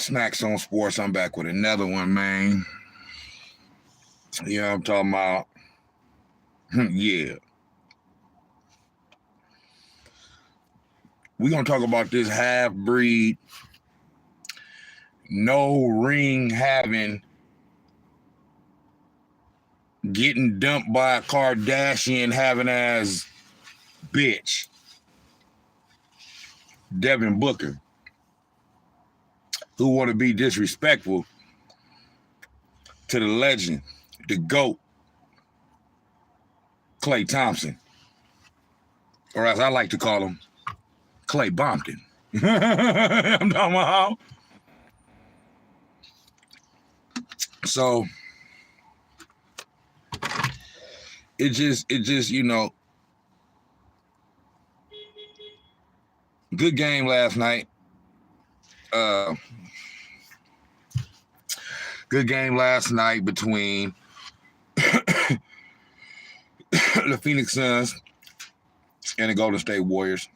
Snax on Sports. I'm back with another one, man. Yeah, I'm talking about. Yeah. We're going to talk about this half-breed, no ring having, getting dumped by a Kardashian having ass bitch, Devin Booker, who want to be disrespectful to the legend, the GOAT, Klay Thompson, or as I like to call him, Clay Bompton. I'm talking about. So it just, you know, good game last night. Good game last night between the PhoenixSuns and the Golden State Warriors.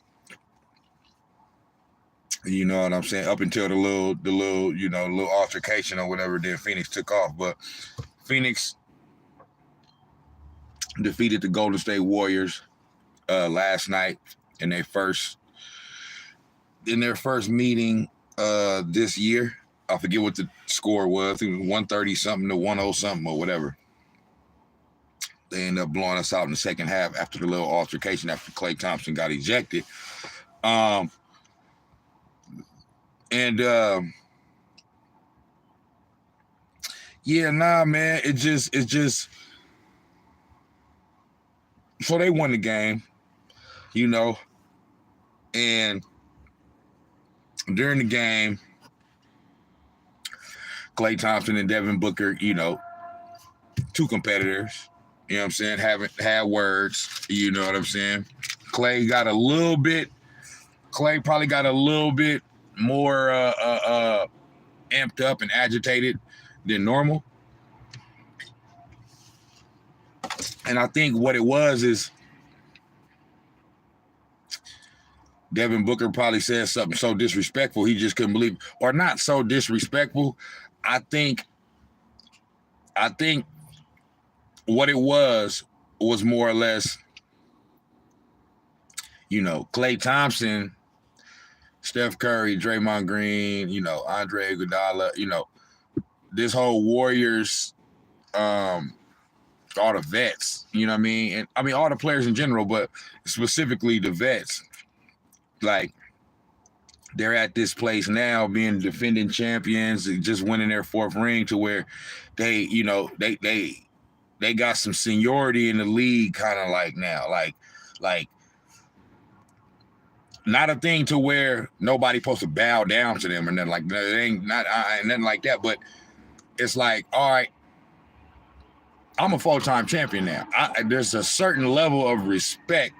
You know what I'm saying? Up until the little, you know, little altercation or whatever, then Phoenix took off. But Phoenix defeated the Golden State Warriors last night in their first meeting this year. I forget what the score was. I think it was 130 something to 10 something or whatever. They ended up blowing us out in the second half after the little altercation after Klay Thompson got ejected. Yeah, nah, man. It's just. So they won the game, you know, and during the game, Klay Thompson and Devin Booker, you know, two competitors, you know what I'm saying, haven't had words, you know what I'm saying. Klay probably got a little bit more amped up and agitated than normal. And I think what it was is Devin Booker probably said something so disrespectful he just couldn't believe, or not so disrespectful. I think what it was more or less, you know, Klay Thompson, Steph Curry, Draymond Green, you know, Andre Iguodala, you know, this whole Warriors, all the vets, you know what I mean? And I mean, all the players in general, but specifically the vets, like, they're at this place now being defending champions, just winning their fourth ring, to where they, you know, they got some seniority in the league, kind of like now, like not a thing to where nobody's supposed to bow down to them or nothing like that. It ain't nothing like that, but it's like, all right, I'm a full-time champion now. There's a certain level of respect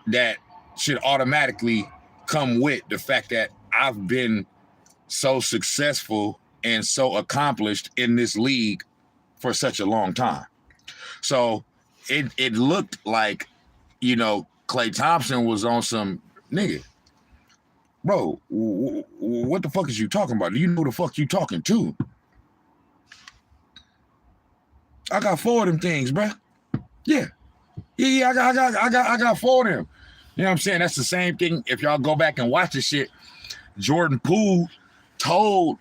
that should automatically come with the fact that I've been so successful and so accomplished in this league for such a long time. So it looked like, you know, Klay Thompson was on some nigga. Bro, what the fuck is you talking about? Do you know who the fuck you talking to? I got 4 of them things, bro. Yeah. I got 4 of them. You know what I'm saying? That's the same thing. If y'all go back and watch this shit, Jordan Poole told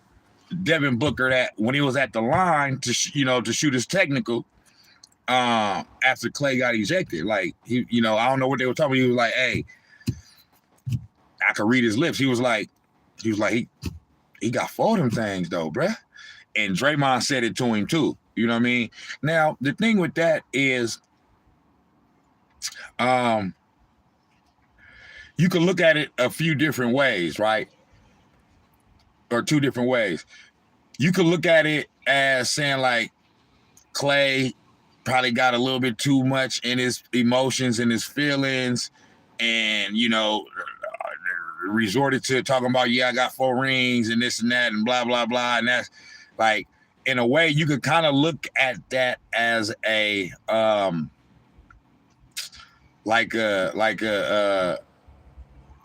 Devin Booker that when he was at the line to shoot his technical, after Klay got ejected. Like, he, you know, I don't know what they were talking about. He was like, hey, I could read his lips. He was like, he got 4 of them things though, bruh. And Draymond said it to him too. You know what I mean? Now, the thing with that is, you can look at it a few different ways, right? Or 2 different ways. You could look at it as saying like Klay probably got a little bit too much in his emotions and his feelings, and, you know, resorted to talking about, yeah, I got 4 rings and this and that and blah, blah, blah. And that's like, in a way, you could kind of look at that as a like a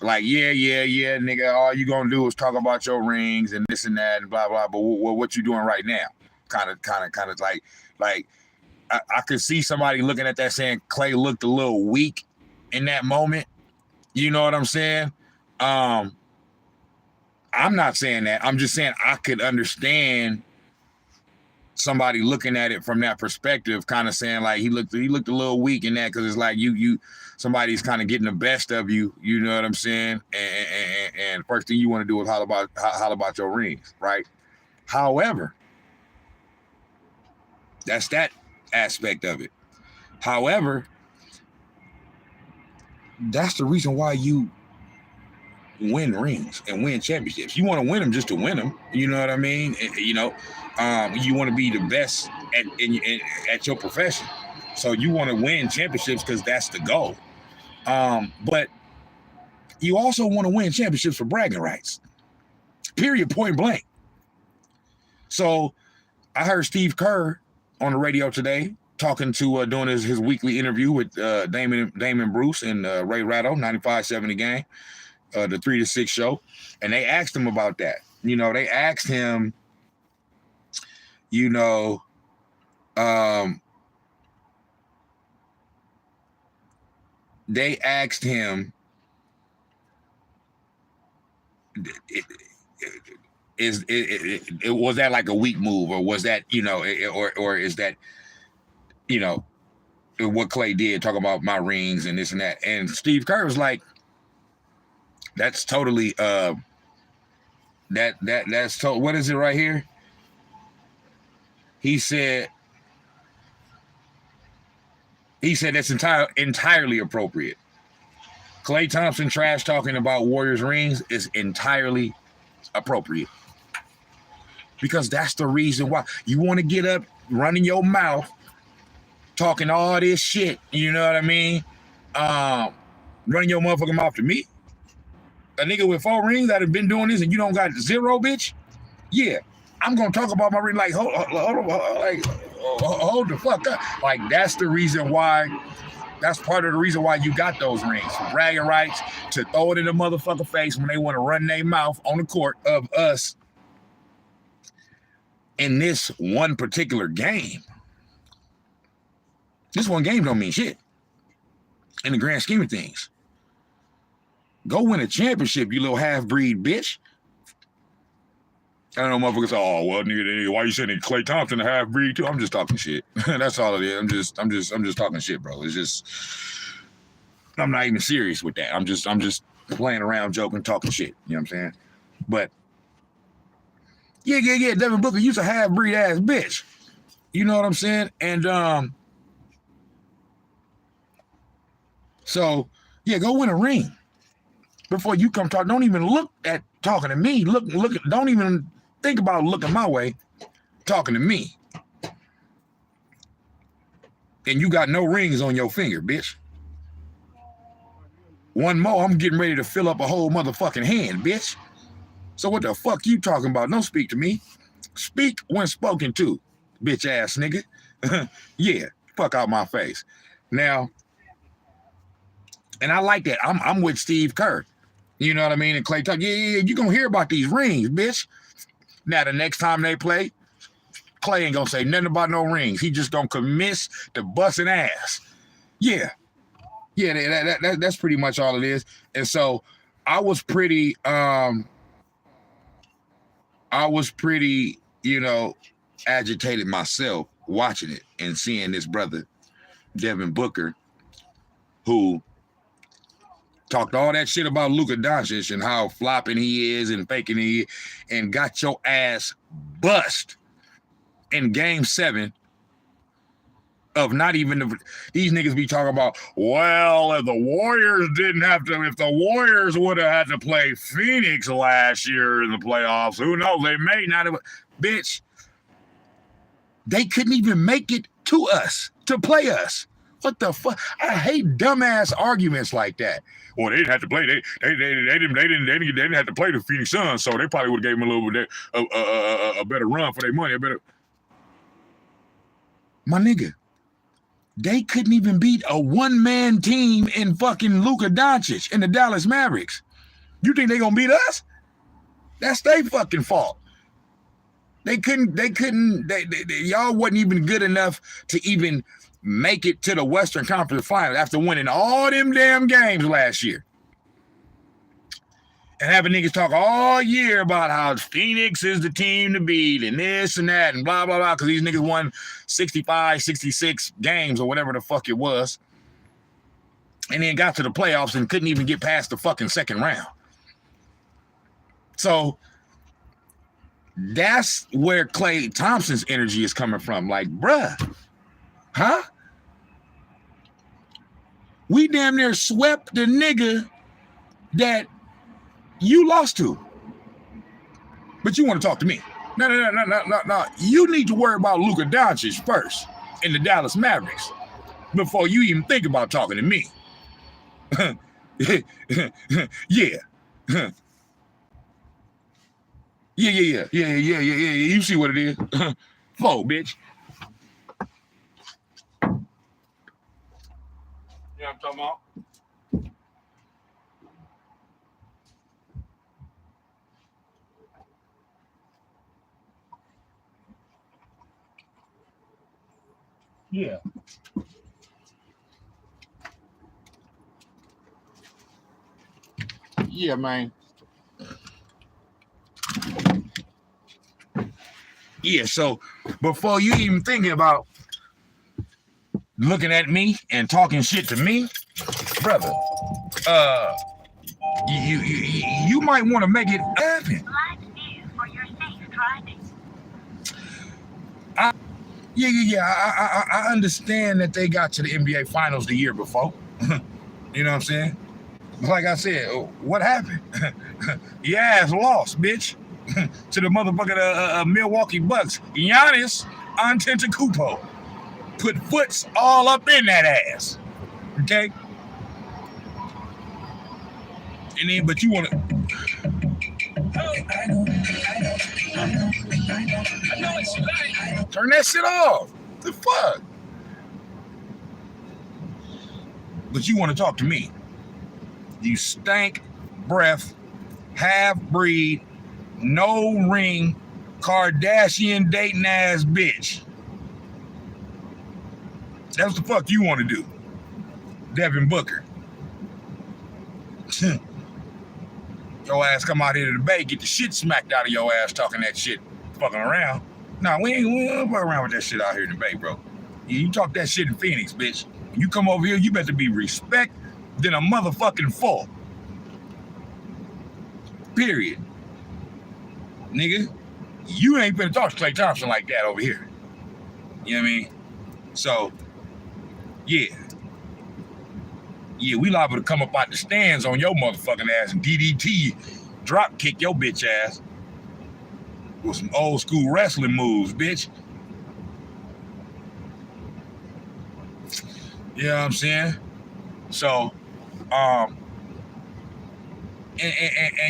Like, yeah, nigga, all you gonna do is talk about your rings and this and that and blah, blah, but what you doing right now? Kind of like I could see somebody looking at that saying Clay looked a little weak in that moment. You know what I'm saying? I'm not saying that. I'm just saying I could understand somebody looking at it from that perspective, kind of saying like he looked a little weak in that, because it's like somebody's kind of getting the best of you. You know what I'm saying? And first thing you want to do is holler about your rings, right? However, that's that aspect of it. However, that's the reason why you win rings and win championships. You want to win them just to win them. You know what I mean? You know, you want to be the best at your profession. So you want to win championships because that's the goal. But you also want to win championships for bragging rights. Period, point blank. So I heard Steve Kerr on the radio today talking to doing his weekly interview with Damon Bruce and Ray Ratto, 95.7 The Game, the 3 to 6 show, and they asked him about that. You know, they asked him, you know, they asked him, was that like a weak move, or was that, you know, or is that, you know, what Clay did, talk about my rings and this and that? And Steve Kerr was like, that's totally what is it right here? He said that's entirely appropriate. Klay Thompson trash talking about Warriors rings is entirely appropriate, because that's the reason why you want to get up, running your mouth, talking all this shit. You know what I mean? Running your motherfucking mouth to me, a nigga with 4 rings that have been doing this, and you don't got 0, bitch. Yeah, I'm gonna talk about my ring. Like, hold the fuck up. Like, that's the reason why. That's part of the reason why you got those rings. For bragging rights, to throw it in the motherfucker face when they want to run their mouth on the court of us in this one particular game. This one game don't mean shit in the grand scheme of things. Go win a championship, you little half-breed bitch. I don't know, motherfuckers say, oh, well, nigga, why you saying Klay Thompson a half-breed too? I'm just talking shit. That's all it is. I'm just talking shit, bro. It's just, I'm not even serious with that. I'm just playing around, joking, talking shit. You know what I'm saying? But yeah. Devin Booker, you's a half-breed ass bitch. You know what I'm saying? And so yeah, go win a ring before you come talk. Don't even look at talking to me. Look. Don't even think about looking my way, talking to me. And you got no rings on your finger, bitch. One more, I'm getting ready to fill up a whole motherfucking hand, bitch. So what the fuck you talking about? Don't speak to me. Speak when spoken to, bitch ass nigga. Yeah, fuck out my face. Now, and I like that. I'm with Steve Kerr. You know what I mean? And Klay talk, yeah, you gonna hear about these rings, bitch. Now, the next time they play, Klay ain't gonna say nothing about no rings. He just gonna commit to busting ass. Yeah, that's pretty much all it is. And so I was pretty, you know, agitated myself watching it and seeing this brother, Devin Booker, who talked all that shit about Luka Doncic and how flopping he is and faking he is, and got your ass bust in Game 7 of not even these niggas be talking about, well, if the Warriors would have had to play Phoenix last year in the playoffs, who knows? They may not have. Bitch, they couldn't even make it to us to play us. What the fuck? I hate dumbass arguments like that. Well, they didn't have to play. They didn't have to play the PhoenixSuns, so they probably would have gave them a little bit a better run for their money. My nigga, they couldn't even beat a one-man team in fucking Luka Doncic and the Dallas Mavericks. You think they gonna beat us? That's their fucking fault. They y'all wasn't even good enough to even make it to the Western Conference Finals after winning all them damn games last year. And having niggas talk all year about how Phoenix is the team to beat and this and that and blah, blah, blah, because these niggas won 65, 66 games or whatever the fuck it was. And then got to the playoffs and couldn't even get past the fucking second round. So that's where Klay Thompson's energy is coming from. Like, bruh, huh? We damn near swept the nigga that you lost to. But you want to talk to me. No. You need to worry about Luka Doncic first in the Dallas Mavericks before you even think about talking to me. Yeah. Yeah. You see what it is? Flow, bitch. You know what I'm talking about? Yeah. Yeah, man. Yeah, so before you even thinking about looking at me and talking shit to me, brother, you might want to make it happen. I understand that they got to the NBA Finals the year before. You know what I'm saying? Like I said, what happened? Your ass lost, bitch, to the motherfucking Milwaukee Bucks. Giannis Antetokounmpo put foots all up in that ass. Okay? And then, but you want to... Turn that shit off. The fuck? But you want to talk to me. You stank breath, half-breed, no ring, Kardashian dating ass bitch. That's the fuck you want to do. Devin Booker. Your ass come out here to the Bay, get the shit smacked out of your ass talking that shit, fucking around. Nah, we ain't fuck around with that shit out here in the Bay, bro. You talk that shit in Phoenix, bitch. You come over here, you better be respect than a motherfucking fool. Period. Nigga, you ain't finna talk to Klay Thompson like that over here. You know what I mean? So, yeah. Yeah, we liable to come up out the stands on your motherfucking ass and DDT, drop kick your bitch ass with some old school wrestling moves, bitch. You know what I'm saying? So, and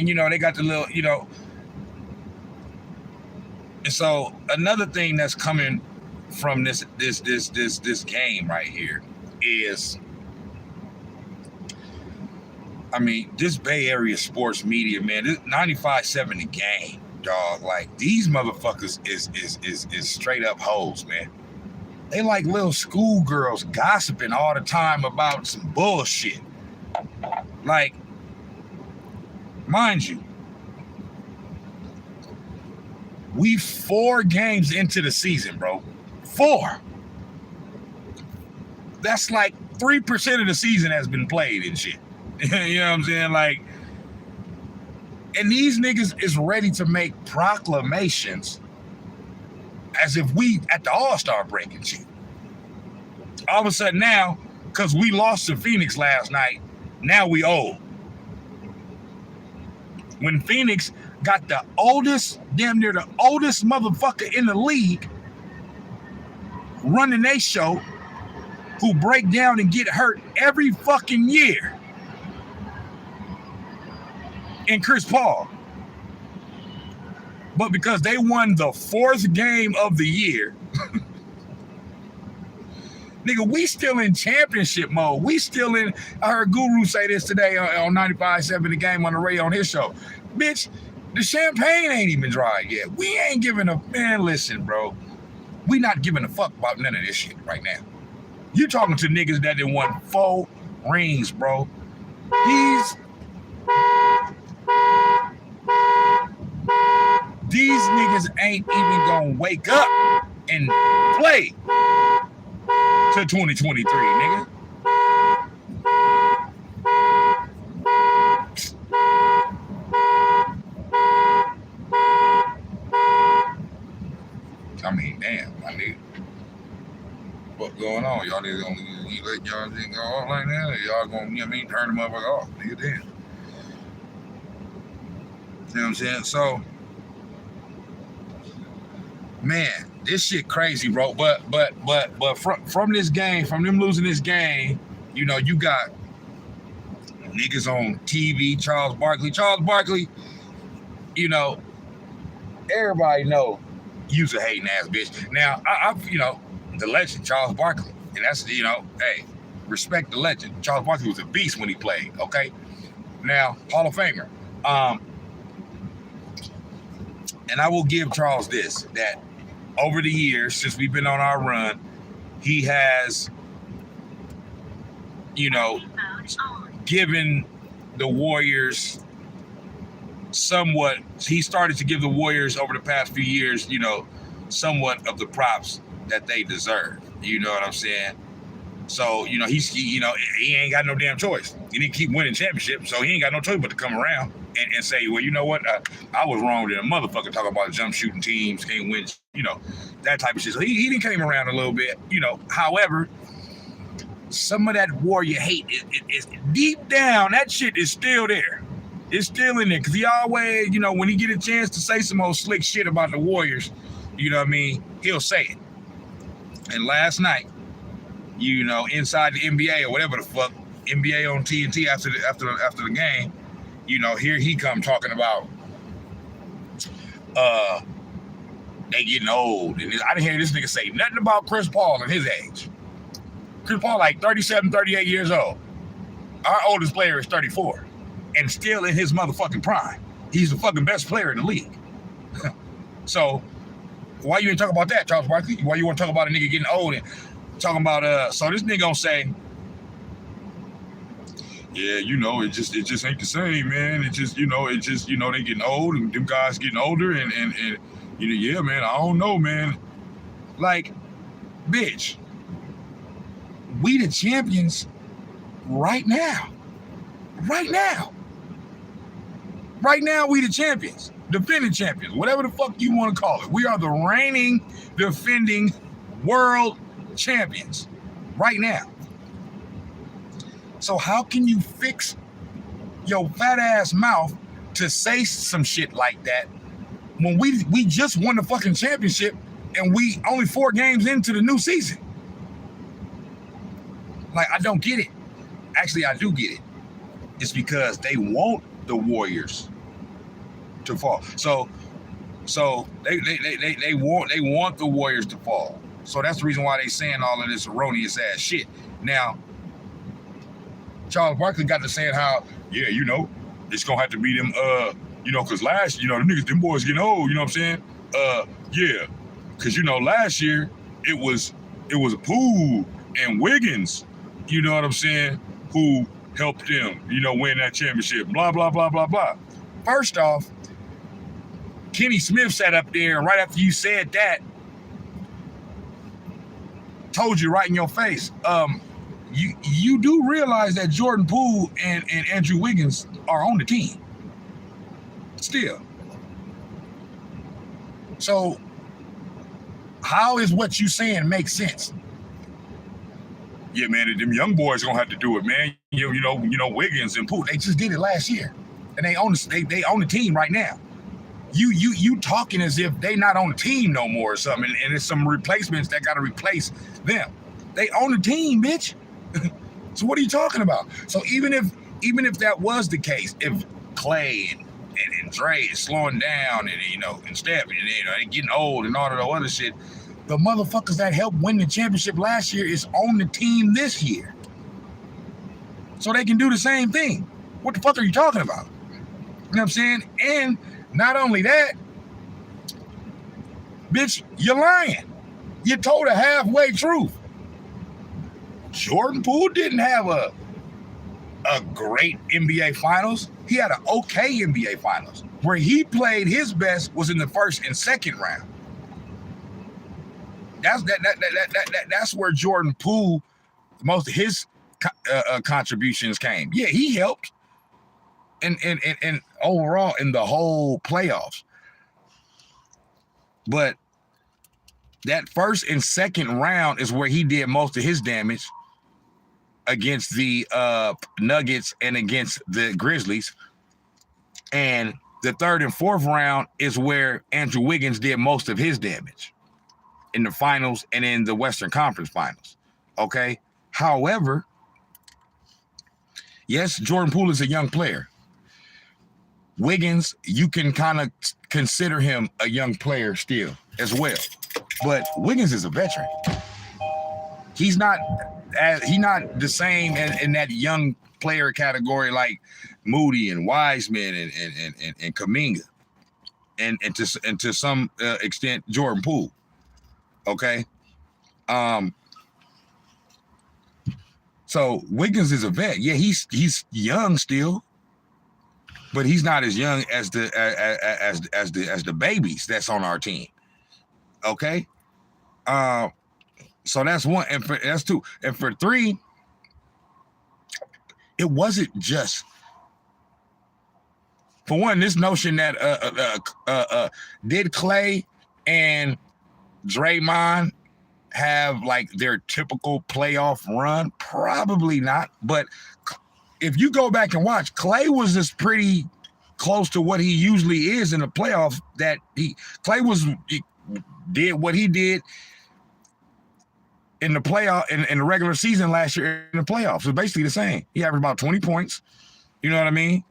you know, they got the little, you know, and so another thing that's coming from this game right here is, I mean, this Bay Area sports media, man, this 95.7 The Game, dog. Like, these motherfuckers is straight up hoes, man. They like little schoolgirls gossiping all the time about some bullshit. Like, mind you, we 4 games into the season, bro. 4. That's like 3% of the season has been played and shit. You know what I'm saying? Like, and these niggas is ready to make proclamations as if we at the All-Star break and shit. All of a sudden now, because we lost to Phoenix last night, now we old. When Phoenix got the oldest, damn near the oldest motherfucker in the league running their show, who break down and get hurt every fucking year. And Chris Paul. But because they won the 4th game of the year, Nigga, we still in championship mode. We still in, I heard Guru say this today on 95.7 The Game on the radio on his show. Bitch, the champagne ain't even dry yet. We ain't giving a, man, listen, bro. We not giving a fuck about none of this shit right now. You talking to niggas that done won 4 rings, bro. These niggas ain't even gonna wake up and play to 2023, nigga. I mean, damn, my nigga. What's going on? Y'all niggas gonna let y'all niggas go off like that? Or y'all gonna, you know what I mean, turn the motherfucker off, nigga, damn. You know what I'm saying? So, man, this shit crazy, bro. But from this game, from them losing this game, you know, you got niggas on TV, Charles Barkley, you know, everybody know you's a hating ass bitch. Now, I you know, the legend, Charles Barkley. And that's, you know, hey, respect the legend. Charles Barkley was a beast when he played, okay? Now, Hall of Famer. And I will give Charles this, that over the years, since we've been on our run, he has, you know, given the Warriors somewhat, he started to give the Warriors over the past few years, you know, somewhat of the props that they deserve. You know what I'm saying? So, you know, he ain't got no damn choice. He didn't keep winning championships, so he ain't got no choice but to come around and say, well, you know what? I was wrong than a motherfucker talking about jump shooting teams, can't win, you know, that type of shit. So he didn't came around a little bit, you know. However, some of that Warrior hate is deep down, that shit is still there. It's still in there, because he always, you know, when he get a chance to say some old slick shit about the Warriors, you know what I mean, he'll say it. And last night, you know, inside the NBA or whatever the fuck, NBA on TNT after the game, you know, here he come talking about they getting old. And I didn't hear this nigga say nothing about Chris Paul and his age. Chris Paul like 37, 38 years old. Our oldest player is 34 and still in his motherfucking prime. He's the fucking best player in the league. So why you ain't talking about that, Charles Barkley? Why you want to talk about a nigga getting old and talking about so this nigga gonna say, yeah, you know, it just ain't the same, man. It just, you know, they getting old and them guys getting older and you know, yeah, man, I don't know, man. Like, bitch, we the champions right now. Right now. Right now, we the champions. Defending champions, whatever the fuck you want to call it. We are the reigning, defending world champions right now. So how can you fix your fat ass mouth to say some shit like that when we just won the fucking championship and we only 4 games into the new season? Like, I don't get it. Actually, I do get it. It's because they want the Warriors to fall. So they want the Warriors to fall. So that's the reason why they saying all of this erroneous ass shit. Now, Charles Barkley got to saying how, yeah, you know, it's gonna have to be them, you know, cause last, you know, them boys getting old, you know what I'm saying? Yeah, cause you know, last year it was Poole and Wiggins, you know what I'm saying, who helped them, you know, win that championship, blah, blah, blah, blah, blah. First off, Kenny Smith sat up there and right after you said that, told you right in your face, you do realize that Jordan Poole and Andrew Wiggins are on the team still. So how is what you saying make sense? Yeah, man, them young boys gonna have to do it, man. You know, Wiggins and Poole, they just did it last year, and they own the team right now. You talking as if they not on the team no more or something, and it's some replacements that got to replace them. They own the team, bitch. So what are you talking about? So even if that was the case, if Clay and Dre is slowing down and, you know, and Steph, and, you know, they getting old and all of the other shit, the motherfuckers that helped win the championship last year is on the team this year. So they can do the same thing. What the fuck are you talking about? You know what I'm saying? And not only that, bitch, you're lying. You told a halfway truth. Jordan Poole didn't have a great NBA Finals. He had an okay NBA Finals. Where he played his best was in the first and second round. That's where Jordan Poole, most of his contributions came. Yeah, he helped, and overall in the whole playoffs. But that first and second round is where he did most of his damage against the Nuggets and against the Grizzlies. And the third and fourth round is where Andrew Wiggins did most of his damage in the finals and in the Western Conference Finals. Okay? However, yes, Jordan Poole is a young player. Wiggins, you can kind of consider him a young player still as well. But Wiggins is a veteran. He's not the same in that young player category like Moody and Wiseman and Kuminga, and to some extent Jordan Poole. Okay, so Wiggins is a vet. Yeah, he's young still, but he's not as young as the babies that's on our team. Okay, so that's one, and that's two, and for three, it wasn't just. For one, this notion that did Klay and Draymond have like their typical playoff run? Probably not. But if you go back and watch, Klay was just pretty close to what he usually is in the playoffs. He did what he did in the playoff in the regular season last year in the playoffs. It was basically the same. He averaged about 20 points. You know what I mean?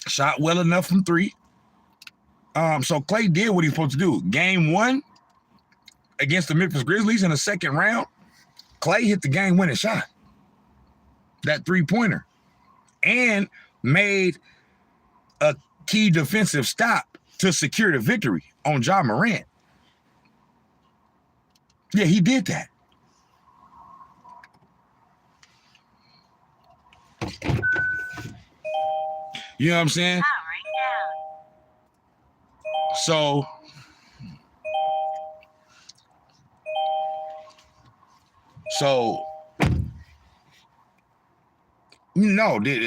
Shot well enough from three. So Klay did what he was supposed to do. Game 1 against the Memphis Grizzlies in the second round, Klay hit the game-winning shot. That three-pointer. And made a key defensive stop to secure the victory on Ja Morant. Yeah, he did that. You know what I'm saying? So no, does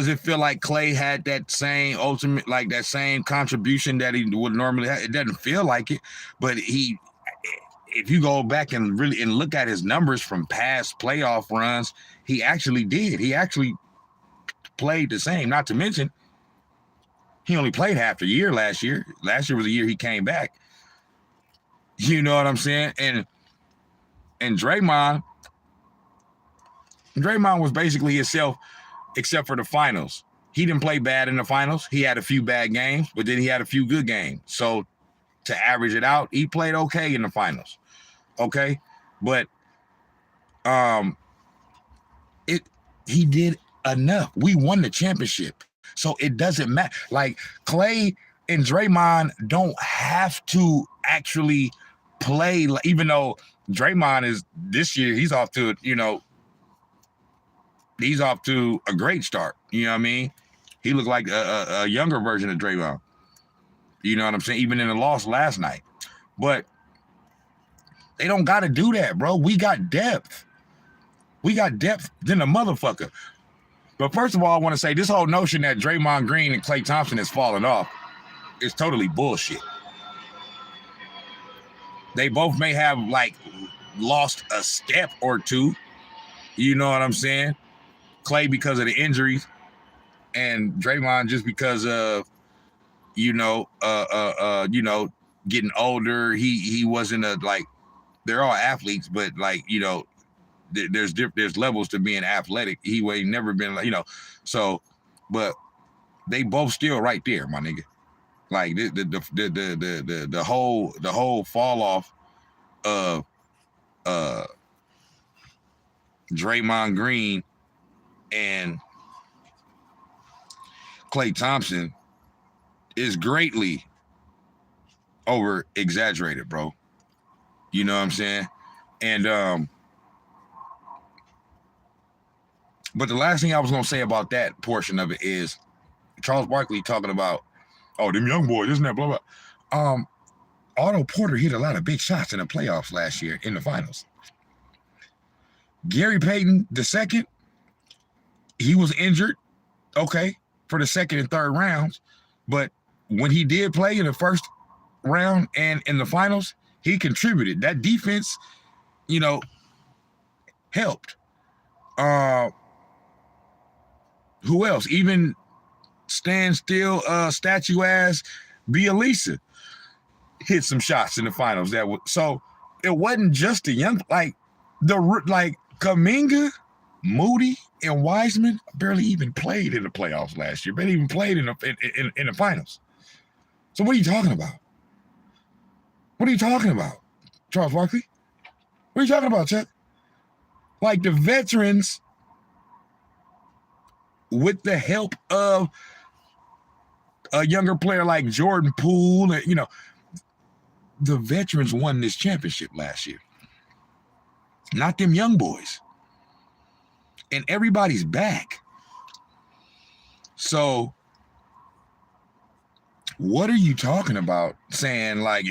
it feel like Klay had that same ultimate, like that same contribution that he would normally have? It doesn't feel like it, but if you go back and really look at his numbers from past playoff runs, he actually did. He actually played the same. Not to mention, he only played half the year last year. Last year was the year he came back. You know what I'm saying? And Draymond was basically himself, except for the finals. He didn't play bad in the finals. He had a few bad games, but then he had a few good games. So to average it out, he played okay in the finals. Okay? But he did enough. We won the championship. So it doesn't matter. Like Klay and Draymond don't have to actually play, even though Draymond is this year, he's off to a great start. You know what I mean? He looked like a younger version of Draymond. You know what I'm saying? Even in the loss last night. But they don't got to do that, bro. We got depth. We got depth than a motherfucker. But first of all, I want to say this whole notion that Draymond Green and Klay Thompson has fallen off is totally bullshit. They both may have like lost a step or two. You know what I'm saying? Klay because of the injuries, and Draymond just because of getting older. He wasn't they're all athletes, but there's levels to being athletic. He ain't never been so, but they both still right there, my nigga. Like the whole fall off of Draymond Green and Klay Thompson is greatly over exaggerated, bro. You know what I'm saying? And but the last thing I was gonna say about that portion of it is Charles Barkley talking about, oh, them young boys, isn't that blah blah. Otto Porter hit a lot of big shots in the playoffs last year in the finals. Gary Payton II, he was injured, okay, for the second and third rounds, but when he did play in the first round and in the finals, he contributed. That defense, you know, helped. Who else? Even stand still, statue ass Bielisa hit some shots in the finals. So it wasn't just the young, like Kuminga, Moody, and Wiseman barely even played in the playoffs last year. Barely even played in the finals. So what are you talking about? What are you talking about, Charles Barkley? What are you talking about, Chuck? Like the veterans, with the help of a younger player like Jordan Poole, and, you know, the veterans won this championship last year. Not them young boys. And everybody's back. So what are you talking about saying like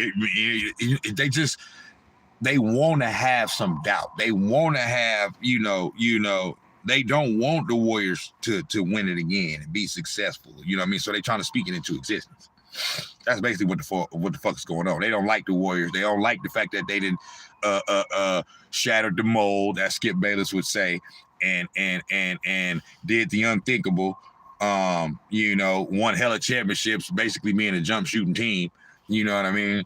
they want to have some doubt. They want to have, you know, they don't want the Warriors to win it again and be successful. You know what I mean? So they're trying to speak it into existence. That's basically what the fuck is going on. They don't like the Warriors. They don't like the fact that they didn't shatter the mold, as Skip Bayless would say, and did the unthinkable. You know, won hella championships, basically being a jump shooting team. You know what I mean?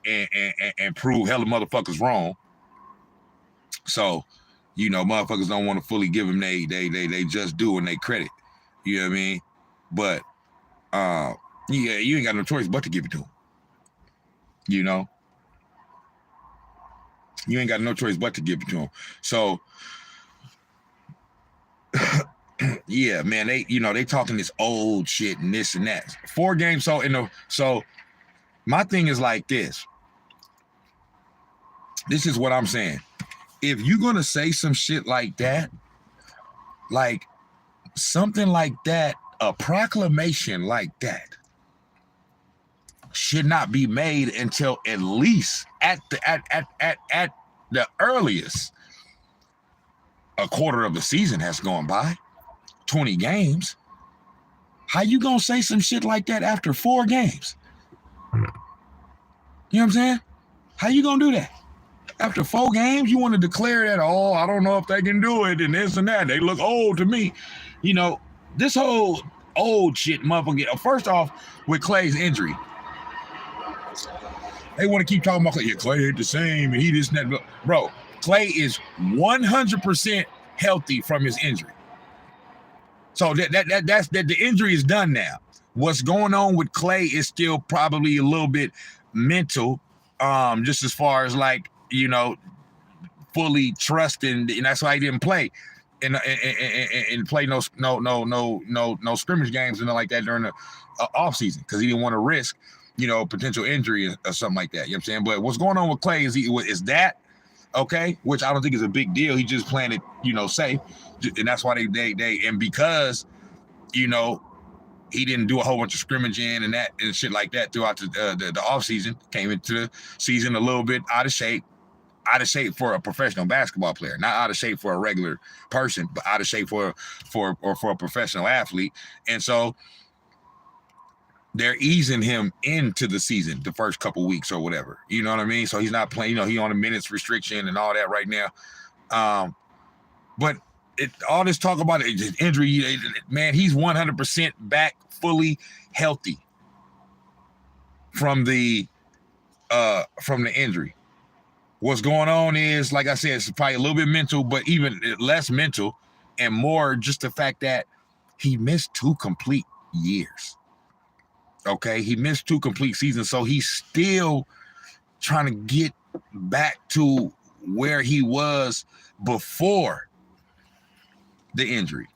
And prove hella motherfuckers wrong. So, you know, motherfuckers don't want to fully give them they just do and they credit. You know what I mean? But yeah, you ain't got no choice but to give it to them. You know? You ain't got no choice but to give it to them. So yeah, man, they talking this old shit and this and that. 4 games. So my thing is like this. This is what I'm saying. If you're gonna say some shit like that, like something like that, a proclamation like that should not be made until at least at the earliest a quarter of the season has gone by. 20 games. How you gonna say some shit like that after 4 games? You know what I'm saying? How you gonna do that? After 4 games, you want to declare that, oh, I don't know if they can do it and this and that. They look old to me. You know, this whole old shit, motherfucker. First off, with Klay's injury, they want to keep talking about, yeah, Klay ain't the same and he this and that. Bro, Klay is 100% healthy from his injury. So that's the injury is done now. What's going on with Klay is still probably a little bit mental, just as far as like, you know, fully trusting, and that's why he didn't play and play no scrimmage games and nothing like that during the off season because he didn't want to risk, you know, potential injury or something like that. You know what I'm saying? But what's going on with Klay is that okay, which I don't think is a big deal. He just playing it, you know, safe, and that's why they and because, you know, he didn't do a whole bunch of scrimmaging and that and shit like that throughout the off season. Came into the season a little bit out of shape for a professional basketball player, not out of shape for a regular person, but out of shape for a professional athlete. And so they're easing him into the season the first couple weeks or whatever. You know what I mean? So he's not playing, you know, he on a minutes restriction and all that right now. But all this talk about his injury, man, he's 100% back, fully healthy from the injury. What's going on is, like I said, it's probably a little bit mental, but even less mental and more just the fact that he missed 2 complete years. Okay, he missed 2 complete seasons, so he's still trying to get back to where he was before the injury.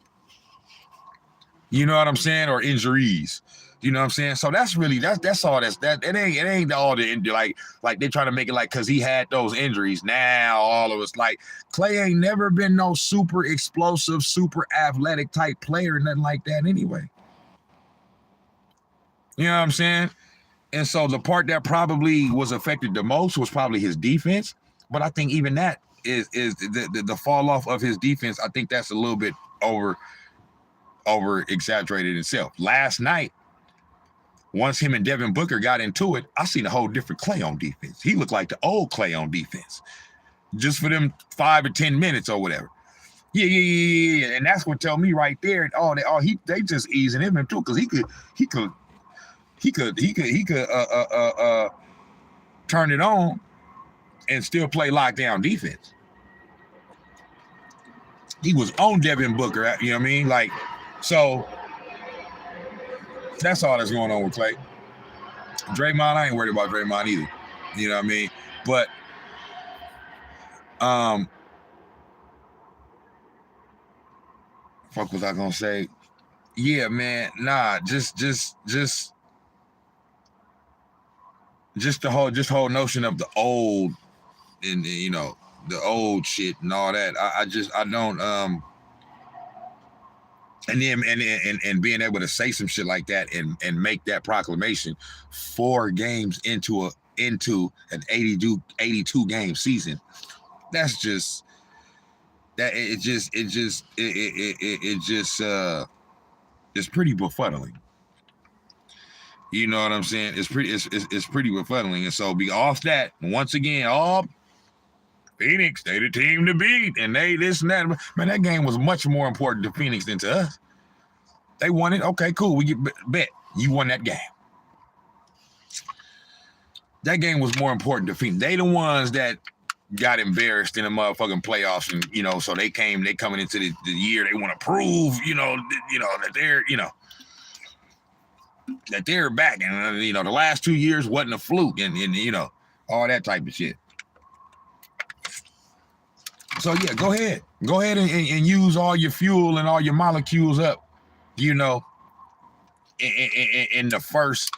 You know what I'm saying? Or injuries. You know what I'm saying? So that's really that's all that it ain't all the like they trying to make it like because he had those injuries. Now all of us like Clay ain't never been no super explosive, super athletic type player, nothing like that anyway. You know what I'm saying? And so the part that probably was affected the most was probably his defense. But I think even that is the fall off of his defense. I think that's a little bit over exaggerated itself. Last night, once him and Devin Booker got into it, I seen a whole different Clay on defense. He looked like the old Clay on defense, just for them 5 or 10 minutes or whatever. Yeah. And that's what tell me right there. They just easing him too because he could turn it on and still play lockdown defense. He was on Devin Booker, you know what I mean? Like, so that's all that's going on with Clay. Draymond, I ain't worried about Draymond either. You know what I mean? But fuck was I gonna say? Yeah, man, nah, just the whole notion of the old and you know the old shit and all that. I don't and then and being able to say some shit like that and make that proclamation 4 games into an 82 game season. That's just that it's pretty befuddling. You know what I'm saying? It's pretty befuddling. And so be off that once again, Phoenix, they the team to beat, and they this and that. Man, that game was much more important to Phoenix than to us. They won it. Okay, cool. We get bet you won that game. That game was more important to Phoenix. They the ones that got embarrassed in the motherfucking playoffs, and you know, so they coming into the year. They want to prove, that they're, that they're back, and the last 2 years wasn't a fluke, and all that type of shit. So yeah, go ahead and use all your fuel and all your molecules up, in the first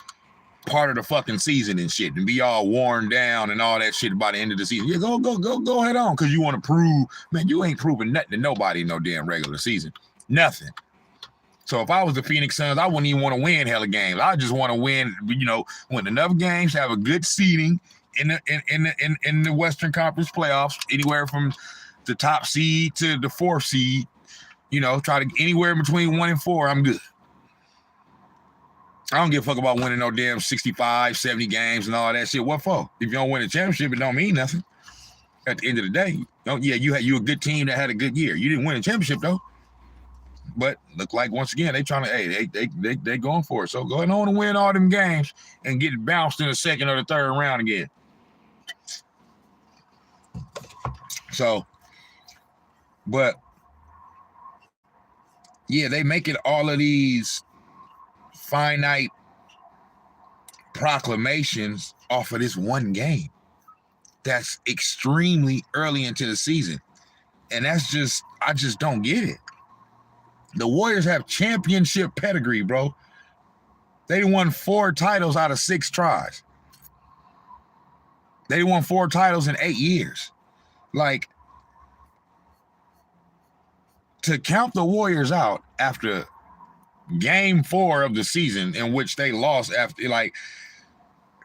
part of the fucking season and shit, and be all worn down and all that shit by the end of the season. Yeah, go head on, because you want to prove, man, you ain't proving nothing to nobody in no damn regular season. Nothing. So if I was the Phoenix Suns, I wouldn't even want to win hella games. I just want to win, win enough games, have a good seeding in the Western Conference playoffs, anywhere from the top seed to the 4th seed, try to anywhere between 1 and 4, I'm good. I don't give a fuck about winning no damn 65, 70 games and all that shit. What for? If you don't win a championship, it don't mean nothing. At the end of the day, you a good team that had a good year. You didn't win a championship though. But look like once again they trying to they going for it. So go ahead on and win all them games and get bounced in the 2nd or the 3rd round again. So, but yeah, they make it all of these finite proclamations off of this one game. That's extremely early into the season. And I just don't get it. The Warriors have championship pedigree, bro. They won 4 titles out of 6 tries. They won 4 titles in 8 years. Like, to count the Warriors out after game 4 of the season, in which they lost after, like,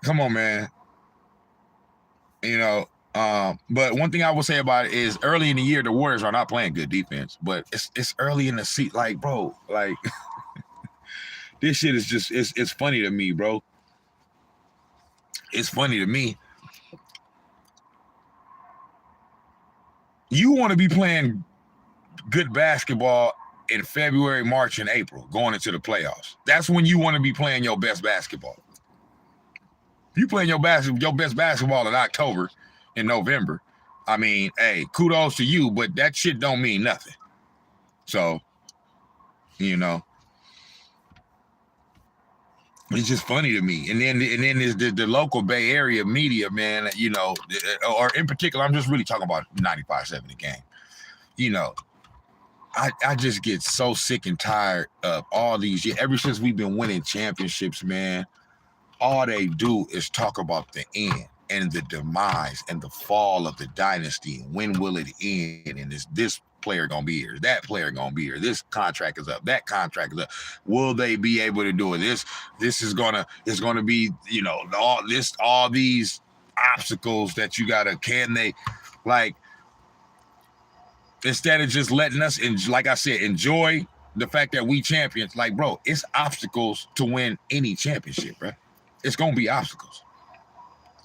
come on, man. But one thing I will say about it is early in the year, the Warriors are not playing good defense, but it's early in the season. Like, bro, like this shit is just, it's funny to me, bro. It's funny to me. You want to be playing good basketball in February, March, and April, going into the playoffs. That's when you want to be playing your best basketball. If you playing your best basketball in October, in November, I mean, hey, kudos to you, but that shit don't mean nothing. So, It's just funny to me. And then there's the local Bay Area media, man, you know, or in particular, I'm just really talking about 95.7 The Game. You know, I just get so sick and tired of all these years. Ever since we've been winning championships, man, all they do is talk about the end and the demise and the fall of the dynasty. And when will it end? And is this player gonna be here? That player gonna be here? This contract is up. That contract is up. Will they be able to do it? This is gonna be, you know, all these obstacles that you gotta, can they, like, instead of just letting us, like I said, enjoy the fact that we champions. Like, bro, it's obstacles to win any championship, bro. It's gonna be obstacles.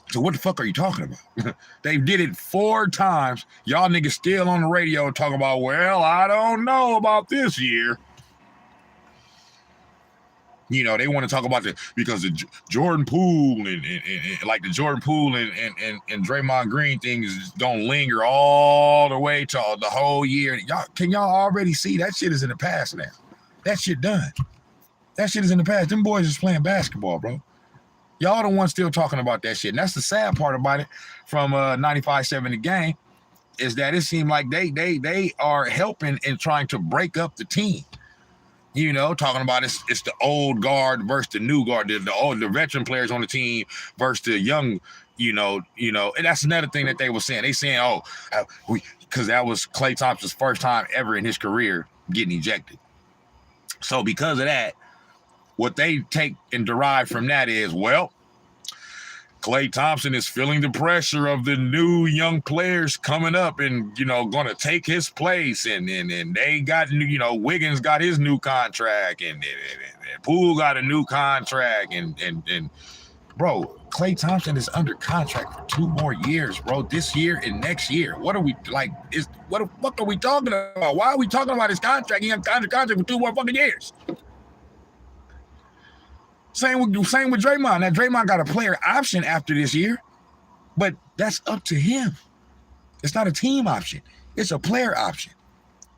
So what the fuck are you talking about? They did it 4 times. Y'all niggas still on the radio talking about, well, I don't know about this year. You know, they want to talk about because the Jordan Poole and like the Jordan Poole and Draymond Green things don't linger all the way to the whole year. Y'all already see that shit is in the past now? That shit done. That shit is in the past. Them boys is playing basketball, bro. Y'all the ones still talking about that shit. And that's the sad part about it from 95.7 The Game, is that it seemed like they are helping and trying to break up the team. You know, talking about it's the old guard versus the new guard, the veteran players on the team versus the young, you know, and that's another thing that they were saying. They saying, because that was Klay Thompson's first time ever in his career getting ejected. So because of that, what they take and derive from that is, well, Klay Thompson is feeling the pressure of the new young players coming up and, you know, going to take his place. And they got, you know, Wiggins got his new contract and Poole got a new contract. And bro, Klay Thompson is under contract for 2 more years, bro, this year and next year. What are we, like, what the fuck are we talking about? Why are we talking about his contract? He got under contract for 2 more fucking years. Same with Draymond. Now, Draymond got a player option after this year, but that's up to him. It's not a team option. It's a player option.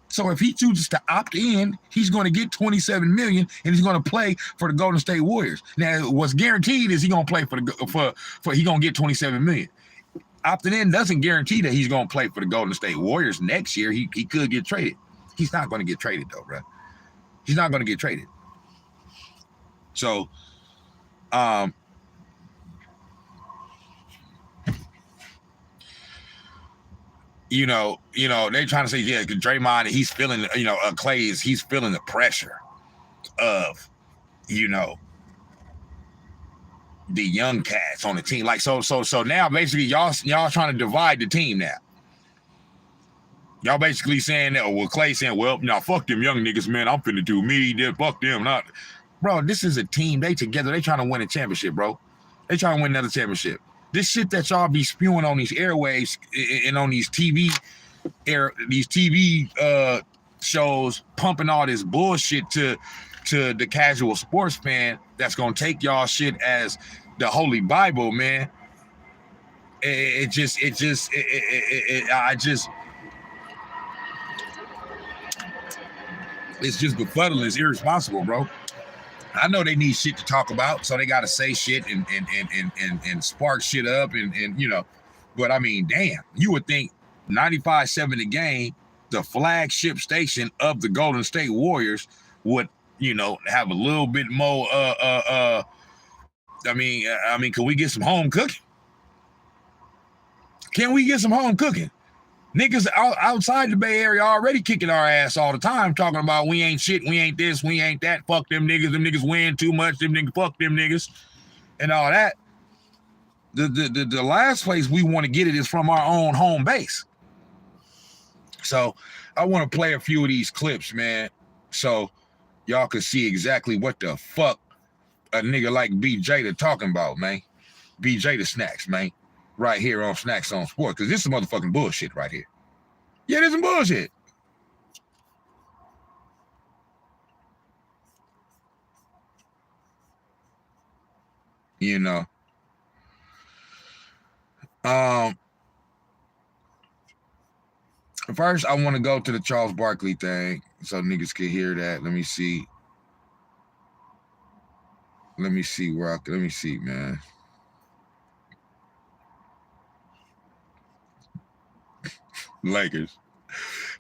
So if he chooses to opt in, he's going to get $27 million, and he's going to play for the Golden State Warriors. Now, what's guaranteed is he's going to play for he's going to get $27 million. Opting in doesn't guarantee that he's going to play for the Golden State Warriors next year. He could get traded. He's not going to get traded, though, bro. He's not going to get traded. So, you know, they trying to say, yeah, Draymond, he's feeling, you know, Klay he's feeling the pressure of, you know, the young cats on the team. Like, so now basically y'all trying to divide the team now. Y'all basically saying that, well, Klay saying, well, now fuck them young niggas, man. I'm finna do me, fuck them, not. Bro, this is a team. They together. They trying to win a championship, bro. They trying to win another championship. This shit that y'all be spewing on these airwaves and on these TV shows, pumping all this bullshit to the casual sports fan that's gonna take y'all shit as the holy Bible, man. It's just befuddling. It's irresponsible, bro. I know they need shit to talk about, so they got to say shit and spark shit up and you know. But I mean, damn, you would think 95.7 The Game, the flagship station of the Golden State Warriors, would, you know, have a little bit more. I mean, can we get some home cooking? Can we get some home cooking? Niggas outside the Bay Area already kicking our ass all the time, talking about we ain't shit, we ain't this, we ain't that, fuck them niggas win too much, them niggas, fuck them niggas, and all that. The last place we want to get it is from our own home base. So I want to play a few of these clips, man, so y'all can see exactly what the fuck a nigga like Jada talking about, man. Jada Snax, man. Right here on Snax on Sports, because this is motherfucking bullshit right here. Yeah, this is bullshit. You know. First, I want to go to the Charles Barkley thing so niggas can hear that. Let me see. Let me see, man. Lakers.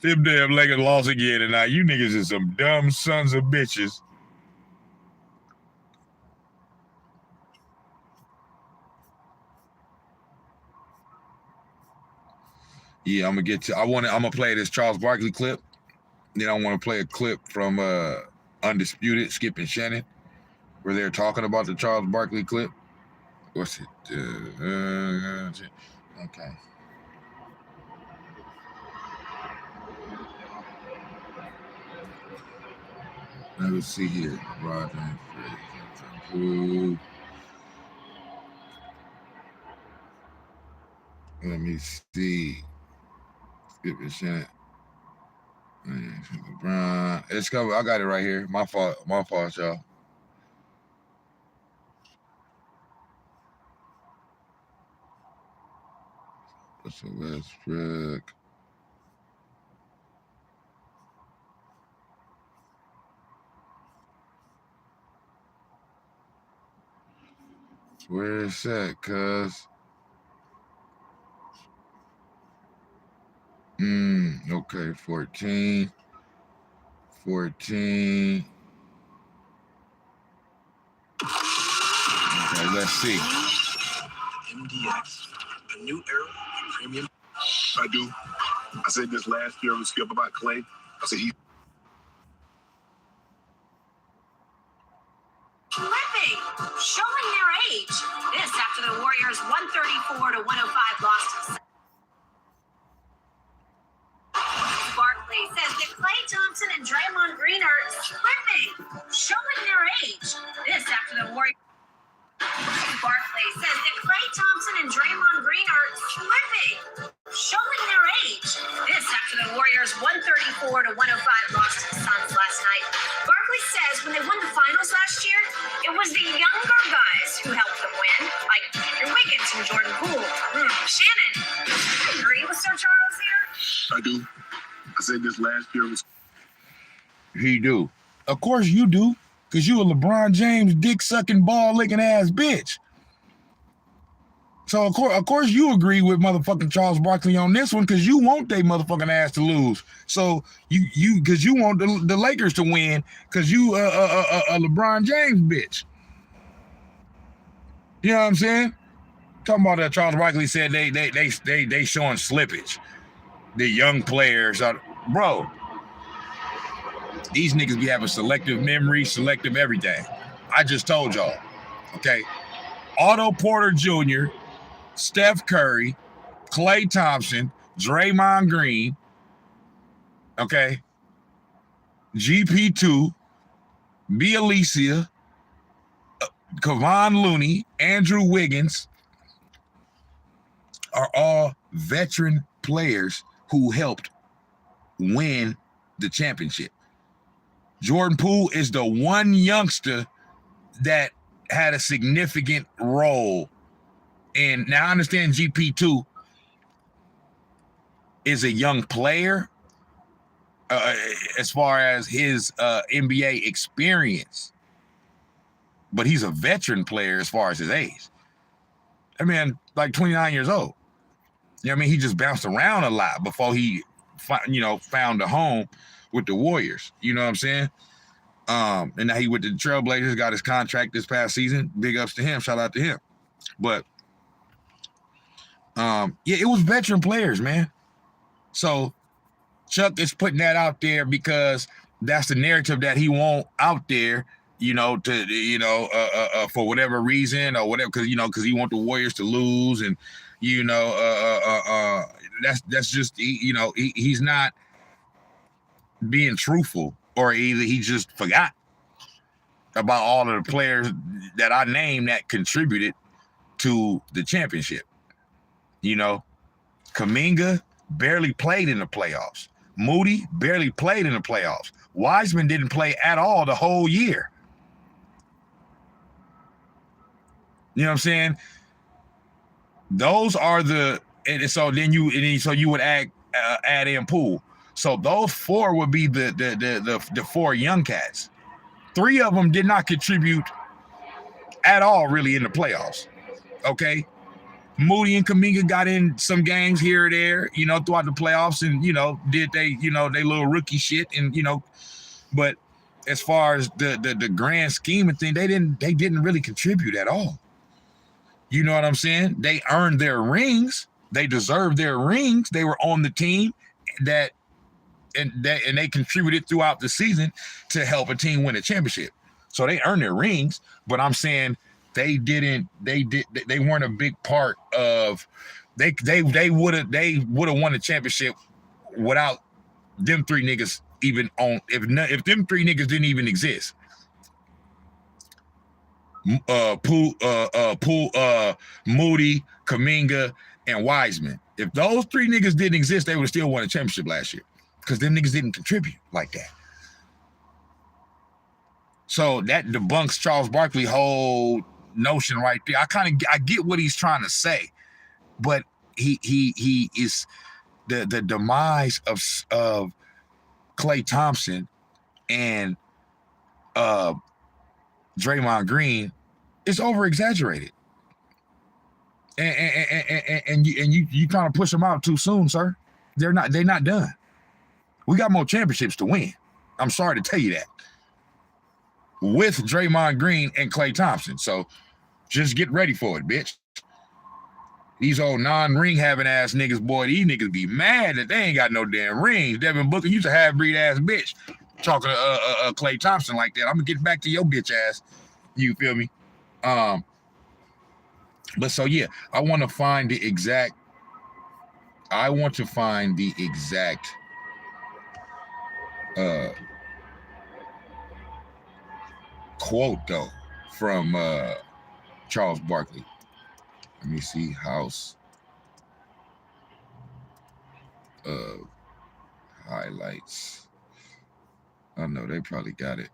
Them damn Lakers lost again tonight. You niggas is some dumb sons of bitches. Yeah, I'm gonna play this Charles Barkley clip. Then I want to play a clip from Undisputed, Skip and Shannon, where they're talking about the Charles Barkley clip. What's it? Okay. Let's see here. Let me see. Skip and Shannon. LeBron. It's covered. I got it right here. My fault, y'all. What's the Westbrook? Where is that, cuz? Okay, 14. Okay, let's see. MDX, a new era of premium. I do. I said this last year on the Skip about Clay. I said he. Flipping, showing their age. This after the Warriors' 134-105 loss to Barkley says that Klay Thompson and Draymond Green are flipping, showing their age. This after the Warriors. Barkley says that Klay Thompson and Draymond Green are flipping, showing their age. This after the Warriors' 134-105 loss to the Suns last night. Barkley says when they won the finals last year, it was the younger guys who helped them win, like Andrew Wiggins and Jordan Poole. Shannon, do you agree with Sir Charles here? I do. I said this last year was. He do. Of course you do, because you a LeBron James dick-sucking, ball-licking ass bitch. So, of course you agree with motherfucking Charles Barkley on this one, because you want they motherfucking ass to lose. So, because you want the Lakers to win, because you a LeBron James bitch. You know what I'm saying? Talking about that Charles Barkley said they showing slippage. The young players are, bro. These niggas be having selective memory, selective everything. I just told y'all. Okay. Otto Porter Jr., Steph Curry, Klay Thompson, Draymond Green, okay, GP2, Bielitsa, Kevon Looney, Andrew Wiggins are all veteran players who helped win the championship. Jordan Poole is the one youngster that had a significant role. And now I understand GP2 is a young player as far as his NBA experience, but he's a veteran player as far as his age. I mean, like 29 years old. You know what I mean? He just bounced around a lot before he, found a home with the Warriors. You know what I'm saying? And now he with the Trailblazers, got his contract this past season. Big ups to him. Shout out to him. But it was veteran players, man. So Chuck is putting that out there because that's the narrative that he want out there, for whatever reason or whatever, because he want the Warriors to lose, and that's just he's not being truthful, or either he just forgot about all of the players that I named that contributed to the championship. Kuminga barely played in the playoffs. Moody barely played in the playoffs. Wiseman didn't play at all the whole year. You know what I'm saying? Those are so you would add in Poole. So those four would be the four young cats. Three of them did not contribute at all really in the playoffs. Okay. Moody and Kuminga got in some games here or there, you know, throughout the playoffs and, you know, did they, you know, they little rookie shit and, you know, but as far as the grand scheme of things, they didn't really contribute at all. You know what I'm saying? They earned their rings. They deserved their rings. They were on the team and they contributed throughout the season to help a team win a championship. So they earned their rings, but I'm saying they weren't a big part of they would have won a championship without them three niggas even on if them three niggas didn't even exist. Moody, Kuminga, and Wiseman. If those three niggas didn't exist, they would have still won a championship last year because them niggas didn't contribute like that. So that debunks Charles Barkley's whole notion right there. I get what he's trying to say, but he is the demise of Klay Thompson and Draymond Green is over exaggerated. And you trying to push them out too soon, sir. They're not done. We got more championships to win. I'm sorry to tell you that. With Draymond Green and Klay Thompson. So just get ready for it, bitch. These old non-ring having ass niggas, boy, these niggas be mad that they ain't got no damn rings. Devin Booker used to have breed ass bitch talking to Klay Thompson like that. I'm gonna get back to your bitch ass. You feel me? But so yeah, I want to find the exact quote though from Charles Barkley. Let me see. House highlights. I know they probably got it.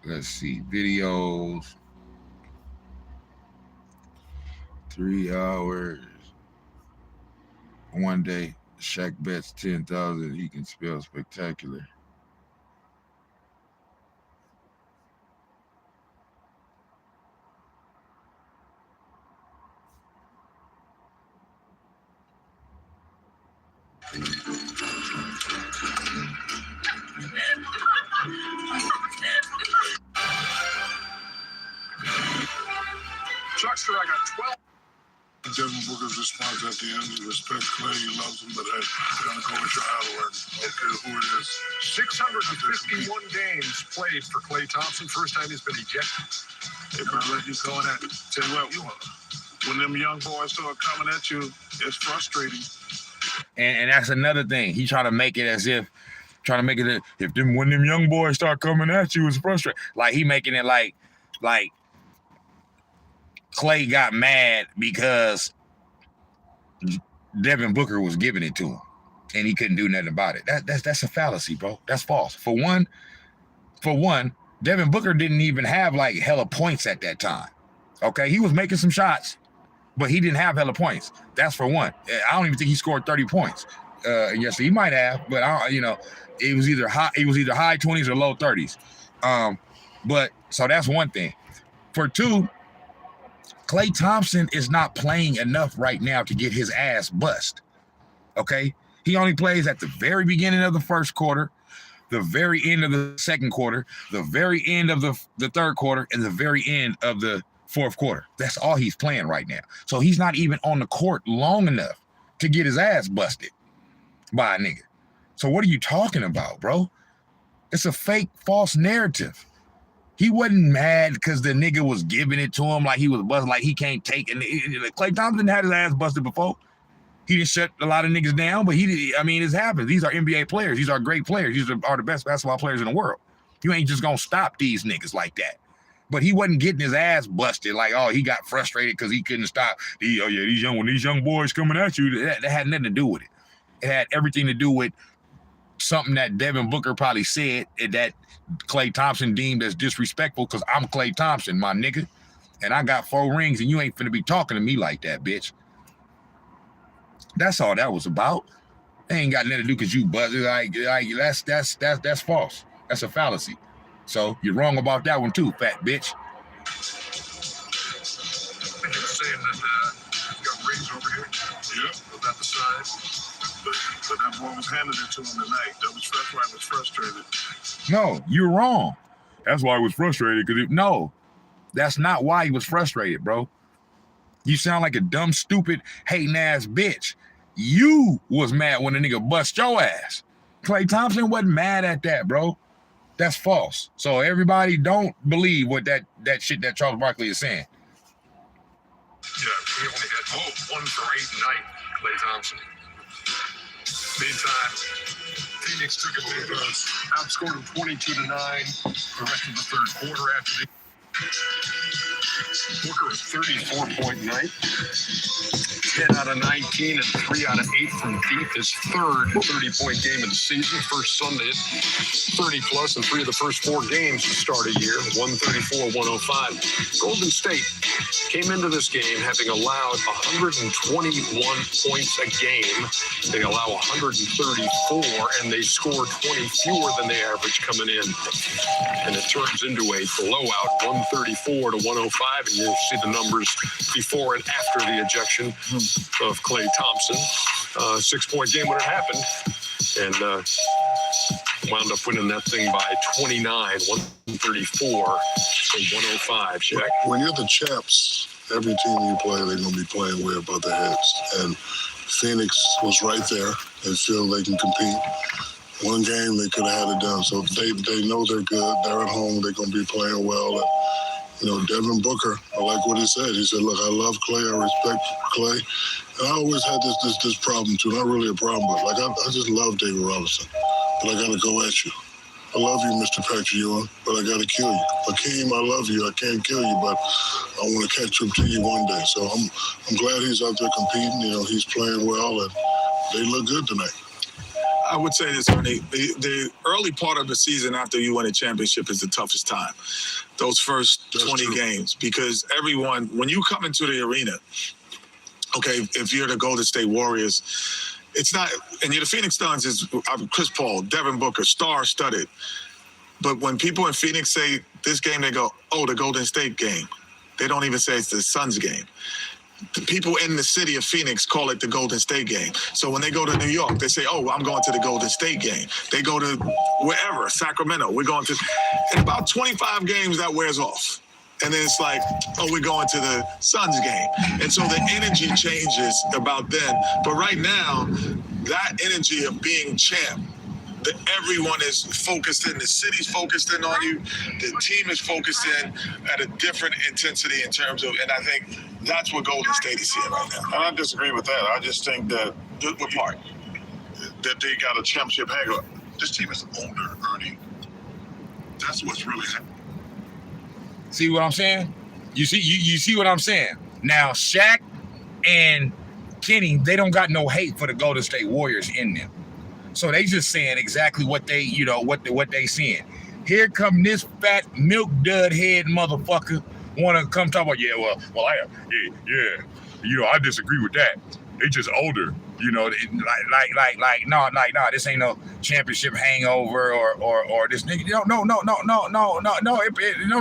Let's see. Videos. 3 hours. One day. Shaq bets 10,000. He can spell spectacular. Chuckster, I got 12. Devin Booker's response at the end, he respects Klay, he loves him, but hey, gotta go with your Howard. Okay, who it is. 651 games played for Klay Thompson. First time he's been ejected. Hey, brother, you going at it. Tell you what, when them young boys start coming at you, it's frustrating. And that's another thing. He trying to make it as if, when them young boys start coming at you, it's frustrating. Like he making it like Klay got mad because Devin Booker was giving it to him and he couldn't do nothing about it. That's a fallacy, bro. That's false. For one, Devin Booker didn't even have like hella points at that time. Okay, he was making some shots, but he didn't have hella points. That's for one. I don't even think he scored 30 points. Yes, he might have, but it was either high 20s or low 30s. But so that's one thing. For two, Klay Thompson is not playing enough right now to get his ass bust. Okay? He only plays at the very beginning of the first quarter, the very end of the second quarter, the very end of the third quarter, and the very end of the fourth quarter. That's all he's playing right now. So he's not even on the court long enough to get his ass busted by a nigga. So what are you talking about, bro? It's a fake, false narrative. He wasn't mad because the nigga was giving it to him like he was busted, like he can't take it. Klay Thompson had his ass busted before. He didn't shut a lot of niggas down, but it's happened. These are NBA players. These are great players. These are the best basketball players in the world. You ain't just gonna stop these niggas like that. But he wasn't getting his ass busted like, oh, he got frustrated because he couldn't stop. These young boys coming at you. That had nothing to do with it. It had everything to do with something that Devin Booker probably said that Klay Thompson deemed as disrespectful because I'm Klay Thompson, my nigga. And I got 4 rings and you ain't finna be talking to me like that, bitch. That's all that was about. They ain't got nothing to do because you buzzed. Like that's false. That's a fallacy. So you're wrong about that one too, fat bitch. I think he was saying that he got rings over here. Yeah. Was that the side? But that boy was handing it to him tonight. That's why I was frustrated. No, you're wrong. That's why I was frustrated. No, that's not why he was frustrated, bro. You sound like a dumb, stupid, hating ass bitch. You was mad when a nigga bust your ass. Klay Thompson wasn't mad at that, bro. That's false. So everybody don't believe what that shit that Charles Barkley is saying. Yeah, he only had 1 for 8 tonight, Klay Thompson. Meantime, Phoenix took a big outscored them 22-9 the rest of the third quarter after the Booker was 34-point night. 10 out of 19 and 3 out of 8 from deep. His third 30-point game of the season. First Sunday, 30-plus in 3 of the first 4 games to start a year. 134-105. Golden State came into this game having allowed 121 points a game. They allow 134, and they score 20 fewer than they average coming in. And it turns into a blowout, 134-105, and you'll see the numbers before and after the ejection of Klay Thompson. 6-point game when it happened, and wound up winning that thing by 29, 134-105. Shaq. When you're the champs, every team you play, they're going to be playing way above their heads. And Phoenix was right there. They feel they can compete. One game, they could have had it done. So they know they're good. They're at home. They're going to be playing well. And, Devin Booker, I like what he said. He said, look, I love Klay. I respect Klay. And I always had this problem, too. Not really a problem, but, I just love David Robinson. But I got to go at you. I love you, Mr. Patrick Ewing, but I got to kill you. Hakeem, I love you. I can't kill you, but I want to catch up to you one day. So I'm glad he's out there competing. He's playing well, and they look good tonight. I would say this, Ernie. The early part of the season after you win a championship is the toughest time. Those first 20 games, because everyone, when you come into the arena, okay, if you're the Golden State Warriors, it's not, and you're the Phoenix Suns, is Chris Paul, Devin Booker, star-studded. But when people in Phoenix say this game, they go, oh, the Golden State game. They don't even say it's the Suns game. The people in the city of Phoenix call it the Golden State game. So when they go to New York, they say, oh, I'm going to the Golden State game. They go to wherever, Sacramento, we're going to. In about 25 games, that wears off. And then it's like, oh, we're going to the Suns game. And so the energy changes about then. But right now, that energy of being champ, that everyone is focused in, the city's focused in on you, the team is focused in at a different intensity in terms of, and I think that's what Golden State is seeing right now. And I disagree with that. I just think that What part? that they got a championship hangover. This team is older, Ernie. That's what's really happening. See what I'm saying? You see what I'm saying? Now, Shaq and Kenny, they don't got no hate for the Golden State Warriors in them. So they just saying exactly what they, what they seeing. Here come this fat milk dud head motherfucker want to come talk about, I disagree with that. They just older, no, this ain't no championship hangover or this nigga. No,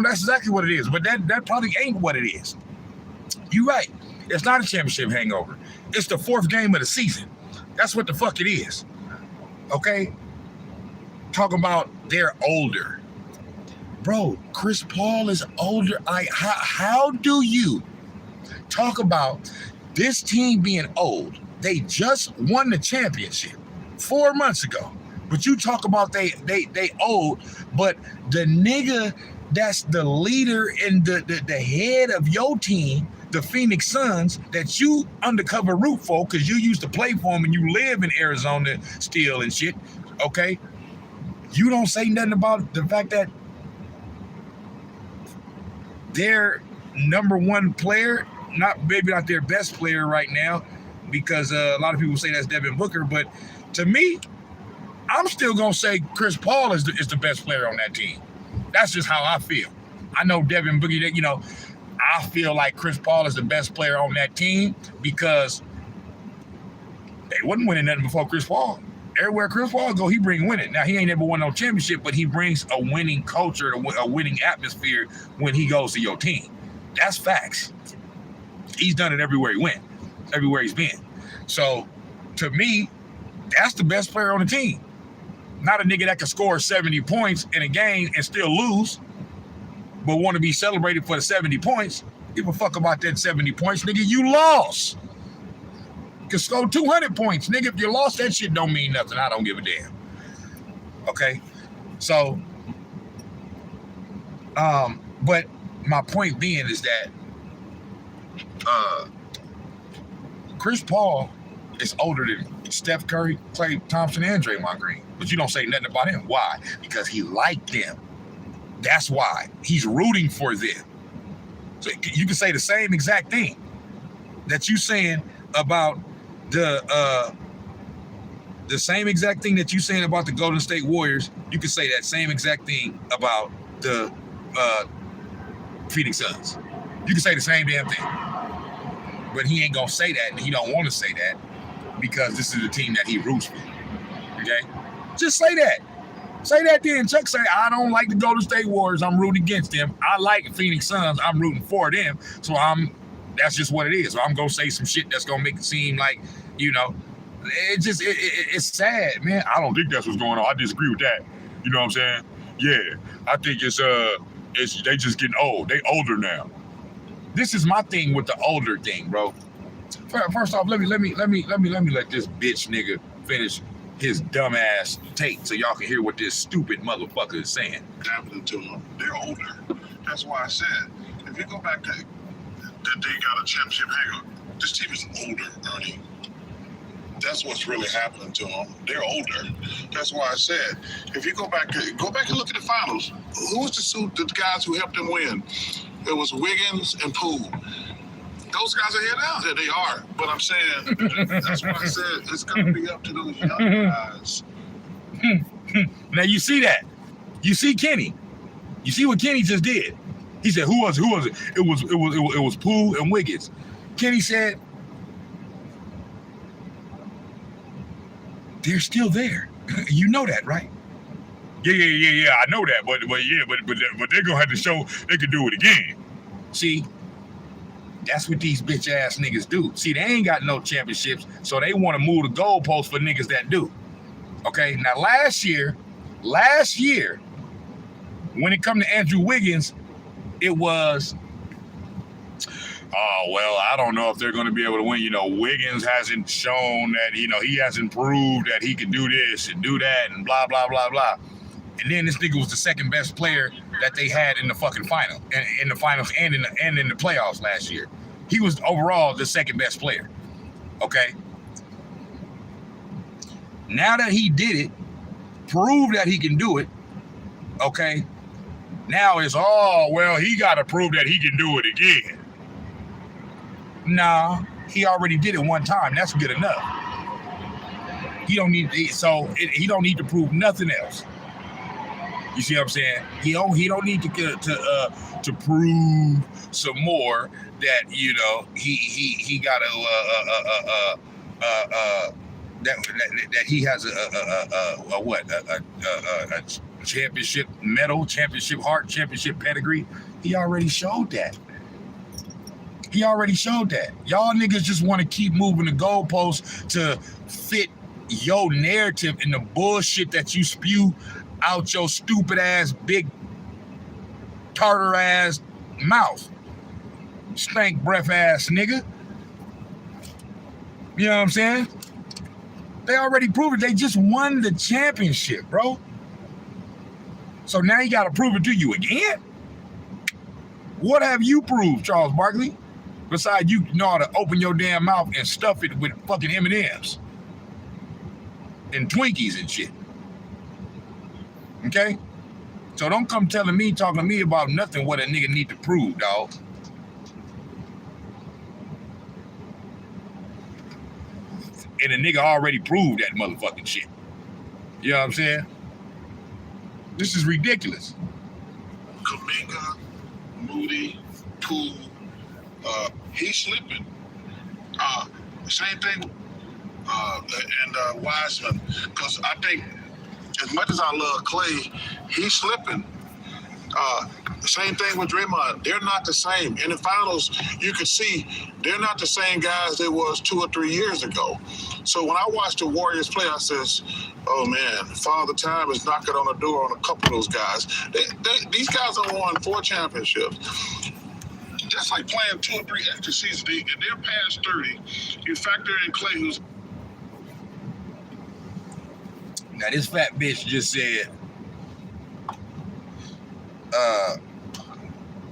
that's exactly what it is. But that probably ain't what it is. You right. It's not a championship hangover. It's the 4th game of the season. That's what the fuck it is. Okay? Talking about they're older. Bro, Chris Paul is older. How do you talk about this team being old? They just won the championship 4 months ago. But you talk about they old, but the nigga that's the leader and the head of your team, the Phoenix Suns, that you undercover root for because you used to play for them and you live in Arizona still and shit, okay? You don't say nothing about the fact that their number one player, maybe not their best player right now, because a lot of people say that's Devin Booker, but to me, I'm still gonna say Chris Paul is the best player on that team. That's just how I feel. I know Devin Booker, I feel like Chris Paul is the best player on that team because they wasn't winning nothing before Chris Paul. Everywhere Chris Paul go, he bring winning. Now, he ain't never won no championship, but he brings a winning culture, a winning atmosphere when he goes to your team. That's facts. He's done it everywhere he went, everywhere he's been. So, to me, that's the best player on the team. Not a nigga that can score 70 points in a game and still lose, but want to be celebrated for the 70 points. Give a fuck about that 70 points, nigga. You lost. You can score 200 points, nigga. If you lost, that shit don't mean nothing. I don't give a damn. Okay? So, but my point being is that Chris Paul is older than Steph Curry, Klay Thompson, and Draymond Green. But you don't say nothing about him. Why? Because he liked them. That's why. He's rooting for them. So you can say the same exact thing that you saying about the same exact thing that you saying about the Golden State Warriors. You can say that same exact thing about the Phoenix Suns. You can say the same damn thing. But he ain't gonna say that, and he don't want to say that because this is the team that he roots for. Okay? Just say that. Say that then. Chuck say, I don't like the Golden State Warriors. I'm rooting against them. I like Phoenix Suns. I'm rooting for them. So that's just what it is. So I'm going to say some shit that's going to make it seem like, you know, it's sad, man. I don't think that's what's going on. I disagree with that. You know what I'm saying? Yeah. I think it's they just getting old. They older now. This is my thing with the older thing, bro. First off, let me let this bitch nigga finish his dumbass take so y'all can hear what this stupid motherfucker is saying. Happening to them. They're older. That's why I said, if you go back to that they got a championship hangover, this team is older, Ernie. That's what's really happening to them. They're older. That's why I said, if you go back and look at the finals, who was the guys who helped them win? It was Wiggins and Poole. Those guys are here now. Yeah, they are. But I'm saying, that's why I said it's going to be up to those young guys. Now you see that. You see Kenny. You see what Kenny just did. He said, who was it? It was Poole and Wiggins. Kenny said, they're still there. You know that, right? Yeah. I know that, but they're gonna have to show they can do it again. See, that's what these bitch ass niggas do. See, they ain't got no championships, so they want to move the goalposts for niggas that do. Okay, now last year, when it come to Andrew Wiggins, it was, oh, well, I don't know if they're going to be able to win. You know, Wiggins hasn't shown that, you know, he hasn't proved that he can do this and do that and blah, blah, blah, blah. And then this nigga was the second best player that they had in the fucking final, in the finals and in the playoffs last year. He was overall the second best player. Okay. Now that he did it, proved that he can do it. Okay. Now it's, oh, well, he got to prove that he can do it again. Nah, he already did it one time. That's good enough. He don't need to prove nothing else. You see what I'm saying? He don't need to prove some more that, you know, he got that he has a championship medal, championship heart, championship pedigree. He already showed that. Y'all niggas just want to keep moving the goalposts to fit your narrative and the bullshit that you spew out your stupid ass, big tartar ass mouth. Stank breath ass nigga. You know what I'm saying? They already proved it. They just won the championship, bro. So now you got to prove it to you again? What have you proved, Charles Barkley? Besides, you know how to open your damn mouth and stuff it with fucking M&Ms and Twinkies and shit. Okay? So don't come talking to me about nothing what a nigga need to prove, dog. And a nigga already proved that motherfucking shit. You know what I'm saying? This is ridiculous. Kuminga, Moody, Poole, he's slipping. Same thing and Wiseman, because I think as much as I love Clay, he's slipping. Same thing with Draymond. They're not the same. In the finals, you could see they're not the same guys they was 2 or 3 years ago. So when I watched the Warriors play, I says, oh man, Father Time is knocking on the door on a couple of those guys. These guys have won 4 championships. That's like playing 2 or 3 extra seasons. They're past 30. You factor in Clay, who's... Now this fat bitch just said,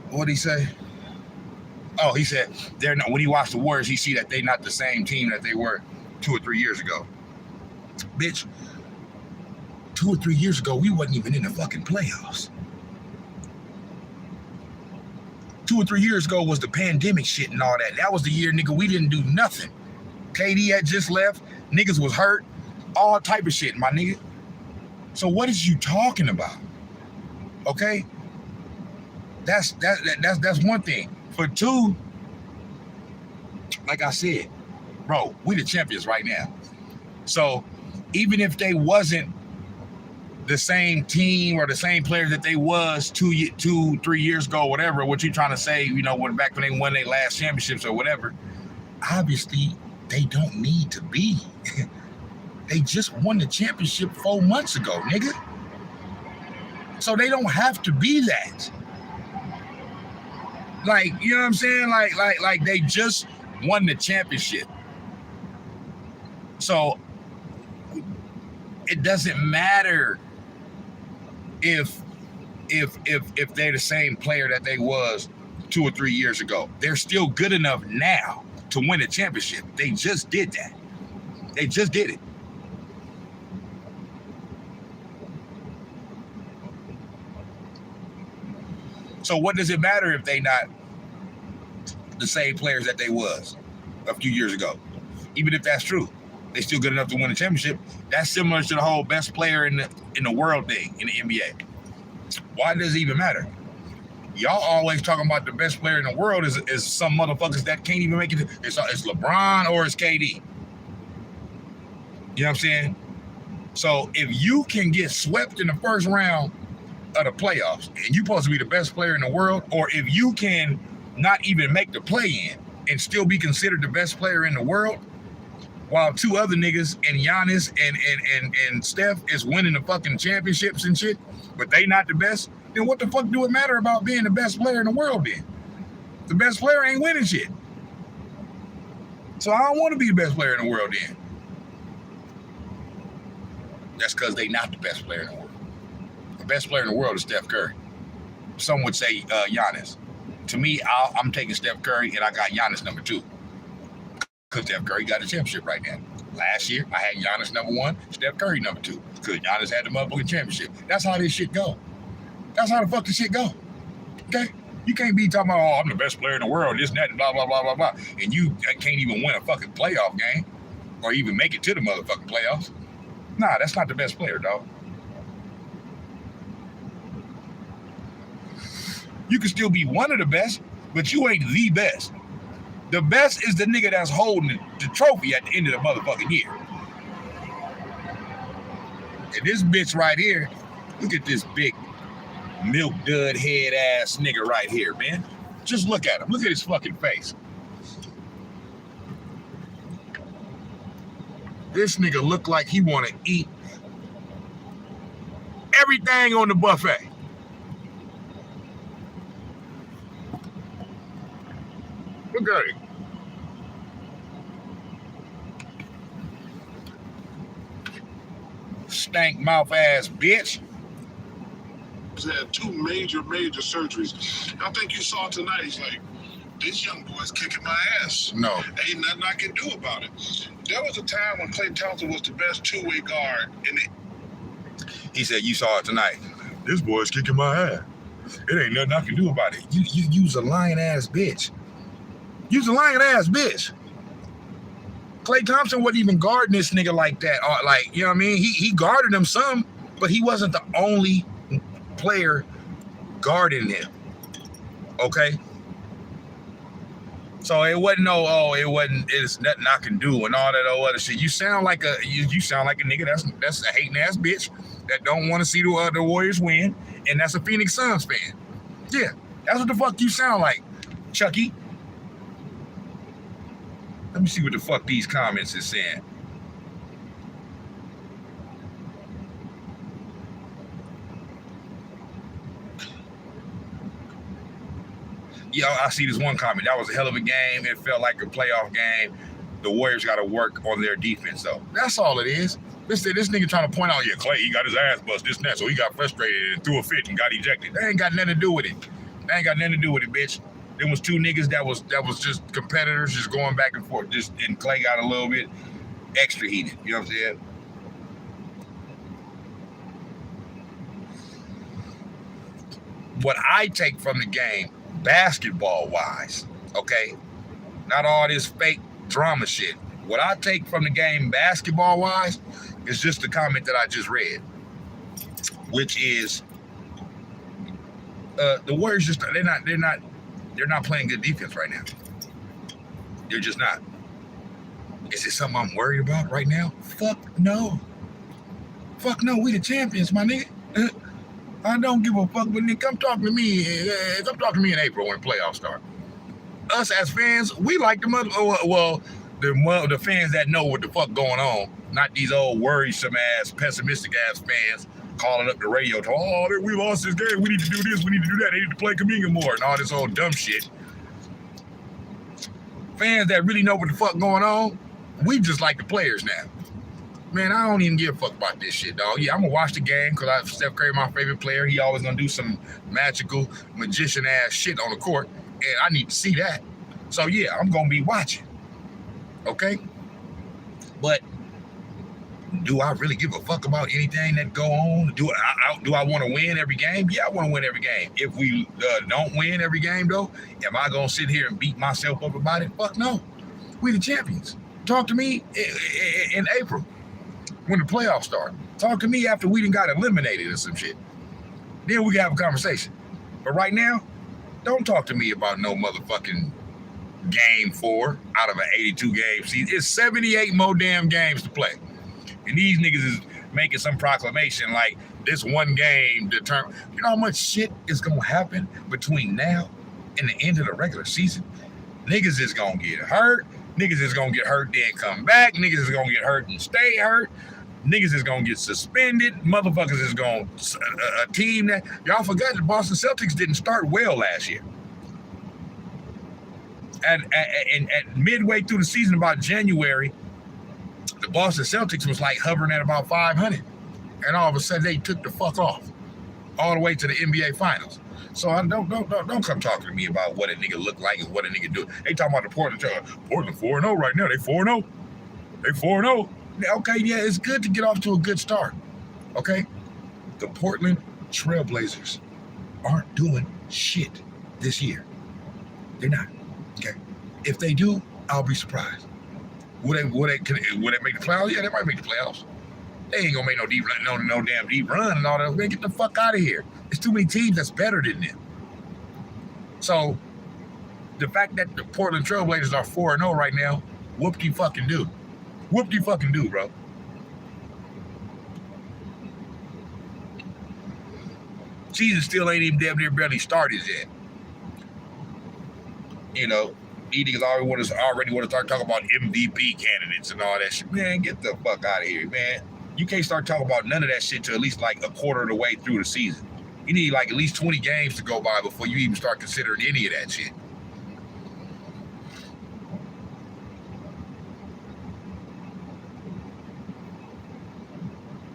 what'd he say? Oh, he said they're not. When he watched the Warriors, he see that they're not the same team that they were 2 or 3 years ago. Bitch, 2 or 3 years ago, we wasn't even in the fucking playoffs. 2 or 3 years ago was the pandemic shit and all that. That was the year, nigga, we didn't do nothing. KD had just left. Niggas was hurt. All type of shit, my nigga. So what is you talking about? Okay? That's one thing. For 2, like I said, bro, we the champions right now. So even if they wasn't the same team or the same players that they was 2, 3 years ago, whatever, what you trying to say, you know, when back when they won their last championships or whatever, obviously they don't need to be. They just won the championship 4 months ago, nigga. So they don't have to be that. Like, you know what I'm saying? Like they just won the championship. So it doesn't matter if they're the same player that they was 2 or 3 years ago. They're still good enough now to win a championship. They just did that. They just did it. So what does it matter if they not the same players that they was a few years ago? Even if that's true, they still good enough to win a championship. That's similar to the whole best player in the world thing in the NBA. Why does it even matter? Y'all always talking about the best player in the world is some motherfuckers that can't even make it. It's LeBron or it's KD. You know what I'm saying? So if you can get swept in the first round of the playoffs and you supposed to be the best player in the world, or if you can not even make the play-in and still be considered the best player in the world, while 2 other niggas and Giannis and Steph is winning the fucking championships and shit, but they not the best, then what the fuck do it matter about being the best player in the world then? The best player ain't winning shit. So I don't want to be the best player in the world then. That's because they not the best player in the world. The best player in the world is Steph Curry. Some would say Giannis. To me, I'm taking Steph Curry, and I got Giannis number 2. Because Steph Curry got a championship right now. Last year, I had Giannis number 1, Steph Curry number 2. Because Giannis had the motherfucking championship. That's how this shit go. That's how the fuck this shit go. Okay? You can't be talking about, oh, I'm the best player in the world, this and that, and blah, blah, blah, blah, blah. And you can't even win a fucking playoff game or even make it to the motherfucking playoffs. Nah, that's not the best player, dog. You can still be one of the best, but you ain't the best. The best is the nigga that's holding the trophy at the end of the motherfucking year. And this bitch right here, look at this big milk dud head ass nigga right here, man. Just look at him. Look at his fucking face. This nigga look like he want to eat everything on the buffet. Look at him. Stank mouth ass bitch. Had 2 major surgeries. I think you saw tonight, he's like, this young boy's kicking my ass. No. Ain't nothing I can do about it. There was a time when Klay Thompson was the best 2-way guard in the... He said, you saw it tonight. This boy's kicking my ass. It ain't nothing I can do about it. You use a lying ass bitch. Use a lying ass bitch. Klay Thompson wasn't even guarding this nigga like that. Like, you know what I mean? He guarded him some, but he wasn't the only player guarding him. Okay? So it wasn't it's nothing I can do and all that old other shit. You sound like a nigga that's a hating ass bitch that don't want to see the Warriors win, and that's a Phoenix Suns fan. Yeah, that's what the fuck you sound like, Chucky. Let me see what the fuck these comments is saying. Yeah, I see this one comment. That was a hell of a game. It felt like a playoff game. The Warriors got to work on their defense, though. That's all it is. This nigga trying to point out, yeah, Clay, he got his ass bust, this and that, so he got frustrated and threw a fit and got ejected. That ain't got nothing to do with it. That ain't got nothing to do with it, bitch. There was two niggas that was just competitors, just going back and forth. And Clay got a little bit extra heated. You know what I'm saying? What I take from the game, basketball-wise, okay, not all this fake drama shit. What I take from the game, basketball-wise, is just the comment that I just read, which is the Warriors they're not playing good defense right now. They're just not. Is it something I'm worried about right now? Fuck no. Fuck no. We the champions, my nigga. I don't give a fuck, but nigga, come talk to me. Come talk to me in April when the playoffs start. Us as fans, we like the the fans that know what the fuck going on, not these old worrisome ass, pessimistic ass fans calling up the radio to, oh, we lost this game. We need to do this. We need to do that. They need to play Kaminga more and all this old dumb shit. Fans that really know what the fuck going on, we just like the players now. Man, I don't even give a fuck about this shit, dog. Yeah, I'm gonna watch the game because Steph Curry, my favorite player. He always gonna do some magical magician ass shit on the court, and I need to see that. So yeah, I'm gonna be watching. Okay, but do I really give a fuck about anything that go on? Do I want to win every game? Yeah, I want to win every game. If we don't win every game, though, am I gonna sit here and beat myself up about it? Fuck no. We the champions. Talk to me in April when the playoffs start. Talk to me after we done got eliminated or some shit. Then we can have a conversation. But right now, don't talk to me about no motherfucking game 4 out of an 82 game season. It's 78 more damn games to play. And these niggas is making some proclamation like this one game determined. You know how much shit is going to happen between now and the end of the regular season? Niggas is going to get hurt. Niggas is going to get hurt then come back. Niggas is going to get hurt and stay hurt. Niggas is going to get suspended. Motherfuckers is going to, a team that, y'all forgot the Boston Celtics didn't start well last year. At midway through the season, about January, the Boston Celtics was like hovering at about 500. And all of a sudden, they took the fuck off all the way to the NBA Finals. So I don't come talking to me about what a nigga look like and what a nigga do. They talking about the Portland 4-0 right now. They 4-0. They 4-0. Okay, yeah, it's good to get off to a good start. Okay? The Portland Trailblazers aren't doing shit this year. They're not. Okay? If they do, I'll be surprised. Would they make the playoffs? Yeah, they might make the playoffs. They ain't gonna make no deep run, no damn deep run and all that. Man, get the fuck out of here. There's too many teams that's better than them. So the fact that the Portland Trailblazers are 4-0 right now, whoop-de-fucking-do. Whoop-de-fucking-do, bro. Season still ain't even damn near barely started yet. You know, these niggas already want to start talking about MVP candidates and all that shit. Man, get the fuck out of here, man. You can't start talking about none of that shit till at least like a quarter of the way through the season. You need like at least 20 games to go by before you even start considering any of that shit.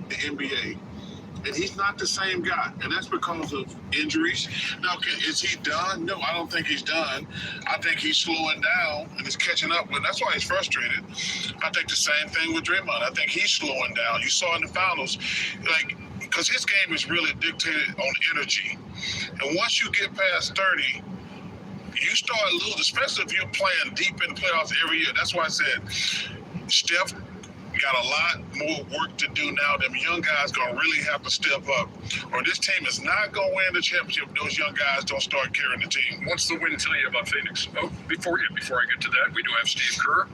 The NBA. And he's not the same guy, and that's because of injuries. Now, is he done? No, I don't think he's done. I think he's slowing down and he's catching up. But that's why he's frustrated. I think the same thing with Draymond. I think he's slowing down. You saw in the finals, like, because his game is really dictated on energy. And once you get past 30, you start losing, especially if you're playing deep in the playoffs every year. That's why I said Steph got a lot more work to do now. Them young guys gonna really have to step up, or this team is not gonna win the championship if those young guys don't start carrying the team. What's the win tell you about Phoenix? Oh, before I get to that, we do have Steve Kerr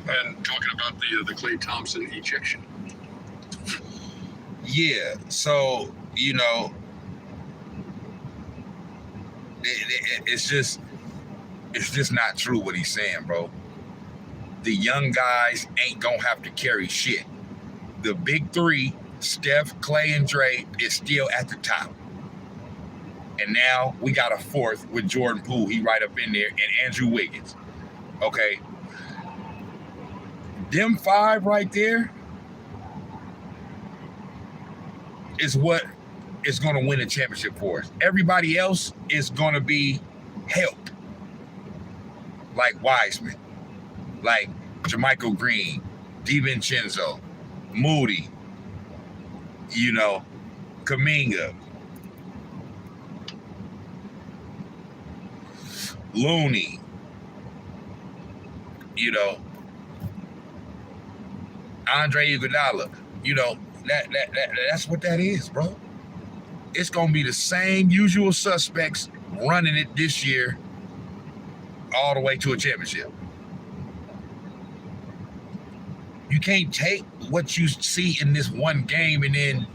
and talking about the Klay Thompson ejection. Yeah, so it's just not true what he's saying, bro. The young guys ain't gonna have to carry shit. The big three, Steph, Klay, and Dre, is still at the top. And now we got a fourth with Jordan Poole. He right up in there, and Andrew Wiggins. Okay. Them five right there is what is going to win a championship for us. Everybody else is going to be help. Like Wiseman, like Jermichael Green, DiVincenzo, Moody, Kuminga, Looney, Andre Iguodala, that's what that is, bro. It's gonna be the same usual suspects running it this year, all the way to a championship. You can't take what you see in this one game and then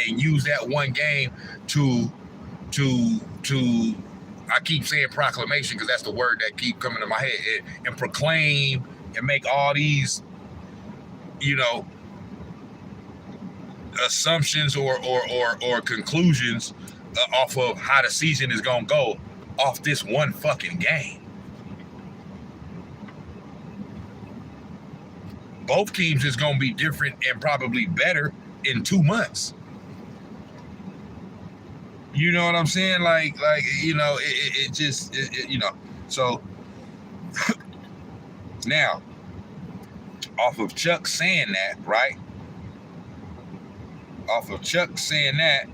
and use that one game to I keep saying proclamation because that's the word that keep coming to my head, and proclaim and make all these assumptions or conclusions off of how the season is gonna go off this one fucking game. Both teams is gonna be different and probably better in 2 months. You know what I'm saying? So now, off of Chuck saying that, right? Off of Chuck saying that,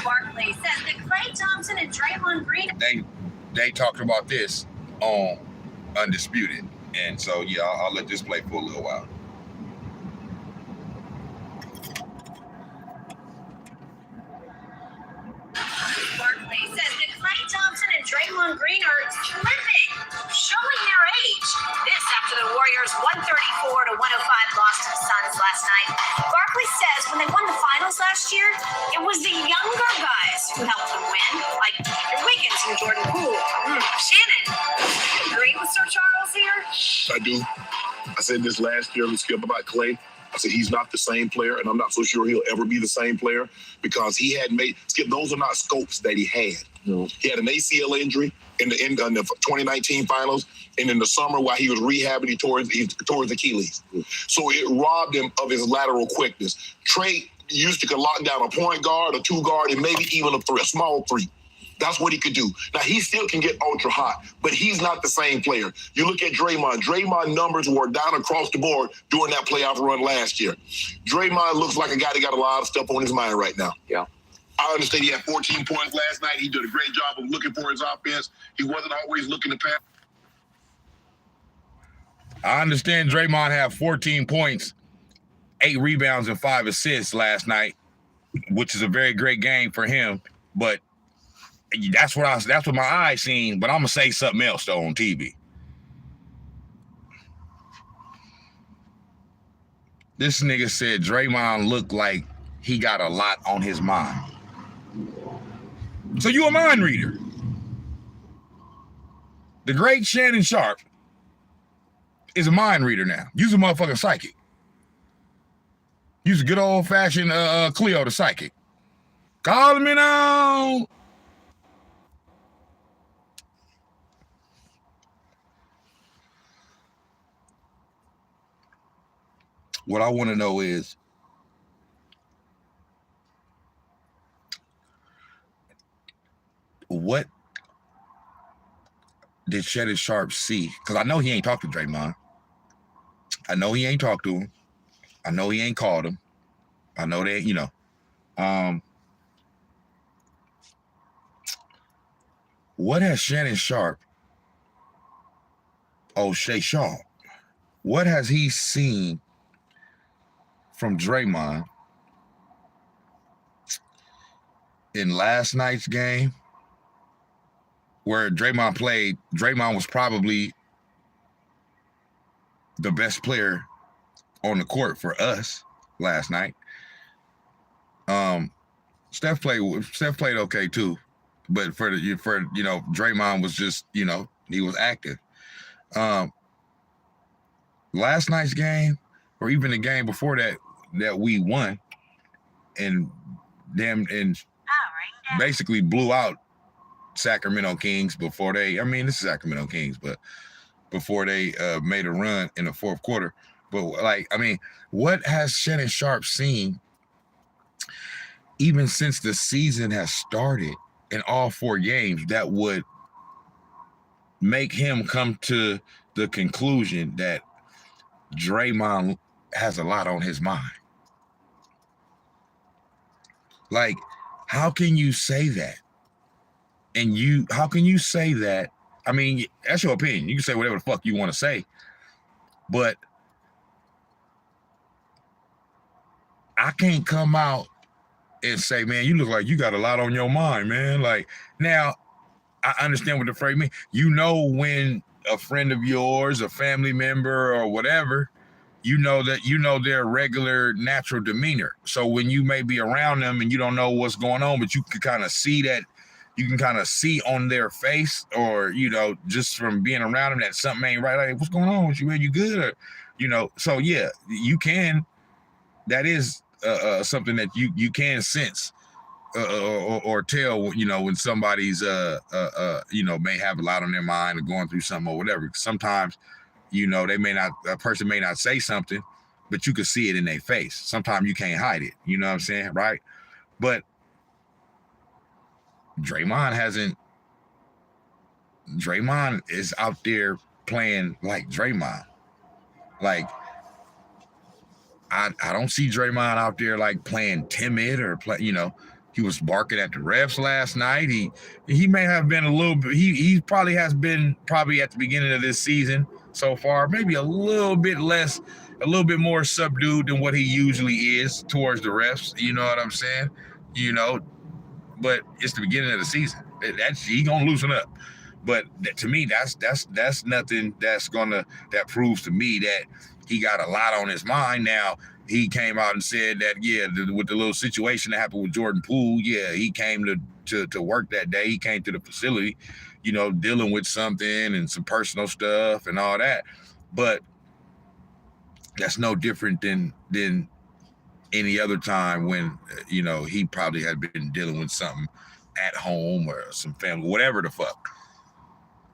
Barkley says that Klay Thompson and Draymond Green. They talked about this on Undisputed, and so yeah, I'll let this play for a little while. Barkley says that Klay Thompson and Draymond Green are slipping, showing their age. This after the Warriors' 134-105 loss to the Suns last night. Barkley says when they won the finals last year, it was the younger guys who helped them win, like Andrew Wiggins and Jordan Poole. Shannon, agree with Sir Charles here? I do. I said this last year, Skip, about Klay. I said he's not the same player, and I'm not so sure he'll ever be the same player because he had made Skip. Those are not scopes that he had. No. He had an ACL injury in the 2019 finals, and in the summer while he was rehabbing, he tore his Achilles. So it robbed him of his lateral quickness. Trey used to lock down a point guard, a two guard, and maybe even a small three. That's what he could do. Now, he still can get ultra hot, but he's not the same player. You look at Draymond. Draymond numbers were down across the board during that playoff run last year. Draymond looks like a guy that got a lot of stuff on his mind right now. Yeah. I understand he had 14 points last night. He did a great job of looking for his offense. He wasn't always looking to pass. I understand Draymond had 14 points, 8 rebounds, and 5 assists last night, which is a very great game for him, but that's what my eyes seen, but I'm gonna say something else though on TV. This nigga said Draymond looked like he got a lot on his mind. So you a mind reader. The great Shannon Sharp is a mind reader now. Use a motherfucking psychic. Use a good old fashioned Cleo the psychic. Call me now. What I want to know is, what did Shannon Sharp see? Because I know he ain't talked to Draymond. I know he ain't talked to him. I know he ain't called him. I know that, What has Shannon Sharp, Shay Sharp, what has he seen from Draymond in last night's game where Draymond played? Draymond was probably the best player on the court for us last night. Steph played okay too, but for Draymond was just, he was active. Last night's game, or even the game before that we won, and basically blew out Sacramento Kings before they. I mean, this is Sacramento Kings, but before they made a run in the fourth quarter. But what has Shannon Sharp seen even since the season has started in all 4 games that would make him come to the conclusion that Draymond has a lot on his mind? Like, how can you say that? And how can you say that? I mean, that's your opinion. You can say whatever the fuck you want to say, but I can't come out and say, man, you look like you got a lot on your mind, man. Like, now, I understand what the phrase means. When a friend of yours, a family member, or whatever, their regular natural demeanor. So when you may be around them and you don't know what's going on, but you can kind of see that, you can kind of see on their face, or, just from being around them, that something ain't right. Like, what's going on with you, man? You good? Or, so yeah, you can, that is something that you can sense or tell, when somebody's, may have a lot on their mind or going through something or whatever. Sometimes, a person may not say something, but you can see it in their face. Sometimes you can't hide it. You know what I'm saying? Right? But Draymond is out there playing like Draymond. Like, I don't see Draymond out there like playing timid or he was barking at the refs last night. He may have been a little bit, he probably has been at the beginning of this season so far, maybe a little bit less, a little bit more subdued than what he usually is towards the refs. You know what I'm saying? But it's the beginning of the season. He gonna loosen up. But to me, that's nothing that proves to me that he got a lot on his mind. Now, he came out and said that, with the little situation that happened with Jordan Poole, he came to work that day. He came to the facility, dealing with something and some personal stuff and all that. But that's no different than any other time when, he probably had been dealing with something at home or some family, whatever the fuck.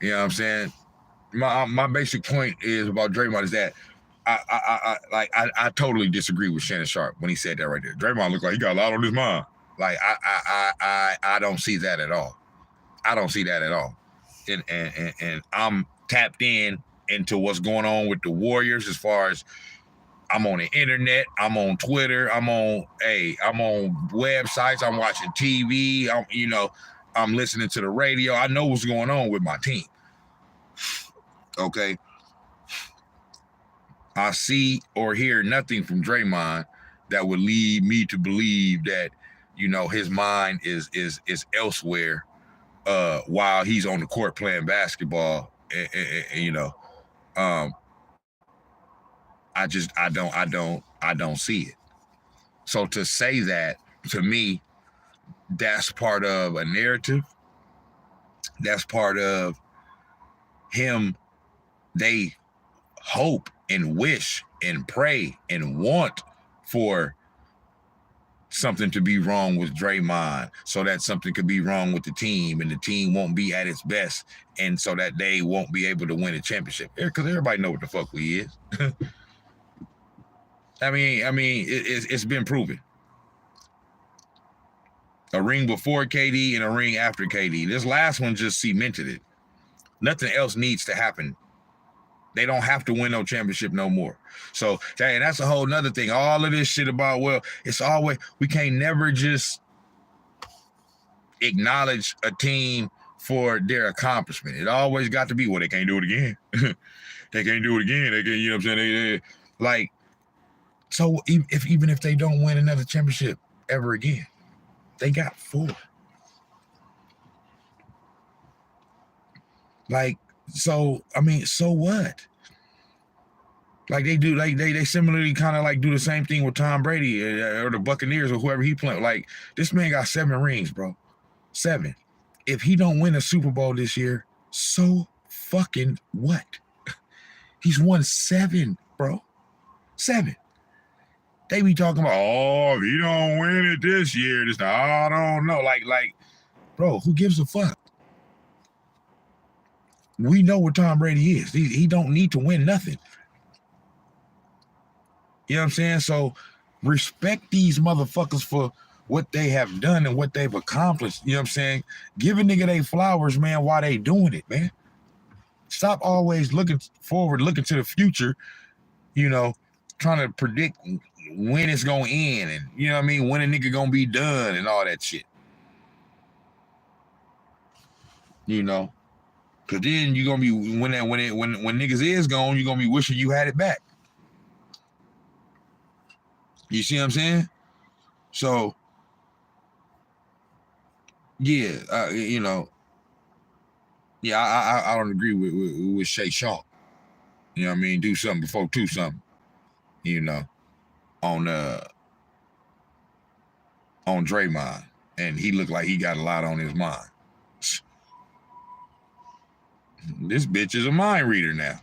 You know what I'm saying? My basic point is about Draymond is that I totally disagree with Shannon Sharp when he said that right there. Draymond looked like he got a lot on his mind. Like, I don't see that at all. I don't see that at all. And I'm tapped into what's going on with the Warriors, as far as I'm on the internet, I'm on Twitter, I'm on websites, I'm watching TV, I'm listening to the radio. I know what's going on with my team. Okay. I see or hear nothing from Draymond that would lead me to believe that, his mind is elsewhere while he's on the court playing basketball. I don't see it. So to say that, to me, that's part of a narrative. That's part of him. They hope and wish and pray and want for something to be wrong with Draymond, so that something could be wrong with the team and the team won't be at its best, and so that they won't be able to win a championship. Because everybody know what the fuck we is. I mean, it's been proven. A ring before KD and a ring after KD. This last one just cemented it. Nothing else needs to happen. They don't have to win no championship no more. So, and that's a whole nother thing. All of this shit about, it's always, we can't never just acknowledge a team for their accomplishment. It always got to be, well, they can't do it again. They can't do it again. They can't, you know what I'm saying? Like, so even if they don't win another championship ever again, they got 4. Like, so, I mean, so what? Like they do, like they similarly kind of like do the same thing with Tom Brady or the Buccaneers or whoever he playing. Like, this man got 7 rings, bro. 7. If he don't win a Super Bowl this year, so fucking what? He's won 7, bro. 7. They be talking about, oh, if he don't win it this year, this I don't know. Like, bro, who gives a fuck? We know what Tom Brady is. He don't need to win nothing. You know what I'm saying? So respect these motherfuckers for what they have done and what they've accomplished. You know what I'm saying? Give a nigga they flowers, man, while they doing it, man. Stop always looking forward, looking to the future, you know, trying to predict when it's going to end and, you know what I mean, when a nigga going to be done and all that shit. You know? Because then you're going to be, when niggas is gone, you're going to be wishing you had it back. You see what I'm saying? So, yeah, you know, yeah, I don't agree with Shay Shaw. You know what I mean? Do something before do something. You know, on Draymond, and he looked like he got a lot on his mind. This bitch is a mind reader now.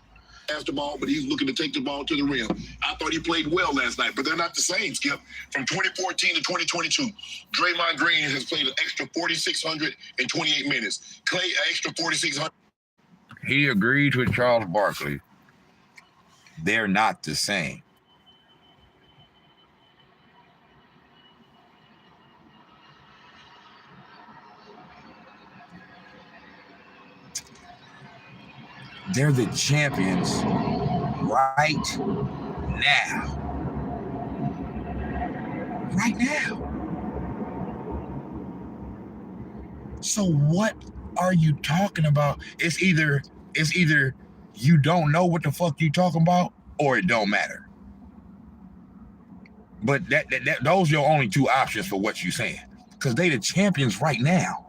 The ball, but he's looking to take the ball to the rim. I thought he played well last night, but they're not the same, Skip. From 2014 to 2022, Draymond Green has played an extra 4,628 minutes. Clay, an extra 4,600. He agreed with Charles Barkley. They're not the same. They're the champions right now. Right now. So what are you talking about? It's either you don't know what the fuck you talking about or it don't matter. But those are your only 2 options for what you saying. Because they the champions right now.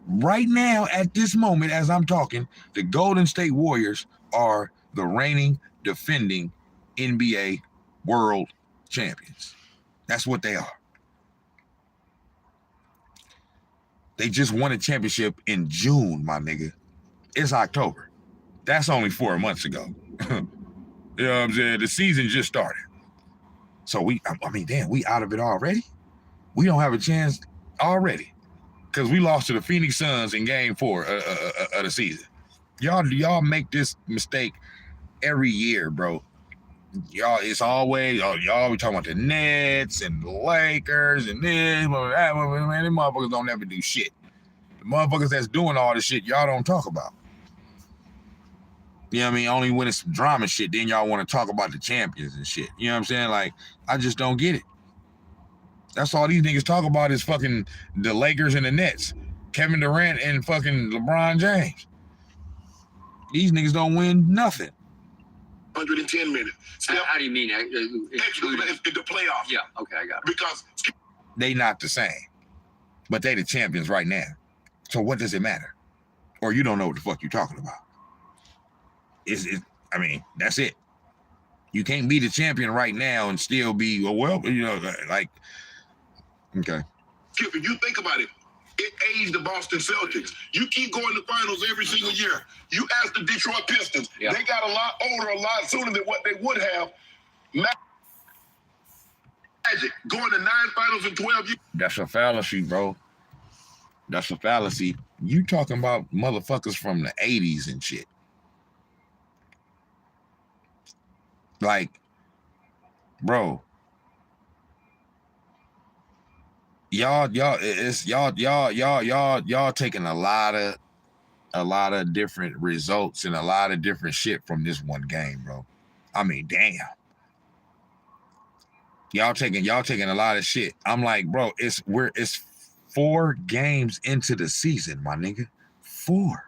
Right now, at this moment, as I'm talking, the Golden State Warriors are the reigning, defending NBA world champions. That's what they are. They just won a championship in June, my nigga. It's October. That's only 4 months ago. You know what I'm saying? The season just started. So I mean, damn, we out of it already? We don't have a chance already. Because we lost to the PhoenixSuns in Game 4 of the season. Y'all make this mistake every year, bro. Y'all, it's always, y'all be talking about the Nets and the Lakers and this, that, man, them motherfuckers don't ever do shit. The motherfuckers that's doing all this shit, y'all don't talk about. You know what I mean? Only when it's some drama shit, then y'all want to talk about the champions and shit. You know what I'm saying? Like, I just don't get it. That's all these niggas talk about is fucking the Lakers and the Nets. Kevin Durant and fucking LeBron James. These niggas don't win nothing. 110 minutes. How do you mean? In the playoffs. Yeah, okay, I got it. Because They not the same. But they the champions right now. So what does it matter? Or you don't know what the fuck you're talking about. I mean, that's it. You can't be the champion right now and still be, well, you know, like, okay. Skip, if you think about it, it aged the Boston Celtics. You keep going to finals every single year. You ask the Detroit Pistons. Yeah. They got a lot older, a lot sooner than what they would have. Magic going to 9 finals in 12 years. That's a fallacy, bro. That's a fallacy. You talking about motherfuckers from the 80s and shit. Like, bro. Y'all taking a lot of different results and a lot of different shit from this one game, bro. I mean, damn. Y'all taking a lot of shit. I'm like, bro, it's 4 games into the season, my nigga. 4.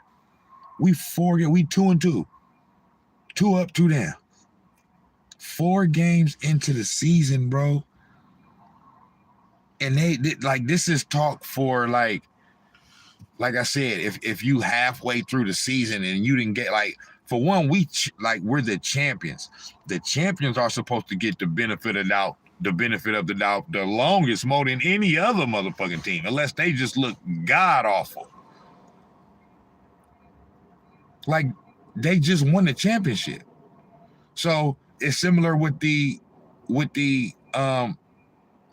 We 2-2. 2 up, 2 down. 4 games into the season, bro. And they like, this is talk for like I said, if you halfway through the season and you didn't get, like, for one, we're the champions. The champions are supposed to get the benefit of the doubt the longest, more than any other motherfucking team, unless they just look god awful. Like, they just won the championship. So it's similar with the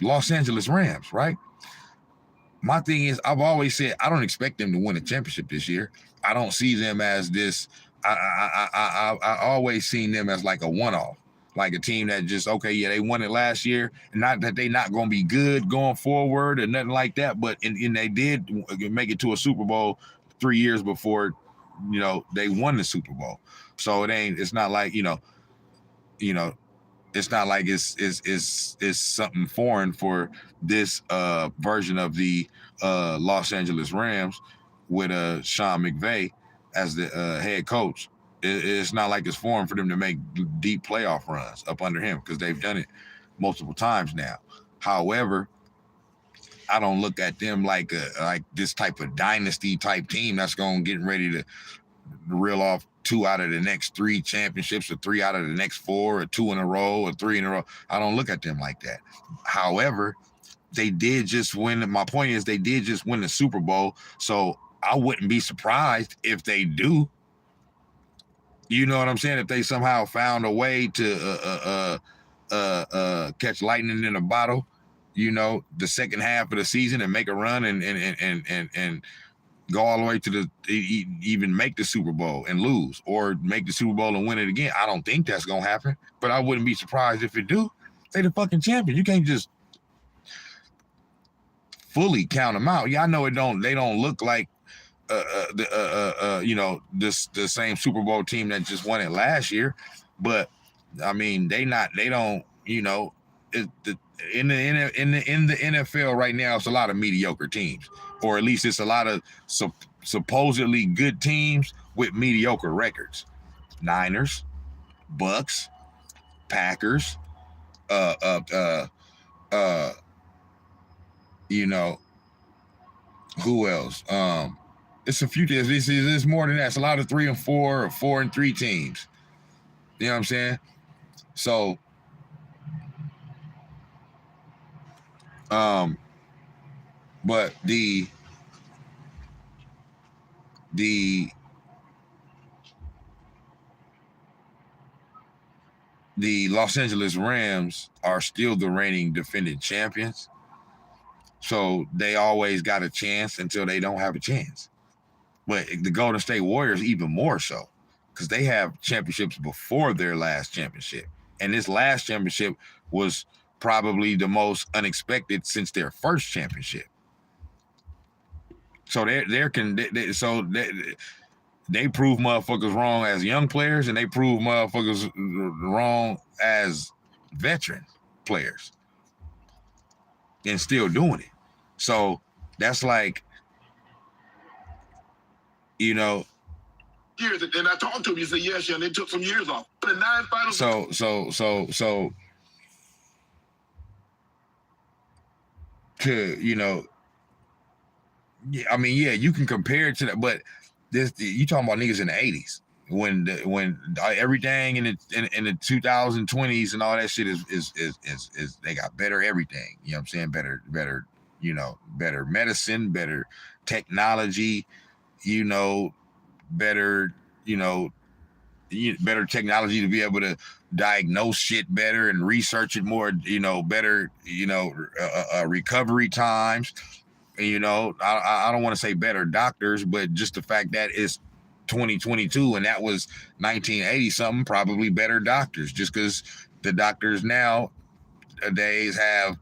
Los Angeles Rams, right? My thing is, I've always said I don't expect them to win a championship this year. I don't see them as this. I always seen them as like a one-off, like a team that just, okay, yeah, they won it last year, and not that they not going to be good going forward or nothing like that, but and they did make it to a Super Bowl 3 years before, you know, they won the Super Bowl. So it's not like, you know, it's not like it's something foreign for this version of the Los Angeles Rams with Sean McVay as the head coach. It's not like it's foreign for them to make deep playoff runs up under him, because they've done it multiple times now. However, I don't look at them like this type of dynasty type team that's going to get ready to reel off 2 out of the next 3 championships, or 3 out of the next 4, or 2 in a row, or 3 in a row. I don't look at them like that. However, they did just win. My point is, they did just win the Super Bowl, so I wouldn't be surprised if they do. You know what I'm saying? If they somehow found a way to catch lightning in a bottle, you know, the second half of the season, and make a run and go all the way to even make the Super Bowl and lose, or make the Super Bowl and win it again. I don't think that's gonna happen, but I wouldn't be surprised if it do. They the fucking champion. You can't just fully count them out. Yeah, I know they don't look like you know, the same Super Bowl team that just won it last year, but I mean, they don't, you know, in the NFL right now, it's a lot of mediocre teams, or at least it's a lot of supposedly good teams with mediocre records. Niners, Bucks, Packers, you know, who else? It's a few teams. It's more than that. It's a lot of 3 and 4 or 4 and 3 teams. You know what I'm saying? So, but the Los Angeles Rams are still the reigning defending champions. So they always got a chance until they don't have a chance. But the Golden State Warriors even more so, because they have championships before their last championship. And this last championship was probably the most unexpected since their first championship. So they prove motherfuckers wrong as young players, and they prove motherfuckers wrong as veteran players, and still doing it. So that's like, you know. Years, and I talked to him. He said, "Yes, yeah." And they took some years off. The 9 finals. So to, you know, I mean, yeah, you can compare it to that, but you talking about niggas in the 80s when everything in the 2020s and all that shit is they got better everything. You know what I'm saying? Better, you know, better medicine, better technology, you know, better, you know, better technology to be able to diagnose shit better and research it more, you know, better, you know, recovery times. You know, I don't want to say better doctors, but just the fact that it's 2022 and that was 1980 something, probably better doctors, just because the doctors nowadays have,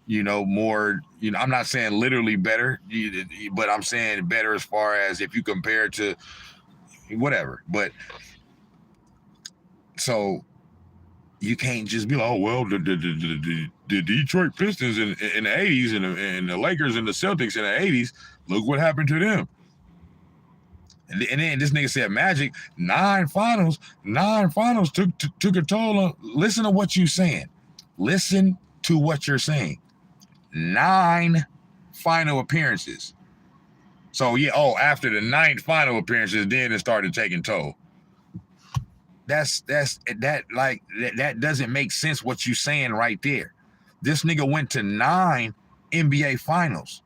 you know, more, you know, I'm not saying literally better, but I'm saying better as far as if you compare it to whatever. But so you can't just be like, oh, well, the Detroit Pistons in the 80s and the Lakers and the Celtics in the 80s, look what happened to them. And then this nigga said Magic, 9 finals took a toll on. Listen to what you're saying. Listen to what you're saying. 9 final appearances. So yeah, after the 9th final appearances, then it started taking toll. That doesn't make sense what you saying right there. This nigga went to 9 NBA finals.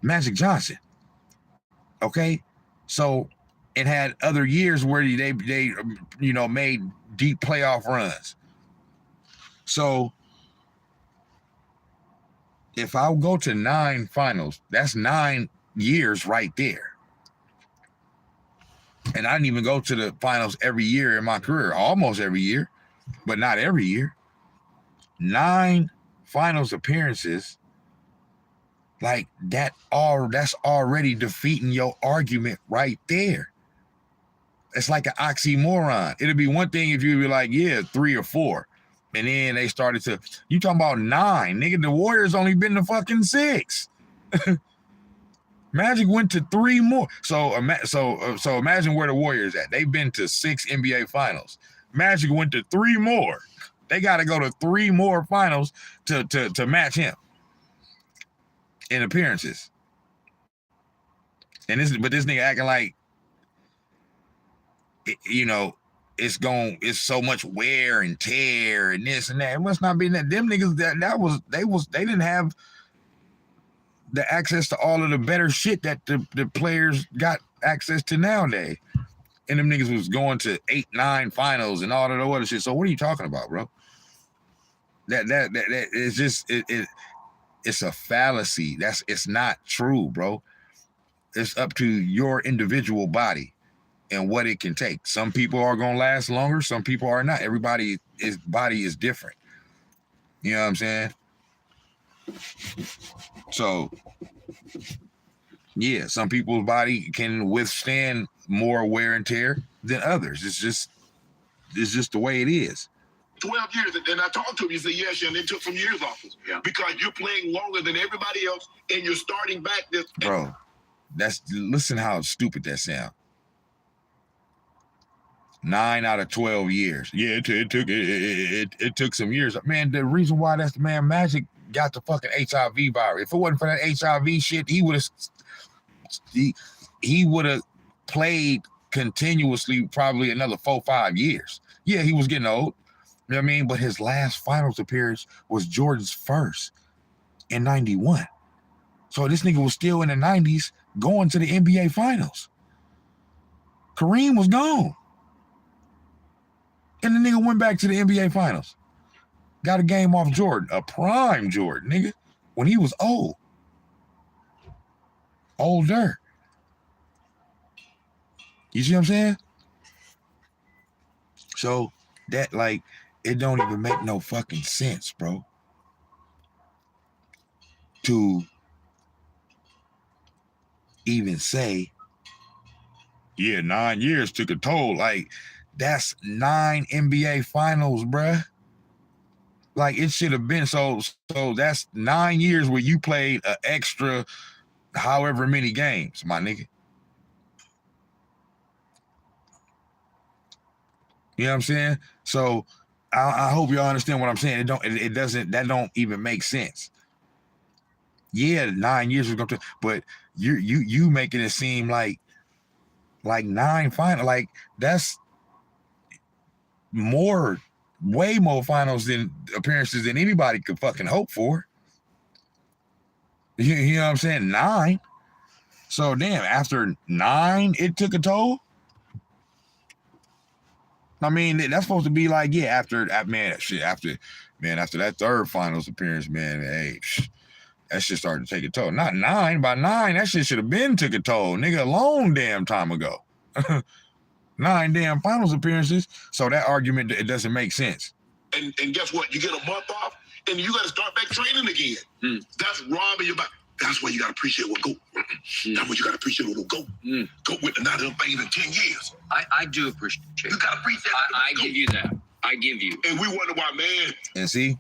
Magic Johnson. Okay? So it had other years where they made deep playoff runs. So if I go to 9 finals, that's 9 years right there. And I didn't even go to the finals every year in my career, almost every year, but not every year. 9 finals appearances, like that's already defeating your argument right there. It's like an oxymoron. It'd be one thing if you be like, yeah, 3 or 4. And then they started to, you talking about 9. Nigga, the Warriors only been to fucking 6. Magic went to 3 more. So imagine where the Warriors at. They've been to 6 NBA finals. Magic went to 3 more. They got to go to 3 more finals to match him in appearances. And this nigga acting like, it's so much wear and tear and this and that. It must not be that. Them niggas they didn't have the access to all of the better shit that the players got access to nowadays. And them niggas was going to 8, 9 finals and all of the other shit. So what are you talking about, bro? That is just it's a fallacy. It's not true, bro. It's up to your individual body and what it can take. Some people are gonna last longer, some people are not. Everybody's body is different. You know what I'm saying? So yeah, some people's body can withstand more wear and tear than others. It's just the way it is. 12 years, and I talked to him. He said, yes, and they took some years off us. Yeah. Because you're playing longer than everybody else, and you're starting back this. Bro, listen how stupid that sounds. 9 out of 12 years. Yeah, it took some years. Man, the reason why that's the man Magic got the fucking HIV virus. If it wasn't for that HIV shit, he would have played continuously probably another 4-5 years. Yeah, he was getting old. You know what I mean? But his last finals appearance was Jordan's first in 91. So this nigga was still in the 90s going to the NBA finals. Kareem was gone. And the nigga went back to the NBA finals. Got a game off Jordan, a prime Jordan, nigga, when he was old. Older. You see what I'm saying? So that, like, it don't even make no fucking sense, bro. To even say, yeah, 9 years took a toll. Like, that's 9 NBA finals, bruh. Like, it should have been so that's 9 years where you played an extra however many games, my nigga. You know what I'm saying? So I hope y'all understand what I'm saying. That don't even make sense. Yeah, 9 years was going to, but you making it seem like 9 final, like that's way more finals than appearances than anybody could fucking hope for. You know what I'm saying? 9. So damn, after 9, it took a toll. I mean, that's supposed to be like, yeah, after that third finals appearance, man, hey, that shit started to take a toll. Not 9. By 9, that shit should have been took a toll, nigga, a long damn time ago. 9 damn finals appearances. So that argument, it doesn't make sense. And guess what? You get a month off, and you got to start back training again. That's robbing your back. That's why you got to appreciate what go. That's what you got to appreciate what go. Go with the 9 of them things in 10 years. I do appreciate it. You got to appreciate I give you that. I give you. And we wonder why, man. And see,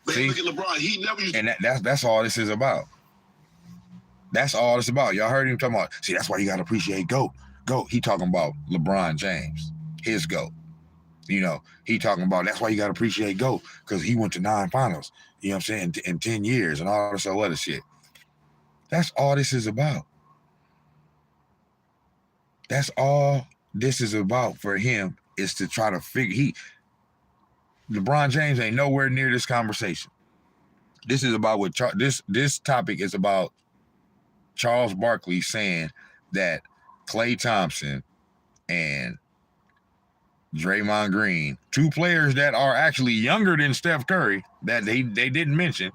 Look at LeBron. He never used. and that's all this is about. That's all it's about. Y'all heard him talking about. See, that's why you gotta appreciate GOAT. GOAT. He talking about LeBron James, his GOAT. You know, he talking about that's why you gotta appreciate GOAT because he went to 9 finals. You know what I'm saying? In 10 years and all this other shit. That's all this is about. That's all this is about for him is to try to figure. LeBron James ain't nowhere near this conversation. This is about what this topic is about. Charles Barkley saying that Klay Thompson and Draymond Green, 2 players that are actually younger than Steph Curry, that they didn't mention,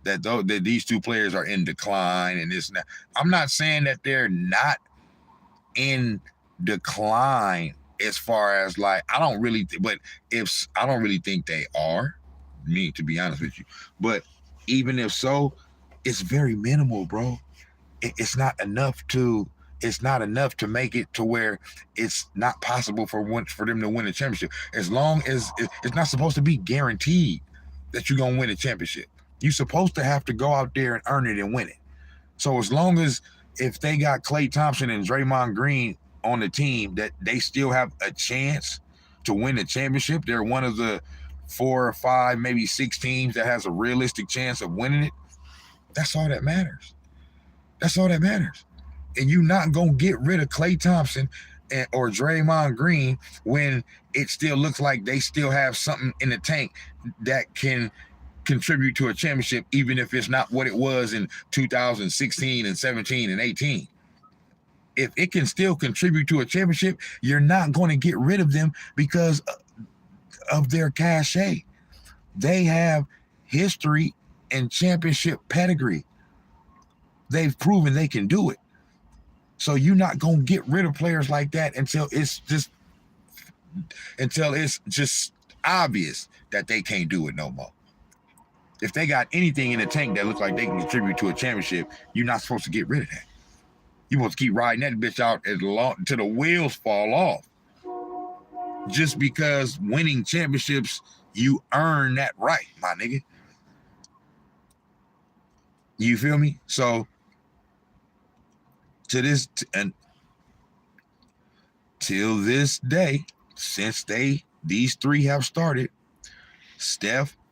that these 2 players are in decline and this and that. I'm not saying that they're not in decline as far as like I don't really think they are, me, to be honest with you. But even if so, it's very minimal, bro. It's not enough to make it to where it's not possible for them to win a championship. As long as it's not supposed to be guaranteed that you're gonna win a championship. You're supposed to have to go out there and earn it and win it. So as long as if they got Klay Thompson and Draymond Green on the team, that they still have a chance to win the championship, they're one of the 4 or 5, maybe 6 teams that has a realistic chance of winning it. That's all that matters. That's all that matters. And you're not going to get rid of Klay Thompson or Draymond Green when it still looks like they still have something in the tank that can contribute to a championship, even if it's not what it was in 2016 and 17 and 18. If it can still contribute to a championship, you're not going to get rid of them because of their cachet. They have history and championship pedigree. They've proven they can do it. So you're not going to get rid of players like that until it's just obvious that they can't do it no more. If they got anything in the tank that looks like they can contribute to a championship, you're not supposed to get rid of that. You're supposed to keep riding that bitch out till the wheels fall off. Just because winning championships, you earn that right, my nigga. You feel me? So till this day, since these 3 have started,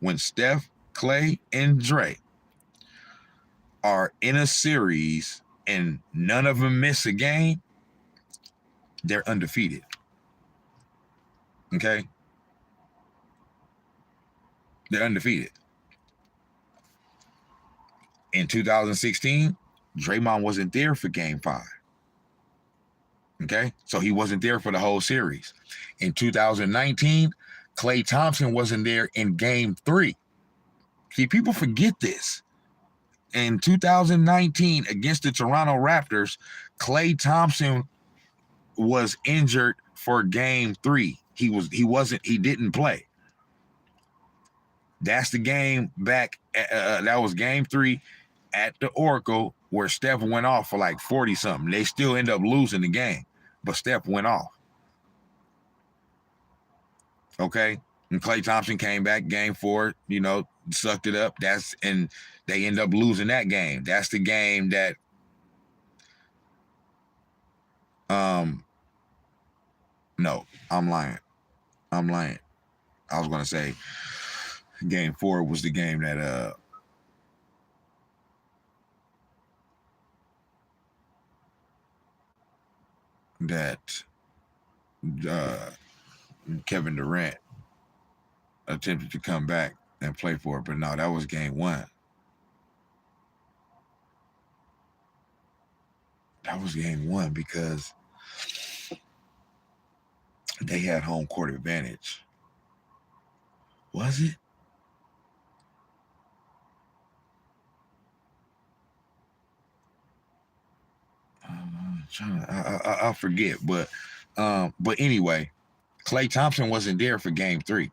when Steph, Klay, and Dre are in a series and none of them miss a game, they're undefeated. Okay? They're undefeated. In 2016, Draymond wasn't there for game 5. Okay? So he wasn't there for the whole series. In 2019, Klay Thompson wasn't there in game 3. See, people forget this. In 2019, against the Toronto Raptors, Klay Thompson was injured for game 3. He didn't play. That's the game back. That was game 3 at the Oracle where Steph went off for like 40 something. They still end up losing the game, but Steph went off. Okay. And Klay Thompson came back game 4, sucked it up. And they end up losing that game. That's the game that no, I'm lying. I was gonna say game 4 was the game that Kevin Durant attempted to come back and play for it, but no, that was game 1. That was game 1 because they had home court advantage. Was it? I forget, but anyway, Klay Thompson wasn't there for game 3,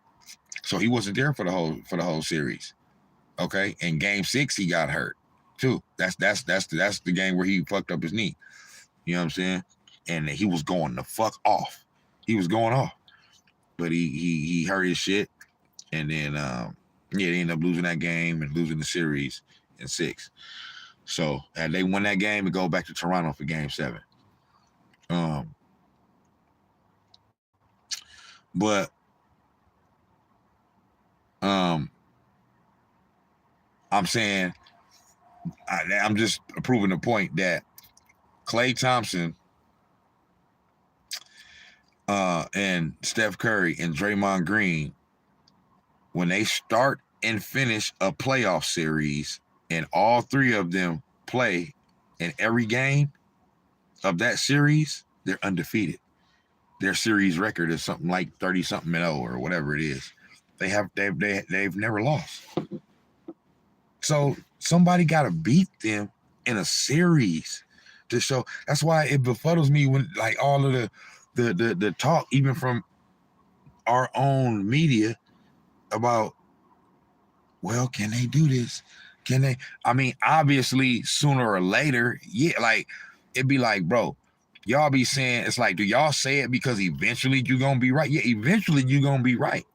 so he wasn't there for the whole series. Okay, in game 6 he got hurt too. That's the game where he fucked up his knee. You know what I'm saying? And he was going the fuck off. He was going off. but he hurt his shit, and then they ended up losing that game and losing the series in 6. So and they won that game and go back to Toronto for Game 7. But I'm saying I'm just proving the point that Klay Thompson and Steph Curry and Draymond Green, when they start and finish a playoff series and all 3 of them play in every game of that series, they're undefeated. Their series record is something like 30-something-0 or whatever it is. They've never lost. So somebody got to beat them in a series to show. That's why it befuddles me when like all of the talk, even from our own media, about, well, can they do this? Can they? I mean, obviously, sooner or later, yeah. Like it'd be like, bro, y'all be saying, it's like, do y'all say it because eventually you're gonna be right? Yeah, eventually you're gonna be right.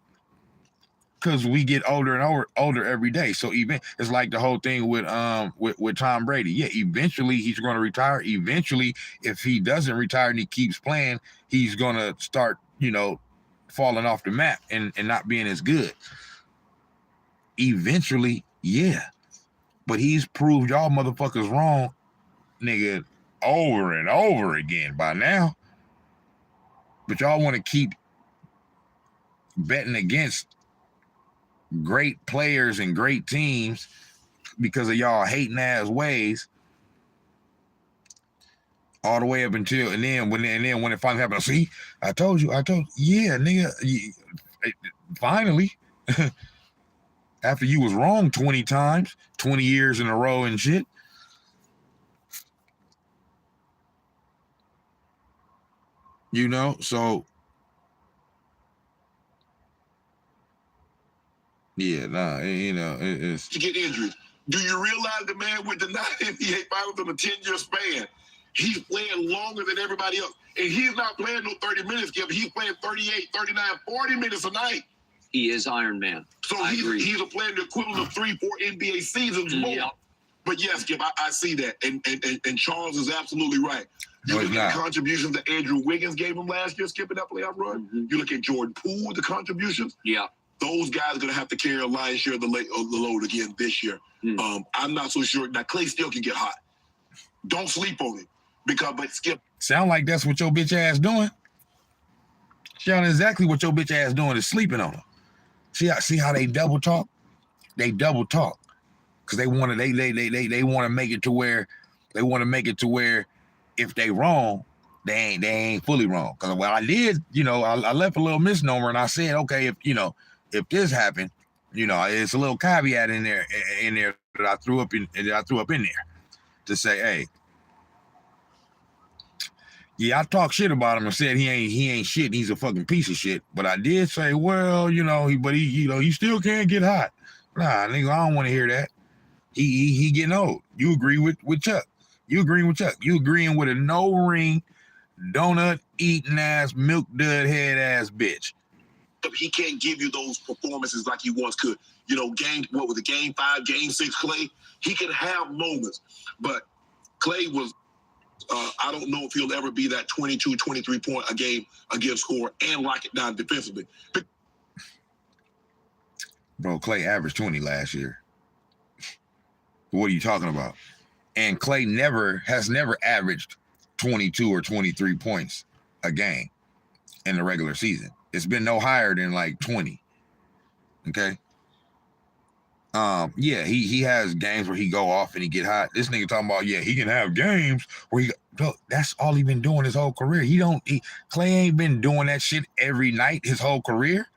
Because we get older and older every day. So even it's like the whole thing with Tom Brady. Yeah, eventually he's going to retire. Eventually, if he doesn't retire and he keeps playing, he's going to start, falling off the map and not being as good. Eventually, yeah. But he's proved y'all motherfuckers wrong, nigga, over and over again by now. But y'all want to keep betting against great players and great teams because of y'all hating ass ways all the way up until and then when it finally happened, see, I told you, yeah, nigga, finally, after you was wrong 20 times, 20 years in a row and shit. So yeah, it's to get injured. Do you realize the man went to 9 NBA finals in a 10-year span? He's playing longer than everybody else. And he's not playing no 30 minutes, Kevin. He's playing 38, 39, 40 minutes a night. He is Iron Man. So he's playing the equivalent of 3-4 NBA seasons more. Yep. But yes, Skip, I see that. And Charles is absolutely right. You look at the contributions that Andrew Wiggins gave him last year, skipping that playoff run. Mm-hmm. You look at Jordan Poole, the contributions. Yeah. Those guys are going to have to carry a lion's share of the load again this year. Mm. I'm not so sure. Now, Klay still can get hot. Don't sleep on it. But Skip. Sound like that's what your bitch ass doing. Sound exactly what your bitch ass doing is sleeping on her. See how they double talk? They double talk. Because they want to make it to where if they wrong, they ain't fully wrong. Because what I did, I left a little misnomer and I said, okay, if this happened, it's a little caveat in there that I threw up in there to say, hey, yeah, I talked shit about him and said he ain't shit and he's a fucking piece of shit. But I did say, well, he still can't get hot. Nah, nigga, I don't want to hear that. He getting old. You agree with Chuck. You agreeing with Chuck. You agreeing with a no-ring, donut-eating ass, milk dud head ass bitch. He can't give you those performances like he once could. Game 5, game 6 Klay? He can have moments. But Klay was, I don't know if he'll ever be that 22, 23 point a game against scorer and lock it down defensively. Bro, Klay averaged 20 last year. What are you talking about? And Klay has never averaged 22 or 23 points a game in the regular season. It's been no higher than like 20. Okay. Yeah, he has games where he go off and he get hot. This nigga talking about, yeah, he can have games where that's all he been doing his whole career. Klay ain't been doing that shit every night his whole career.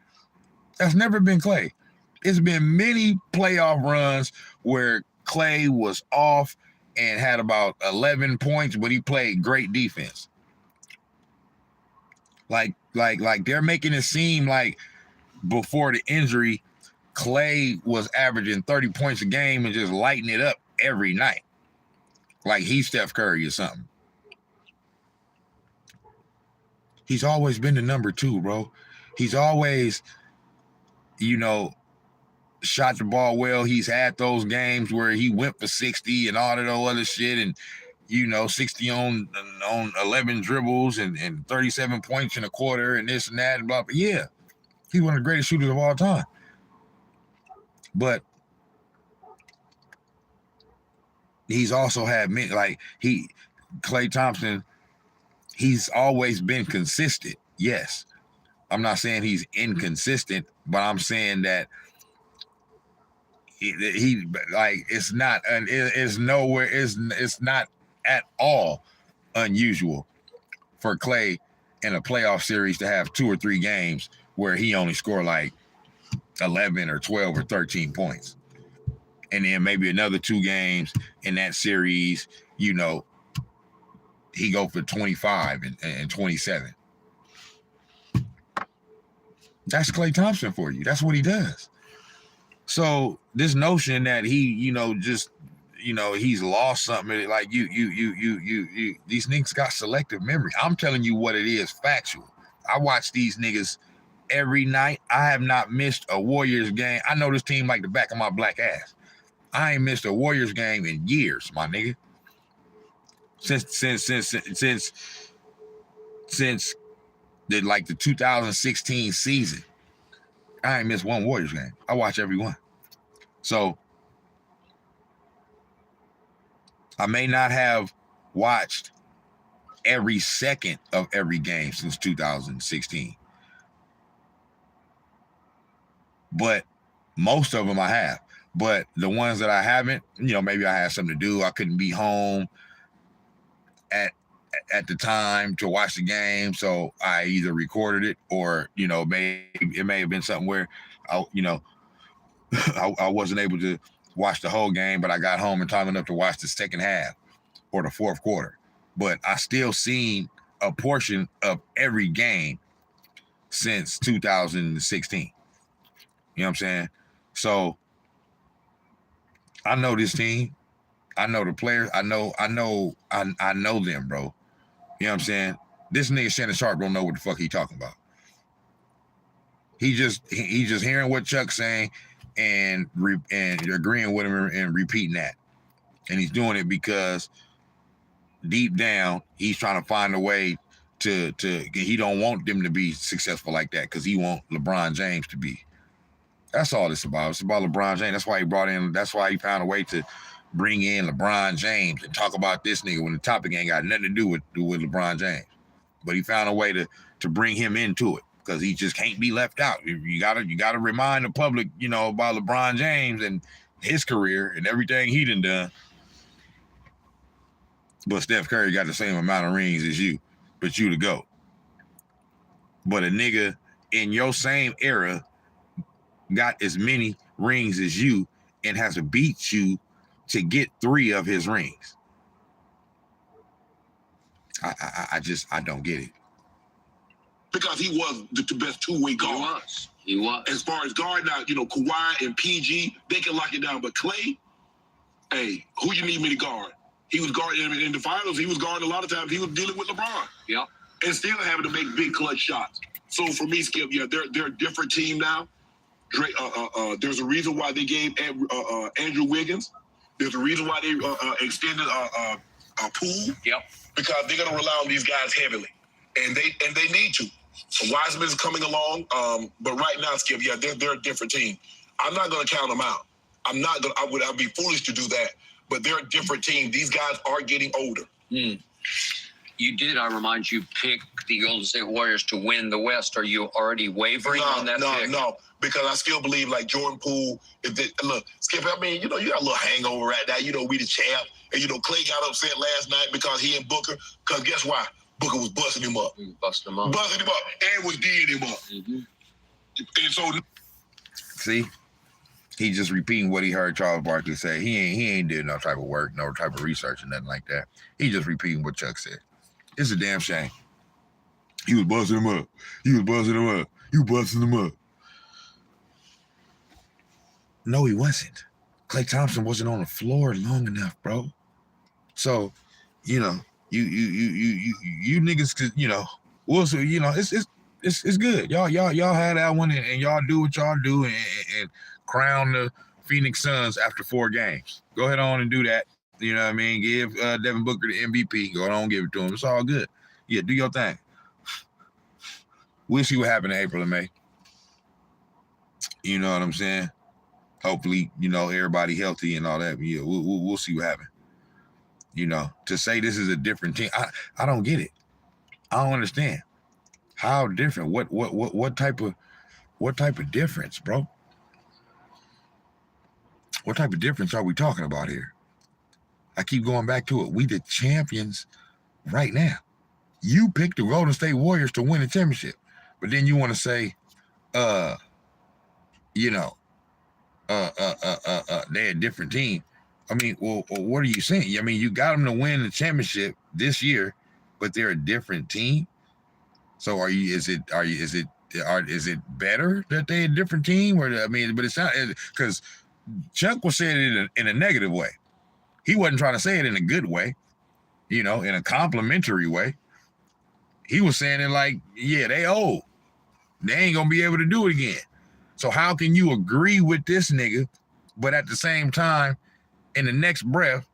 That's never been Klay. It's been many playoff runs where Klay was off and had about 11 points, but he played great defense. Like they're making it seem like before the injury, Klay was averaging 30 points a game and just lighting it up every night. Like he's Steph Curry or something. He's always been the number 2, bro. He's always, you know, shot the ball well. He's had those games where he went for 60 and all of that other shit, and you know, 60 on 11 dribbles and 37 points in a quarter and this and that and blah. But yeah, he's one of the greatest shooters of all time. But he's also had many, like Klay Thompson, he's always been consistent. Yes. I'm not saying he's inconsistent, but I'm saying that he like, it's not at all unusual for Klay in a playoff series to have 2 or 3 games where he only scored like 11 or 12 or 13 points. And then maybe another 2 games in that series, you know, he go for 25 and 27. That's Klay Thompson for you. That's what he does. So this notion that he, you know, just, you know, he's lost something, like you these niggas got selective memory. I'm telling you what it is, factual. I watch these niggas every night. I have not missed a Warriors game. I know this team like the back of my black ass. I ain't missed a Warriors game in years, my nigga. Since the 2016 season, I ain't missed one Warriors game. I watch every one. So I may not have watched every second of every game since 2016, but most of them I have. But the ones that I haven't, you know, maybe I had something to do. I couldn't be home at the time to watch the game, so I either recorded it or, you know, it may have been something where I wasn't able to watch the whole game, but I got home in time enough to watch the second half or the fourth quarter. But I still seen a portion of every game since 2016. You know what I'm saying? So I know this team. I know the players. I know them, bro. You know what I'm saying? This nigga Shannon Sharp don't know what the fuck he talking about. He just hearing what Chuck's saying and agreeing with him and repeating that. And he's doing it because deep down, he's trying to find a way to he don't want them to be successful like that because he want LeBron James to be. That's all it's about. It's about LeBron James. That's why he found a way to bring in LeBron James and talk about this nigga when the topic ain't got nothing to do with LeBron James. But he found a way to bring him into it because he just can't be left out. You gotta remind the public, you know, about LeBron James and his career and everything he done. But Steph Curry got the same amount of rings as you, but you the GOAT. But a nigga in your same era got as many rings as you and has to beat you to get 3 of his rings. I don't get it. Because he was the best two-way guard. He was. As far as guard now, you know, Kawhi and PG, they can lock it down. But Klay, hey, who you need me to guard? He was guarding in the finals. He was guarding a lot of times. He was dealing with LeBron. Yep. And still having to make big clutch shots. So for me, Skip, yeah, they're a different team now. There's a reason why they gave Andrew Wiggins. There's a reason why they extended Poole. Yep. Because they're going to rely on these guys heavily, and they need to. Wiseman's coming along, but right now, Skip, yeah, they're a different team. I'm not going to count them out. I'd be foolish to do that. But they're a different team. These guys are getting older. You did, I remind you, pick the Golden State Warriors to win the West. Are you already wavering on that pick? No, because I still believe like Jordan Poole. Look, Skip, I mean, you know, you got a little hangover right now. You know, we the champ. And, you know, Klay got upset last night because he and Booker, because guess why? Booker was busting him up. Busting him up. And was D'ing him up. Mm-hmm. And so... See? He just repeating what he heard Charles Barkley say. He ain't did no type of work, no type of research or nothing like that. He just repeating what Chuck said. It's a damn shame. He was busting him up. You busting him up. No, he wasn't. Klay Thompson wasn't on the floor long enough, bro. So, you know, you niggas could, you know, also, you know, it's It's good. Y'all had that one, and y'all do what y'all do, and crown the Phoenix Suns after 4 games. Go ahead on and do that. You know what I mean? Give Devin Booker the MVP. Go on, give it to him. It's all good. Yeah, do your thing. We'll see what happens in April and May. You know what I'm saying? Hopefully, everybody healthy and all that. But yeah, we'll see what happens. To say this is a different team, I don't get it. I don't understand. How different? What type of difference, bro? What type of difference are we talking about here? I keep going back to it. We the champions right now. You picked the Golden State Warriors to win the championship, but then you want to say, they're a different team. I mean, well, what are you saying? I mean, you got them to win the championship this year, but they're a different team. So is it better that they're a different team? Or but it's not, because Chuck was saying it in a negative way. He wasn't trying to say it in a good way, in a complimentary way. He was saying it like, yeah, they old. They ain't gonna be able to do it again. So how can you agree with this nigga, but at the same time, in the next breath,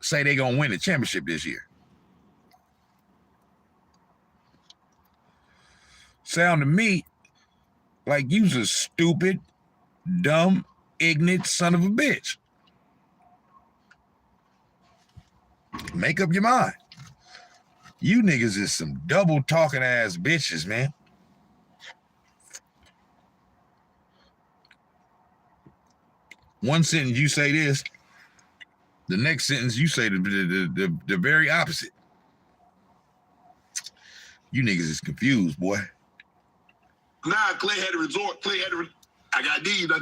say they gonna win the championship this year? Sound to me like you's a stupid, dumb, ignorant son of a bitch. Make up your mind. You niggas is some double talking ass bitches, man. One sentence you say this, the next sentence you say the very opposite. You niggas is confused, boy. Nah, Clay had to resort. I got these. You got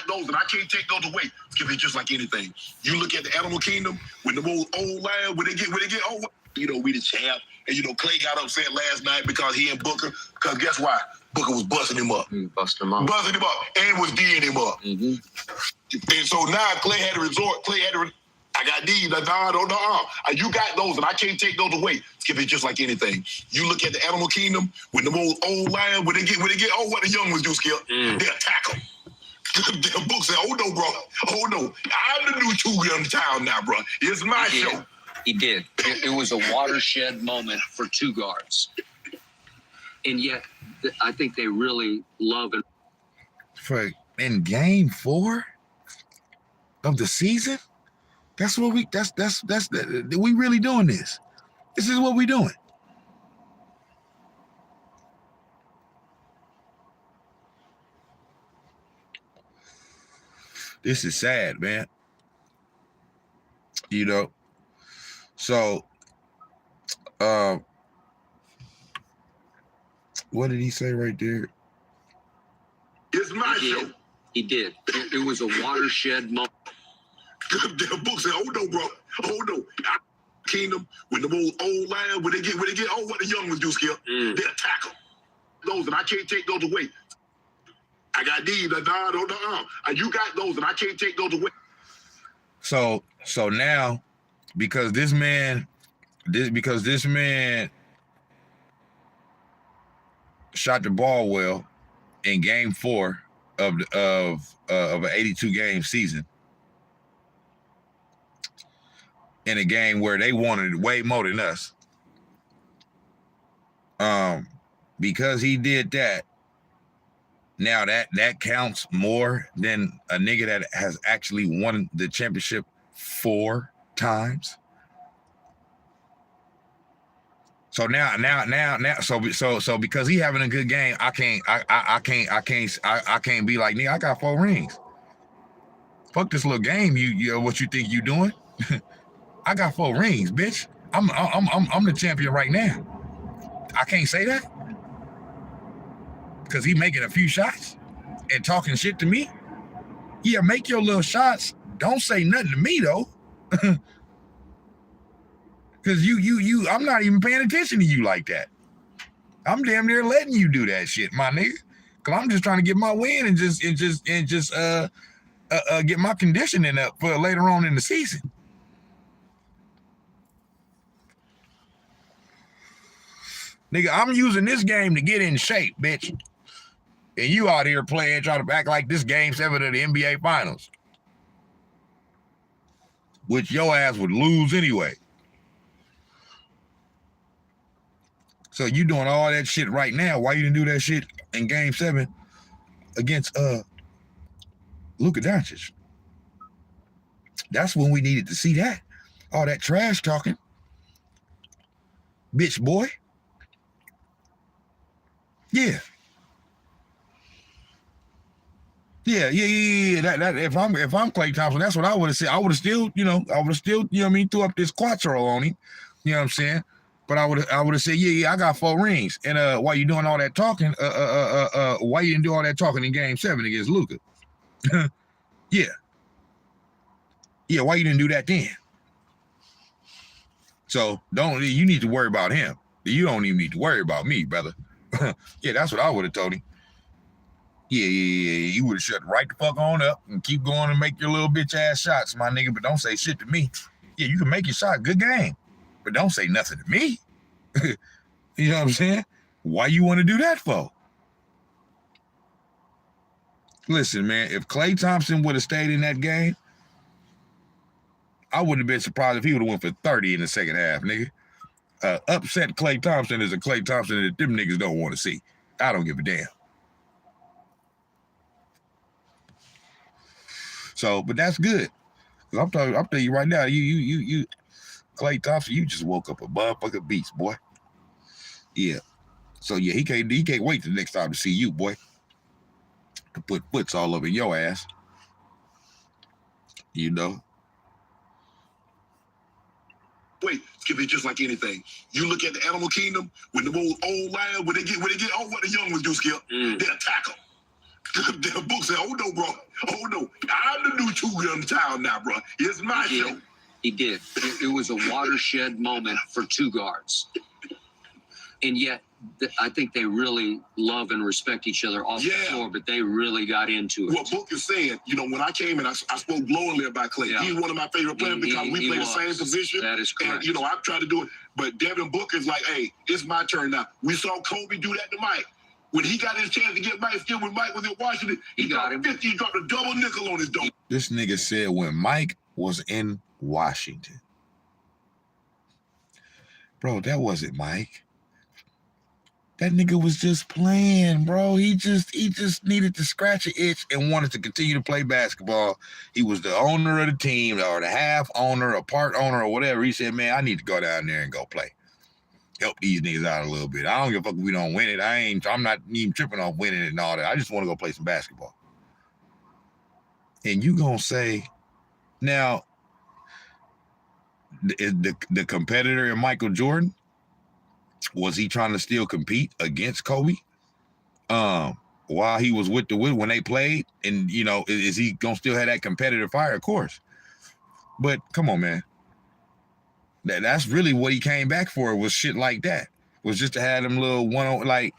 those, and I can't take those away. It's just like anything. You look at the animal kingdom with the old land, when they get old, we the champ. And Clay got upset last night because he and Booker. Because guess why? Booker was busting him up. Busting him up. And was D'ing him up. Mm-hmm. And so now Clay had to resort. I got these. You got those, and I can't take those away. It's just like anything. You look at the animal kingdom with the old lion, when they get old, what the young ones do, Skip? They attack them. The book said, "Oh no, bro. Oh no, I'm the new two in town now, bro. It's my show." He did. It was a watershed moment for 2 guards, and yet I think they really love it. For in game 4 of the season. That's what we really doing this. This is what we doing. This is sad, man. So what did he say right there? It's my show. He did. It was a watershed moment. The book said, "Oh no, bro. Oh no, kingdom with the old lion, when they get old, what the young ones do, Skip? They attack them. Those, and I can't take those away. I got these. You got those, and I can't take those away." So now, because this man shot the ball well in game 4 of an 82 game season, in a game where they wanted it way more than us. Because he did that, now that counts more than a nigga that has actually won the championship 4 times. So now, so because he having a good game, I can't be like, nigga, I got 4 rings. Fuck this little game. You what you think you doing? I got 4 rings, bitch. I'm the champion right now. I can't say that because he making a few shots and talking shit to me. Yeah, make your little shots. Don't say nothing to me though, because you. I'm not even paying attention to you like that. I'm damn near letting you do that shit, my nigga. Cause I'm just trying to get my win and just get my conditioning up for later on in the season. Nigga, I'm using this game to get in shape, bitch. And you out here playing, trying to act like this game 7 of the NBA Finals. Which your ass would lose anyway. So you doing all that shit right now. Why you didn't do that shit in game 7 against Luka Doncic? That's when we needed to see that. All that trash talking. Bitch boy. Yeah. Yeah. That if I'm Klay Thompson, that's what I would have said. I would have still, threw up this quattro on him. You know what I'm saying? But I would have said, I got 4 rings. And while you doing all that talking, why you didn't do all that talking in game 7 against Luka? Yeah. Yeah, why you didn't do that then? So you need to worry about him. You don't even need to worry about me, brother. Yeah, that's what I would have told him. Yeah. You would have shut right the fuck on up and keep going and make your little bitch ass shots, my nigga, but don't say shit to me. Yeah, you can make your shot, good game, but don't say nothing to me. You know what I'm saying? Why you want to do that for? Listen, man, if Klay Thompson would have stayed in that game, I wouldn't have been surprised if he would have went for 30 in the second half, nigga. Upset Klay Thompson is a Klay Thompson that them niggas don't want to see. I don't give a damn. So, but that's good. I'm telling you right now, you Klay Thompson, you just woke up a motherfucking beast, boy. Yeah. So yeah, he can't wait the next time to see you, boy. To put foots all over your ass. You know. Wait, Skip, it's just like anything. You look at the animal kingdom with the old lion, when they get oh, what the young ones do, Skip, they'll attack them. The book said, oh no, bro. Oh no. I'm the new Cougar in town now, bro. It's my show. He did. It was a watershed moment for 2 guards. And yet, I think they really love and respect each other off the floor, but they really got into it. What Book is saying, when I came in, I spoke glowingly about Klay. Yeah. He's one of my favorite players because we play the same position. That is correct. And, I've tried to do it. But Devin Booker is like, hey, it's my turn now. We saw Kobe do that to Mike. When he got his chance to get Mike, still when Mike was in Washington, he got him 50, he dropped a double nickel on his dome. This nigga said when Mike was in Washington. Bro, that wasn't Mike. That nigga was just playing, bro. He just needed to scratch an itch and wanted to continue to play basketball. He was the owner of the team, or the half owner, a part owner, or whatever. He said, man, I need to go down there and go play. Help these niggas out a little bit. I don't give a fuck if we don't win it. I'm not even tripping on winning it and all that. I just want to go play some basketball. And you gonna say, now, the competitor in Michael Jordan, was he trying to still compete against Kobe? While he was with when they played, and is he gonna still have that competitive fire? Of course. But come on, man. That's really what he came back for, was shit like that. Was just to have them little one-on, like,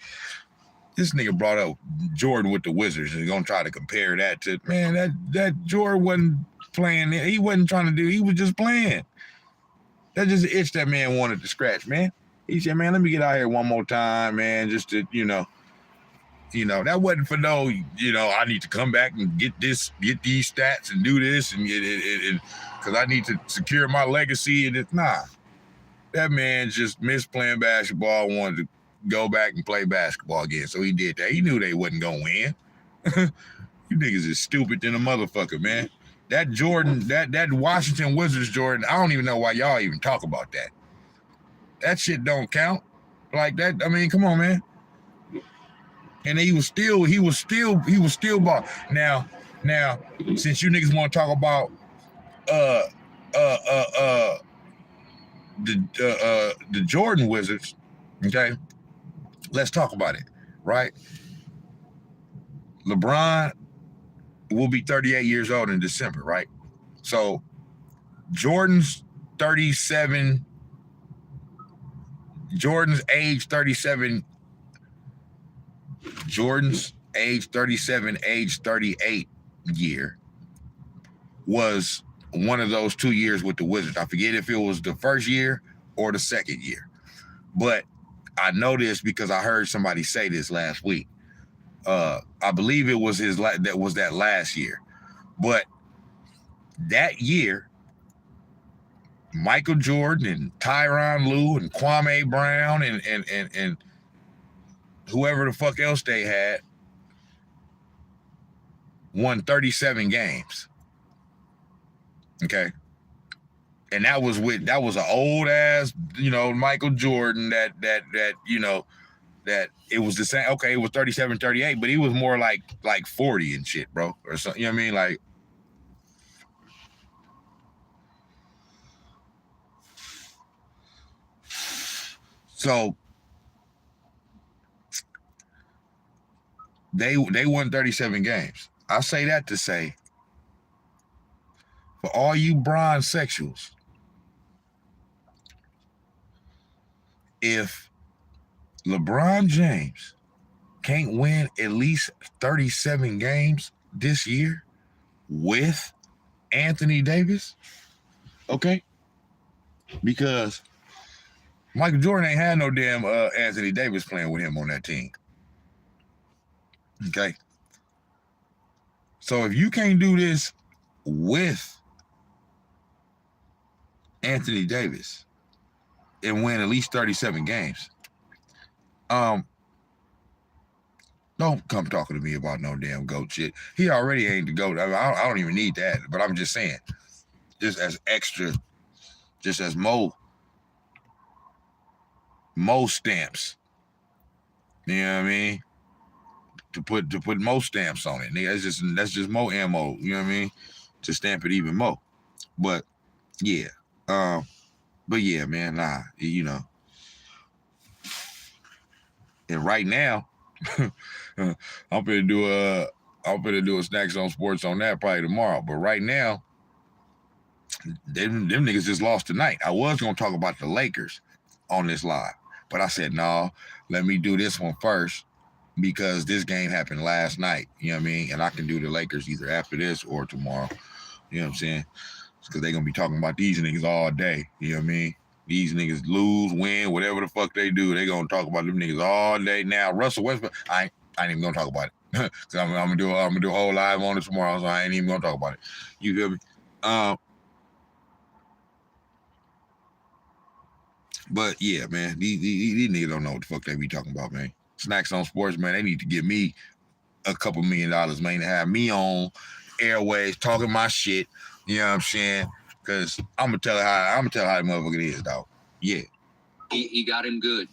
this nigga brought up Jordan with the Wizards and gonna try to compare that to, man, that Jordan wasn't playing. He wasn't trying to do, he was just playing. That's just an itch that man wanted to scratch, man. He said, man, let me get out here one more time, man, just to, that wasn't for no, I need to come back and get these stats and do this and get it, because I need to secure my legacy. And nah, that man just missed playing basketball, wanted to go back and play basketball again. So he did that. He knew they wasn't going to win. You niggas is stupid than a motherfucker, man. That Jordan, that Washington Wizards Jordan, I don't even know why y'all even talk about that. That shit don't count. Like that, I mean, come on, man. And he was still ball. Now, since you niggas want to talk about the Jordan Wizards, okay? Let's talk about it, right? LeBron will be 38 years old in December, right? So Jordan's 37. Jordan's age 37, age 38 year was one of those 2 years with the Wizards. I forget if it was the first year or the second year. But I know this because I heard somebody say this last week. I believe it was that last year. But that year, Michael Jordan and Tyronn Lue and Kwame Brown and whoever the fuck else they had won 37 games. Okay. And that was an old ass, Michael Jordan that it was the same. Okay, it was 37, 38, but he was more like 40 and shit, bro. Or something, you know what I mean? Like, so they won 37 games. I say that to say, for all you bronze sexuals, if LeBron James can't win at least 37 games this year with Anthony Davis, okay? Because Michael Jordan ain't had no damn Anthony Davis playing with him on that team. Okay? So if you can't do this with Anthony Davis and win at least 37 games, don't come talking to me about no damn GOAT shit. He already ain't the GOAT. I don't even need that, but I'm just saying, just as extra, just as mo stamps. You know what I mean? To put mo stamps on it. Nigga, that's just mo ammo, you know what I mean? To stamp it even more. But yeah. But yeah, man, nah, And right now, I'm gonna do a Snax on Sports on that probably tomorrow. But right now, them niggas just lost tonight. I was gonna talk about the Lakers on this live, but I said no, let me do this one first because this game happened last night. You know what I mean? And I can do the Lakers either after this or tomorrow. You know what I'm saying? Because they're gonna be talking about these niggas all day. You know what I mean? These niggas lose, win, whatever the fuck they do, they gonna talk about them niggas all day. Now, Russell Westbrook, I ain't even gonna talk about it. Cause I'm gonna do a whole live on it tomorrow, so I ain't even gonna talk about it. You feel me? But yeah, man, these niggas don't know what the fuck they be talking about, man. Snax on Sports, man, they need to give me a couple $1 million, man, to have me on airways talking my shit. You know what I'm saying? Cause I'm gonna tell how the motherfucker is, dog. Yeah. He got him good.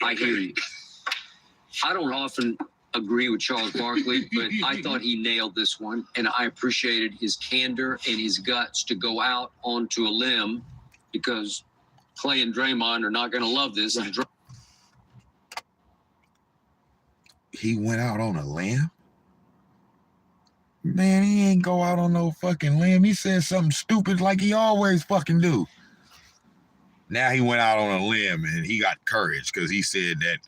I hear you. I don't often agree with Charles Barkley, but I thought he nailed this one, and I appreciated his candor and his guts to go out onto a limb because Clay and Draymond are not gonna love this. Right. He went out on a limb? Man, he ain't go out on no fucking limb. He said something stupid like he always fucking do. Now he went out on a limb and he got courage because he said that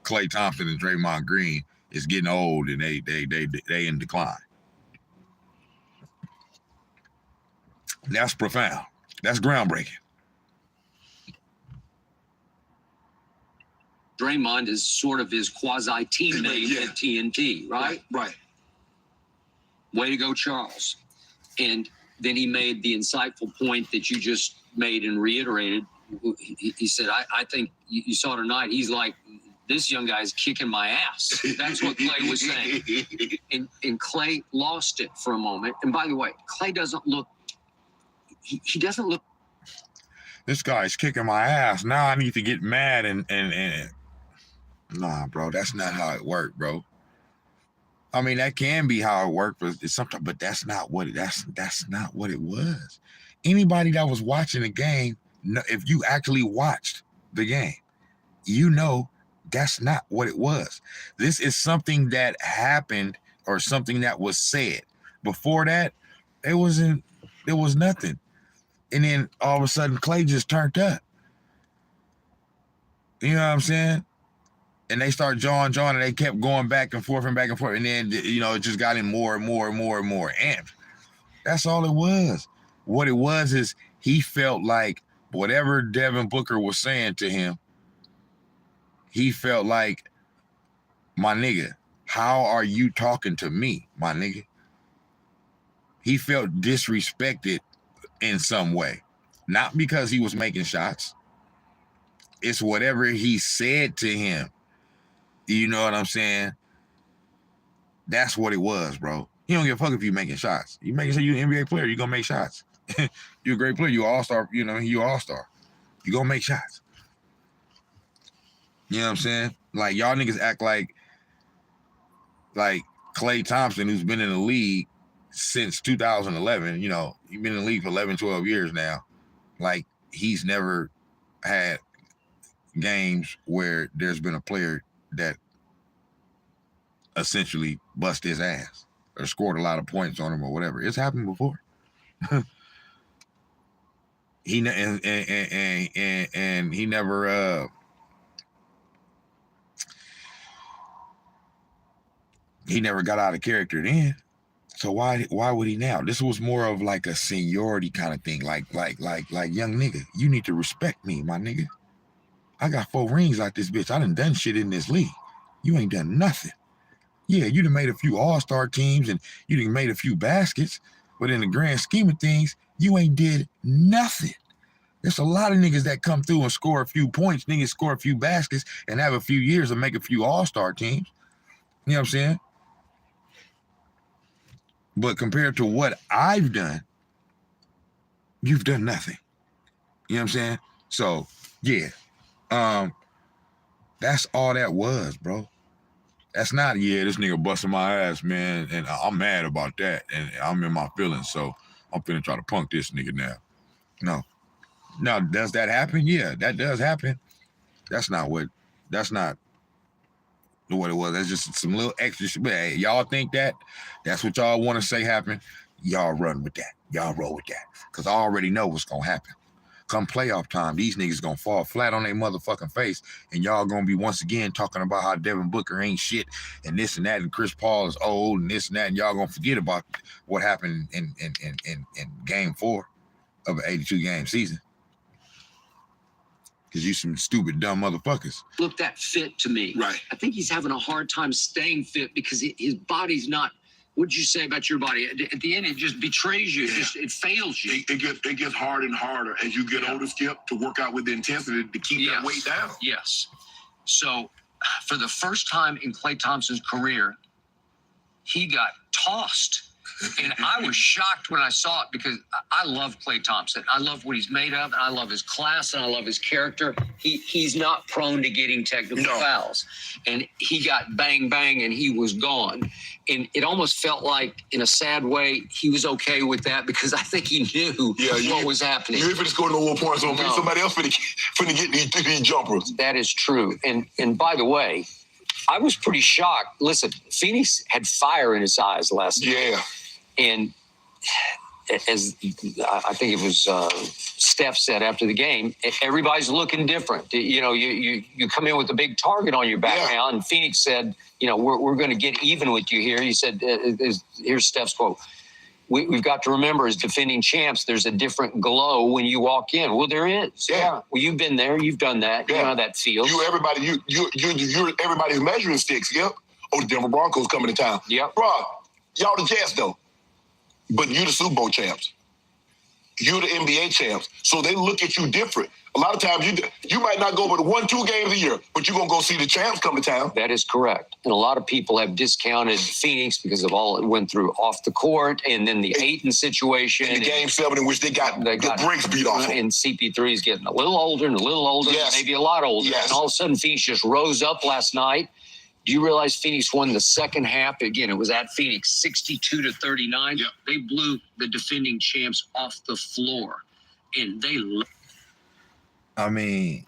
Klay Thompson and Draymond Green is getting old and they in decline. That's profound. That's groundbreaking. Draymond is sort of his quasi-teammate at TNT, right? Right. Way to go, Charles. And then he made the insightful point that you just made and reiterated. He said, I think you saw tonight, he's like, this young guy's kicking my ass. That's what Clay was saying. And Clay lost it for a moment. And by the way, Clay doesn't look, he doesn't look. This guy's kicking my ass. Now I need to get mad and nah, bro, that's not how it worked, bro. I mean, that can be how it worked, but that's not what it was. Anybody that was watching the game, if you actually watched the game, you know that's not what it was. This is something that happened or something that was said. Before that, there was nothing. And then all of a sudden, Clay just turned up. You know what I'm saying? And they start jawing, and they kept going back and forth. And then, it just got in more and more amped. That's all it was. What it was is he felt like whatever Devin Booker was saying to him, he felt like, my nigga, how are you talking to me, my nigga? He felt disrespected in some way. Not because he was making shots. It's whatever he said to him. You know what I'm saying? That's what it was, bro. He don't give a fuck if you making shots. You making sure you're an NBA player, you're gonna make shots. You're a great player, you're all-star, you know, you're all-star. You're gonna make shots. You know what I'm saying? Like, y'all niggas act like Klay Thompson, who's been in the league since 2011, you know, he's been in the league for 11, 12 years now. Like, he's never had games where there's been a player that essentially bust his ass or scored a lot of points on him or whatever. It's happened before. He never he never got out of character then. So why would he now? This was more of like a seniority kind of thing. Like young nigga, you need to respect me, my nigga. I got 4 rings out this bitch. I done shit in this league. You ain't done nothing. Yeah, you done made a few all-star teams and you done made a few baskets, but in the grand scheme of things, you ain't did nothing. There's a lot of niggas that come through and score a few points, niggas score a few baskets and have a few years and make a few all-star teams. You know what I'm saying? But compared to what I've done, you've done nothing. You know what I'm saying? So, yeah. That's all that was, bro. That's not, yeah, this nigga busting my ass, man, and I'm mad about that, and I'm in my feelings, so I'm finna try to punk this nigga now. No. Now, does that happen? Yeah, that does happen. That's not what it was. That's just some little extra shit. But hey, y'all think that's what y'all want to say happened? Y'all run with that. Y'all roll with that. Because I already know what's going to happen. Come playoff time, these niggas going to fall flat on their motherfucking face, and y'all going to be once again talking about how Devin Booker ain't shit, and this and that, and Chris Paul is old, and this and that, and y'all going to forget about what happened in game 4 of an 82-game season. Because you some stupid, dumb motherfuckers. Look that fit to me. Right. I think he's having a hard time staying fit because his body's not. What'd you say about your body? At the end, it just betrays you. Yeah. It fails you. It gets harder and harder as you get older, Skip, to work out with the intensity to keep that weight down. Yes. So, for the first time in Klay Thompson's career, he got tossed. And I was shocked when I saw it because I love Klay Thompson. I love what he's made of, and I love his class, and I love his character. He's not prone to getting technical fouls. And he got bang, bang, and he was gone. And it almost felt like, in a sad way, he was okay with that because I think he knew what was happening. You ain't finna score no more points on me. Somebody else finna get these jumpers. That is true. And by the way, I was pretty shocked. Listen, Phoenix had fire in his eyes last night. Yeah. And as I think it was Steph said after the game, everybody's looking different. You know, you come in with a big target on your back now, and Phoenix said, you know, we're going to get even with you here. He said, here's Steph's quote. We've got to remember, as defending champs, there's a different glow when you walk in. Well, there is. Yeah. Well, you've been there. You've done that. You know how that feels. You're everybody's measuring sticks. Yep. Oh, the Denver Broncos coming to town. Yep. Bro, y'all the Jazz, though. But you're the Super Bowl champs. You're the NBA champs. So they look at you different. A lot of times you might not go but 1-2 games a year, but you're going to go see the champs come to town. That is correct. And a lot of people have discounted Phoenix because of all it went through off the court and then the Ayton situation. In the game 7 in which they got the brakes beat off. And CP3 is getting a little older and a little older, maybe a lot older. Yes. And all of a sudden Phoenix just rose up last night. Do you realize Phoenix won the second half? Again, it was at Phoenix, 62-39. Yep. They blew the defending champs off the floor. And they... I mean,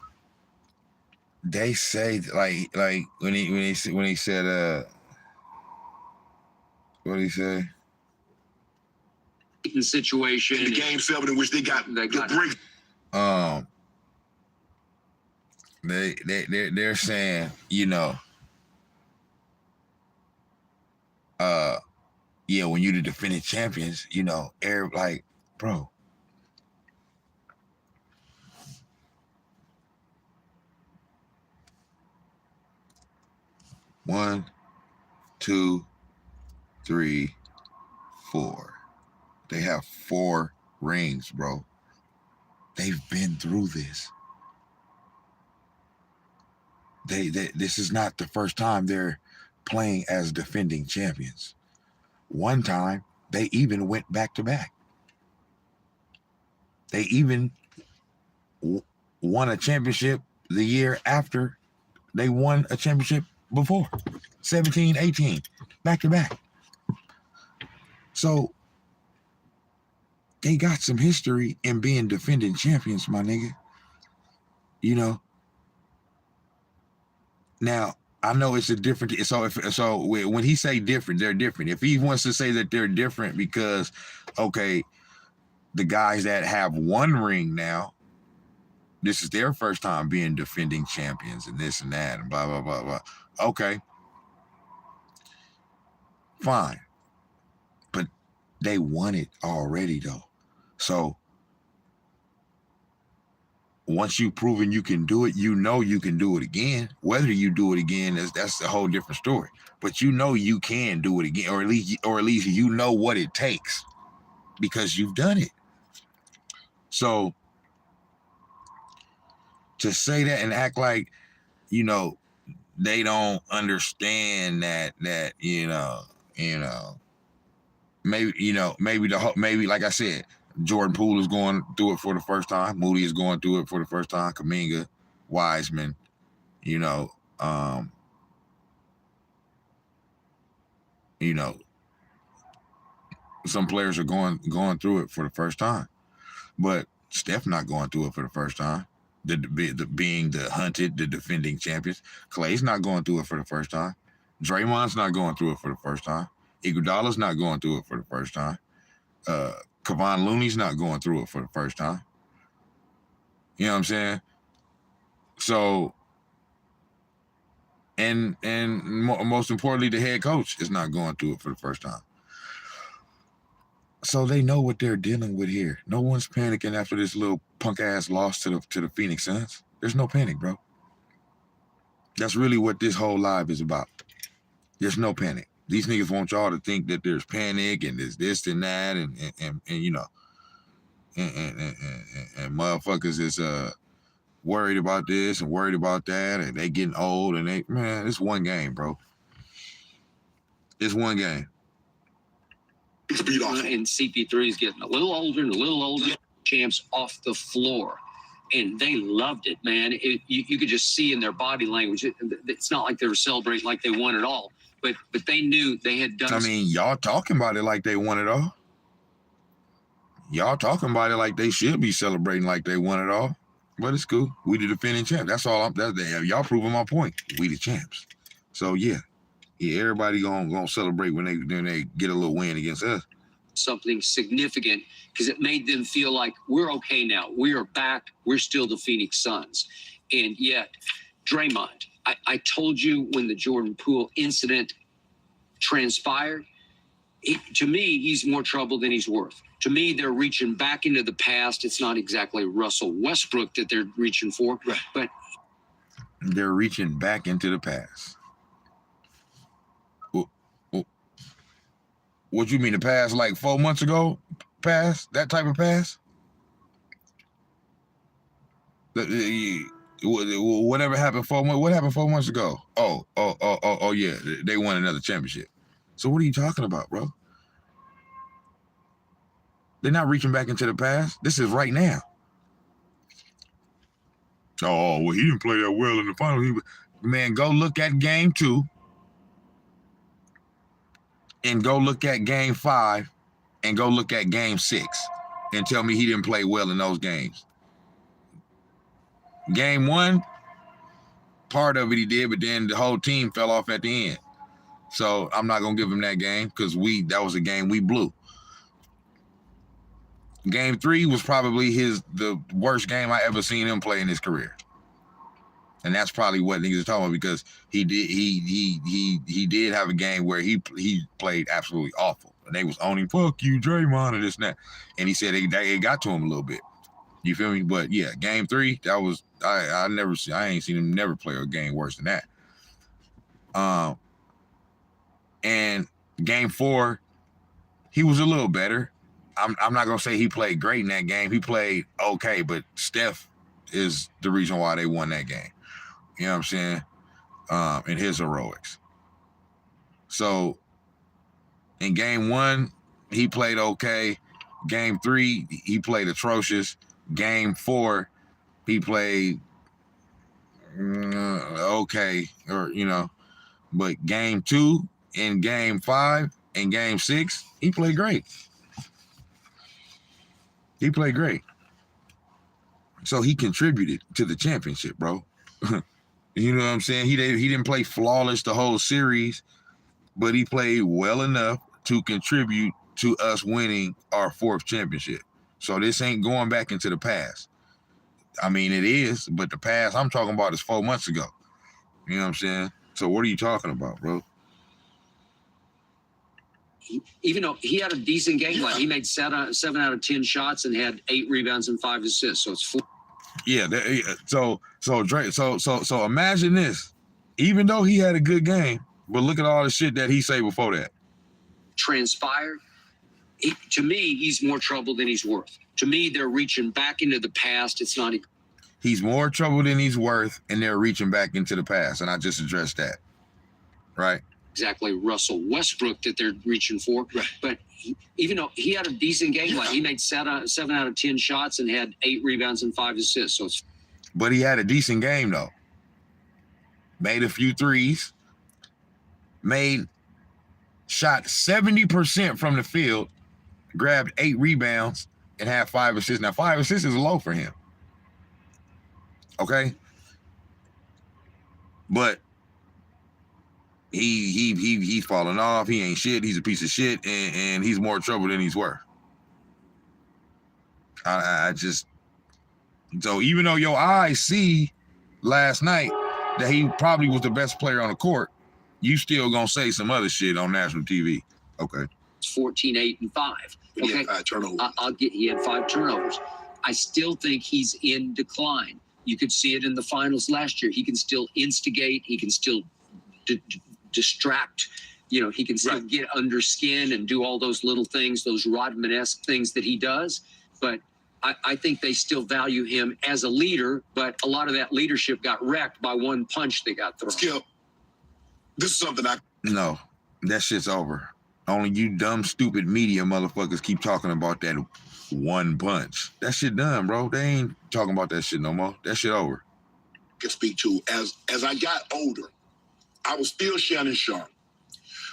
they say like when he said what did he say? Situation. In the game 7 in which they got the brakes. They're saying, you know, yeah, when you the defending champions, you know, like, bro. 1, 2, 3, 4. They have 4 rings, bro. They've been through this. This is not the first time they're playing as defending champions. One time, they even went back-to-back. They even won a championship the year after they won a championship before. 17, 18, back-to-back. So, they got some history in being defending champions, my nigga. You know? Now, I know it's a different. So when he say different, they're different. If he wants to say that they're different because, okay, the guys that have 1 ring now, this is their first time being defending champions and this and that and blah, blah, blah, blah. Okay. Fine. But they won it already, though. So once you've proven you can do it, you know you can do it again. Whether you do it again, that's a whole different story. But you know you can do it again, or at least you know what it takes because you've done it. So to say that and act like, you know, they don't understand that maybe like I said, Jordan Poole is going through it for the first time. Moody is going through it for the first time. Kuminga, Wiseman, some players are going through it for the first time. But Steph not going through it for the first time. Being the hunted, the defending champions. Clay's not going through it for the first time. Draymond's not going through it for the first time. Iguodala's not going through it for the first time. Kevon Looney's not going through it for the first time. You know what I'm saying? So, and most importantly, the head coach is not going through it for the first time. So they know what they're dealing with here. No one's panicking after this little punk ass loss to the Phoenix Suns. There's no panic, bro. That's really what this whole live is about. There's no panic. These niggas want y'all to think that there's panic and there's this and that and motherfuckers is worried about this and worried about that and they getting old and it's one game, bro. It's one game. And CP3 is getting a little older, champs off the floor. And they loved it, man. You could just see in their body language. It's not like they were celebrating like they won it all. But they knew they had done. I mean, y'all talking about it like they won it all. Y'all talking about it like they should be celebrating like they won it all. But it's cool. We the defending champs. That's all. Y'all proving my point. We the champs. So yeah, everybody gonna celebrate when they get a little win against us. Something significant because it made them feel like we're okay now. We are back. We're still the Phoenix Suns. And yet, Draymond, I told you when the Jordan Poole incident transpired, to me, he's more trouble than he's worth. To me, they're reaching back into the past. It's not exactly Russell Westbrook that they're reaching for, right, but they're reaching back into the past. What you mean, the past like 4 months ago? Past? That type of past? Whatever happened 4 months? What happened 4 months ago? Oh, yeah. They won another championship. So what are you talking about, bro? They're not reaching back into the past. This is right now. Oh, well, he didn't play that well in the final. Man, go look at game 2. And go look at game 5 and go look at game 6 and tell me he didn't play well in those games. Game 1, part of it he did, but then the whole team fell off at the end. So I'm not going to give him that game because that was a game we blew. Game 3 was probably the worst game I ever seen him play in his career. And that's probably what niggas are talking about because he did have a game where he played absolutely awful. And they was owning, fuck you, Draymond, and this and that. And he said it got to him a little bit. You feel me? But yeah, game 3, that was I ain't seen him never play a game worse than that. And game 4, he was a little better. I'm not gonna say he played great in that game. He played okay, but Steph is the reason why they won that game. You know what I'm saying? In his heroics. So in game 1, he played okay. Game 3, he played atrocious. Game 4, he played okay, or but game 2 and game 5 and game 6, he played great. He played great. So he contributed to the championship, bro. You know what I'm saying? He didn't play flawless the whole series, but he played well enough to contribute to us winning our 4th championship. So this ain't going back into the past. I mean, it is, but the past I'm talking about is 4 months ago. You know what I'm saying? So what are you talking about, bro? Even though he had a decent game, like he made 7 out of 10 shots and had 8 rebounds and 5 assists. So it's 4. Yeah. So Drake. So imagine this. Even though he had a good game, but look at all the shit that he said before that. Transpired. To me, he's more trouble than he's worth. To me, they're reaching back into the past. It's not. He's more trouble than he's worth, and they're reaching back into the past. And I just addressed that. Right. Exactly Russell Westbrook that they're reaching for. Right. But even though he had a decent game, like he made 7 out of 10 shots and had 8 rebounds and 5 assists. So but he had a decent game though. Made a few threes. Shot 70% from the field, grabbed 8 rebounds, and had 5 assists. Now 5 assists is low for him. Okay. But he's falling off. He ain't shit. He's a piece of shit, and he's more trouble than he's worth. So even though your eyes see last night that he probably was the best player on the court, you still gonna say some other shit on national TV. Okay. It's 14, 8, and 5. Okay. He had 5 turnovers. He had 5 turnovers. I still think he's in decline. You could see it in the finals last year. He can still instigate. He can still distract. He can still get under skin and do all those little things, those Rodman-esque things that he does. But I think they still value him as a leader, but a lot of that leadership got wrecked by one punch that got thrown. Skip, this is something No, that shit's over. Only you dumb, stupid media motherfuckers keep talking about that one punch. That shit done, bro. They ain't talking about that shit no more. That shit over. can speak to. As I got older, I was still Shannon Sharp,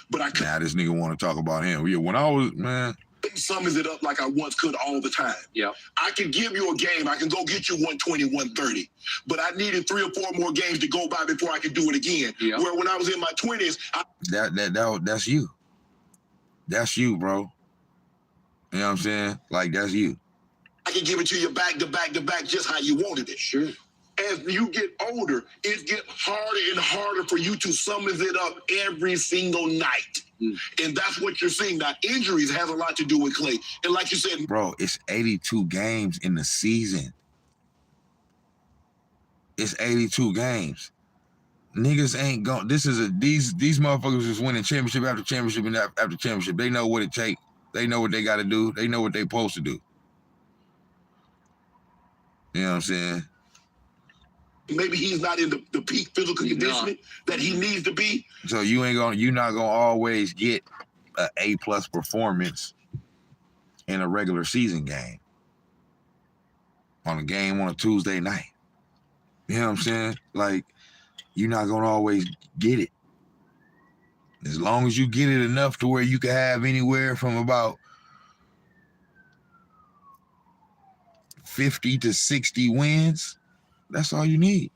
but I couldn't. Now this nigga want to talk about him. Yeah, when I was, man. Summons it up like I once could all the time. Yeah. I can give you a game. I can go get you 120, 130. But I needed 3 or 4 more games to go by before I could do it again. Yeah. Where when I was in my 20s, that's you. That's you, bro. You know what I'm saying? Like, that's you. I can give it to you back to back to back just how you wanted it. Sure. As you get older, it gets harder and harder for you to summon it up every single night. And that's what you're seeing. Now, injuries has a lot to do with Clay. And like you said, bro, it's 82 games in the season. It's 82 games. Niggas ain't going. These motherfuckers is winning championship after championship and after championship. They know what it takes. They know what they got to do. They know what they supposed to do. You know what I'm saying? maybe he's not in the peak physical conditioning that he needs to be. So you're not gonna always get an A+ performance in a regular season game. On a game on a Tuesday night. You know what I'm saying? Like, you're not gonna always get it. As long as you get it enough to where you can have anywhere from about 50 to 60 wins, that's all you need.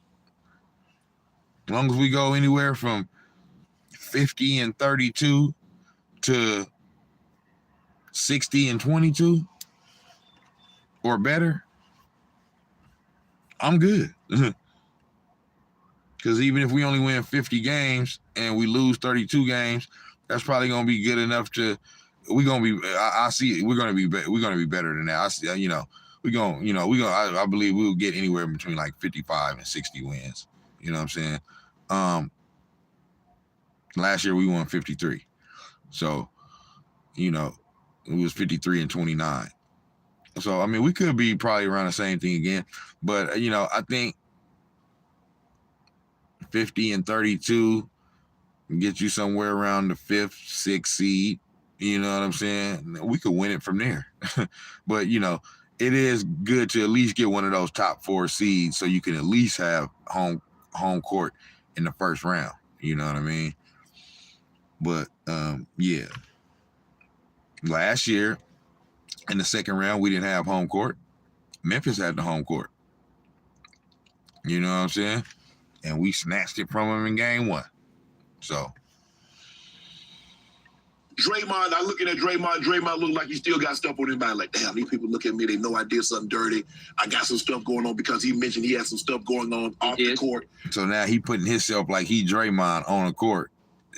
As long as we go anywhere from 50 and 32 to 60 and 22 or better, I'm good. Because even if we only win 50 games and we lose 32 games, that's probably gonna be good enough to. We're gonna be. I see. We're gonna be better than that. I see. I believe we'll get anywhere between like 55 and 60 wins. You know what I'm saying? Last year we won 53. So, you know, it was 53 and 29. So, I mean, we could be probably around the same thing again. But, you know, I think 50 and 32 get you somewhere around the 5th, 6th seed. You know what I'm saying? We could win it from there. But, you know, it is good to at least get one of those top 4 seeds so you can at least have home court in the first round. You know what I mean? But, yeah. Last year, in the second round, we didn't have home court. Memphis had the home court. You know what I'm saying? And we snatched it from them in game 1. So. Draymond, I'm looking at Draymond. Draymond look like he still got stuff on his mind. Like, damn, these people look at me. They know I did something dirty. I got some stuff going on because he mentioned he had some stuff going on off the court. So now he putting himself like he Draymond on the court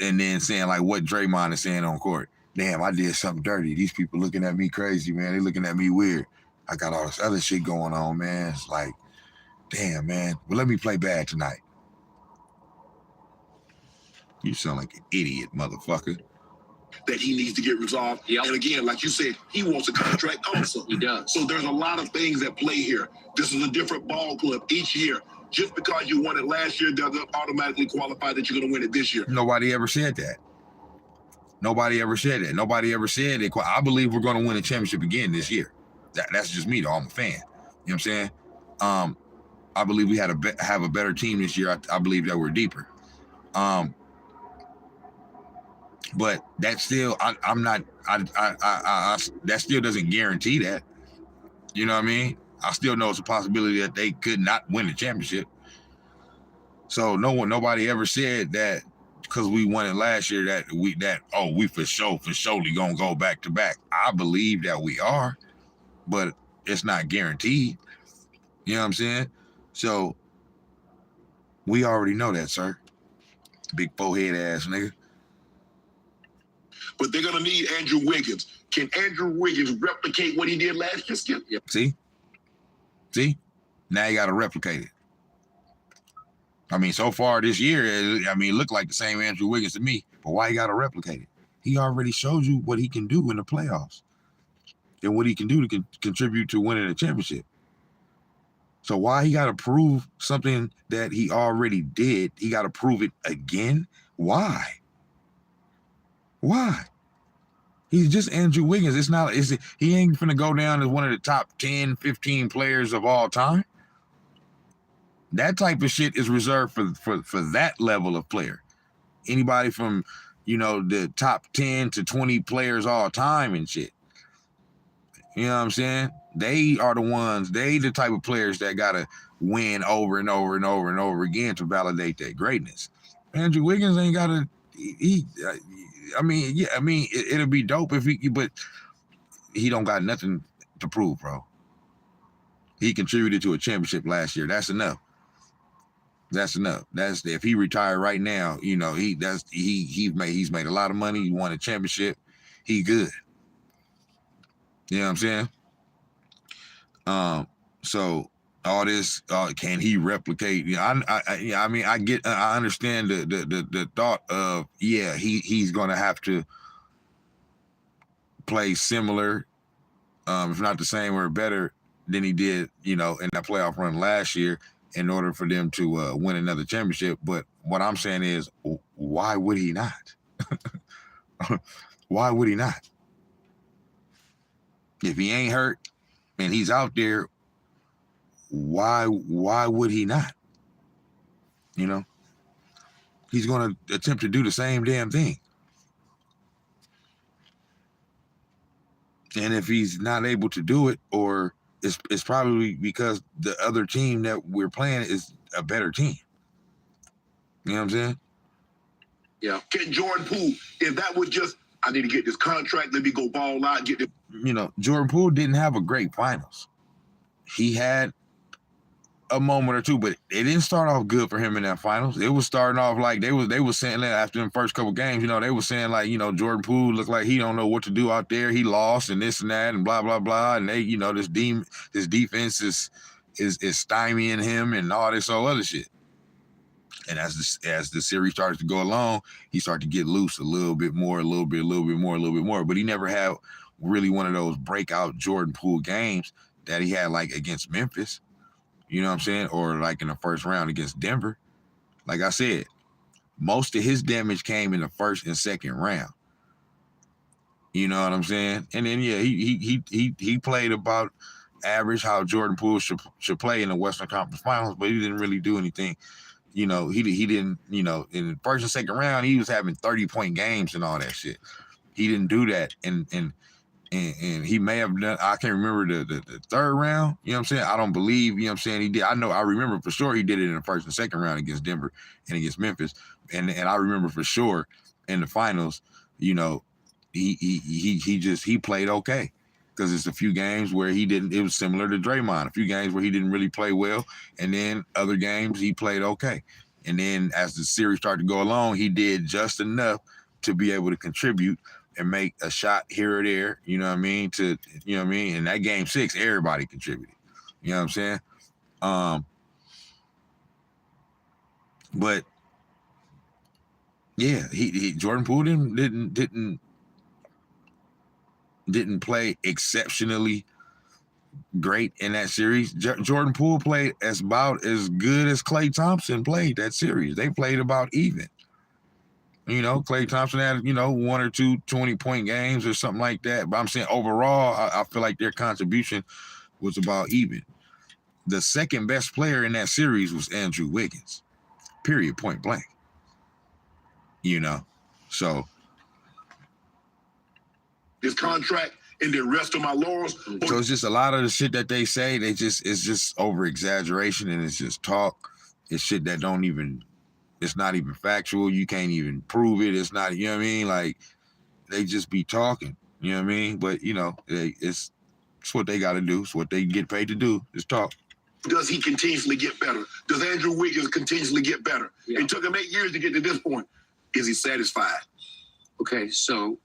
and then saying like what Draymond is saying on court. Damn, I did something dirty. These people looking at me crazy, man. They looking at me weird. I got all this other shit going on, man. It's like, damn, man. Well, let me play bad tonight. You sound like an idiot, motherfucker. That he needs to get resolved. Yep. And again, like you said, he wants a contract also. He does. So there's a lot of things that play here. This is a different ball club each year. Just because you won it last year doesn't automatically qualify that you're going to win it this year. Nobody ever said that. Nobody ever said that. Nobody ever said it. I believe we're going to win a championship again this year. That's just me, though. I'm a fan. You know what I'm saying? I believe we have a better team this year. I believe that we're deeper. But that still, that still doesn't guarantee that. You know what I mean? I still know it's a possibility that they could not win the championship. So nobody ever said that because we won it last year that we for surely gonna go back to back. I believe that we are, but it's not guaranteed. You know what I'm saying? So we already know that, sir. Big forehead ass nigga. But they're going to need Andrew Wiggins. Can Andrew Wiggins replicate what he did last year, Skip? Yep. See? Now you got to replicate it. I mean, so far this year, it looked like the same Andrew Wiggins to me. But why you got to replicate it? He already showed you what he can do in the playoffs and what he can do to contribute to winning a championship. So why he got to prove something that he already did? He got to prove it again? Why? Why? He's just Andrew Wiggins. He ain't finna go down as one of the top 10, 15 players of all time. That type of shit is reserved for that level of player. Anybody from, the top 10 to 20 players all time and shit. You know what I'm saying? They are the type of players that gotta win over and over and over and over again to validate their greatness. Andrew Wiggins ain't gotta, it'll be dope but he don't got nothing to prove, bro. He contributed to a championship last year. That's enough. If he retired right now, he's made a lot of money. He won a championship. He good. You know what I'm saying? So all this, can he replicate? I understand the thought of, he's gonna have to play similar, if not the same or better than he did, in that playoff run last year in order for them to win another championship. But what I'm saying is, why would he not? Why would he not? If he ain't hurt and he's out there, why would he not? He's going to attempt to do the same damn thing. And if he's not able to do it, or it's probably because the other team that we're playing is a better team. You know what I'm saying? Yeah. Can Jordan Poole, if that was just, I need to get this contract, let me go ball out, get it. Jordan Poole didn't have a great finals. He had a moment or two, but it didn't start off good for him in that finals. It was starting off like they was saying that after the first couple games, they were saying like, Jordan Poole looked like he don't know what to do out there. He lost and this and that and blah, blah, blah. And they, this defense is stymieing him and all this other shit. And as the series started to go along, he started to get loose a little bit more. But he never had really one of those breakout Jordan Poole games that he had like against Memphis. You know what I'm saying? Or like in the first round against Denver. Like I said, most of his damage came in the first and second round. You know what I'm saying? And then yeah, he played about average how Jordan Poole should play in the Western Conference Finals, but he didn't really do anything. You know, he didn't, you know, in the first and second round, he was having 30-point games and all that shit. He didn't do that. And he may have done, I can't remember the third round, you know what I'm saying? I don't believe, you know what I'm saying, he did. I remember for sure he did it in the first and second round against Denver and against Memphis. And I remember for sure in the finals, you know, he played okay. Because it's a few games where he didn't, it was similar to Draymond, a few games where he didn't really play well, and then other games he played okay. And then as the series started to go along, he did just enough to be able to contribute and make a shot here or there, you know what I mean? In that game 6, everybody contributed. You know what I'm saying? But yeah, he Jordan Poole didn't play exceptionally great in that series. Jordan Poole played about as good as Klay Thompson played that series. They played about even. You know, Klay Thompson had, you know, 1 or 2 20-point games or something like that. But I'm saying overall, I feel like their contribution was about even. The second best player in that series was Andrew Wiggins. Period, point blank. You know, so this contract and the rest of my laurels. So it's just a lot of the shit that they say, it's just over exaggeration, and it's just talk. It's shit that it's not even factual. You can't even prove it. It's not, you know what I mean? Like, they just be talking, you know what I mean? But, you know, it's what they got to do. It's what they get paid to do, is talk. Does he continuously get better? Does Andrew Wiggins continuously get better? Yeah. It took him 8 years to get to this point. Is he satisfied? Okay, so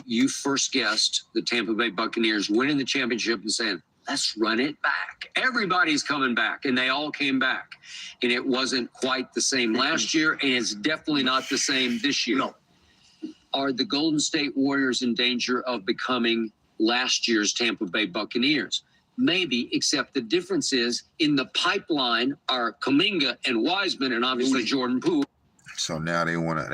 you first guessed the Tampa Bay Buccaneers winning the championship and saying, let's run it back. Everybody's coming back, and they all came back. And it wasn't quite the same last year, and it's definitely not the same this year. No. Are the Golden State Warriors in danger of becoming last year's Tampa Bay Buccaneers? Maybe, except the difference is in the pipeline are Kuminga and Wiseman and obviously Jordan Poole. So now they wanna,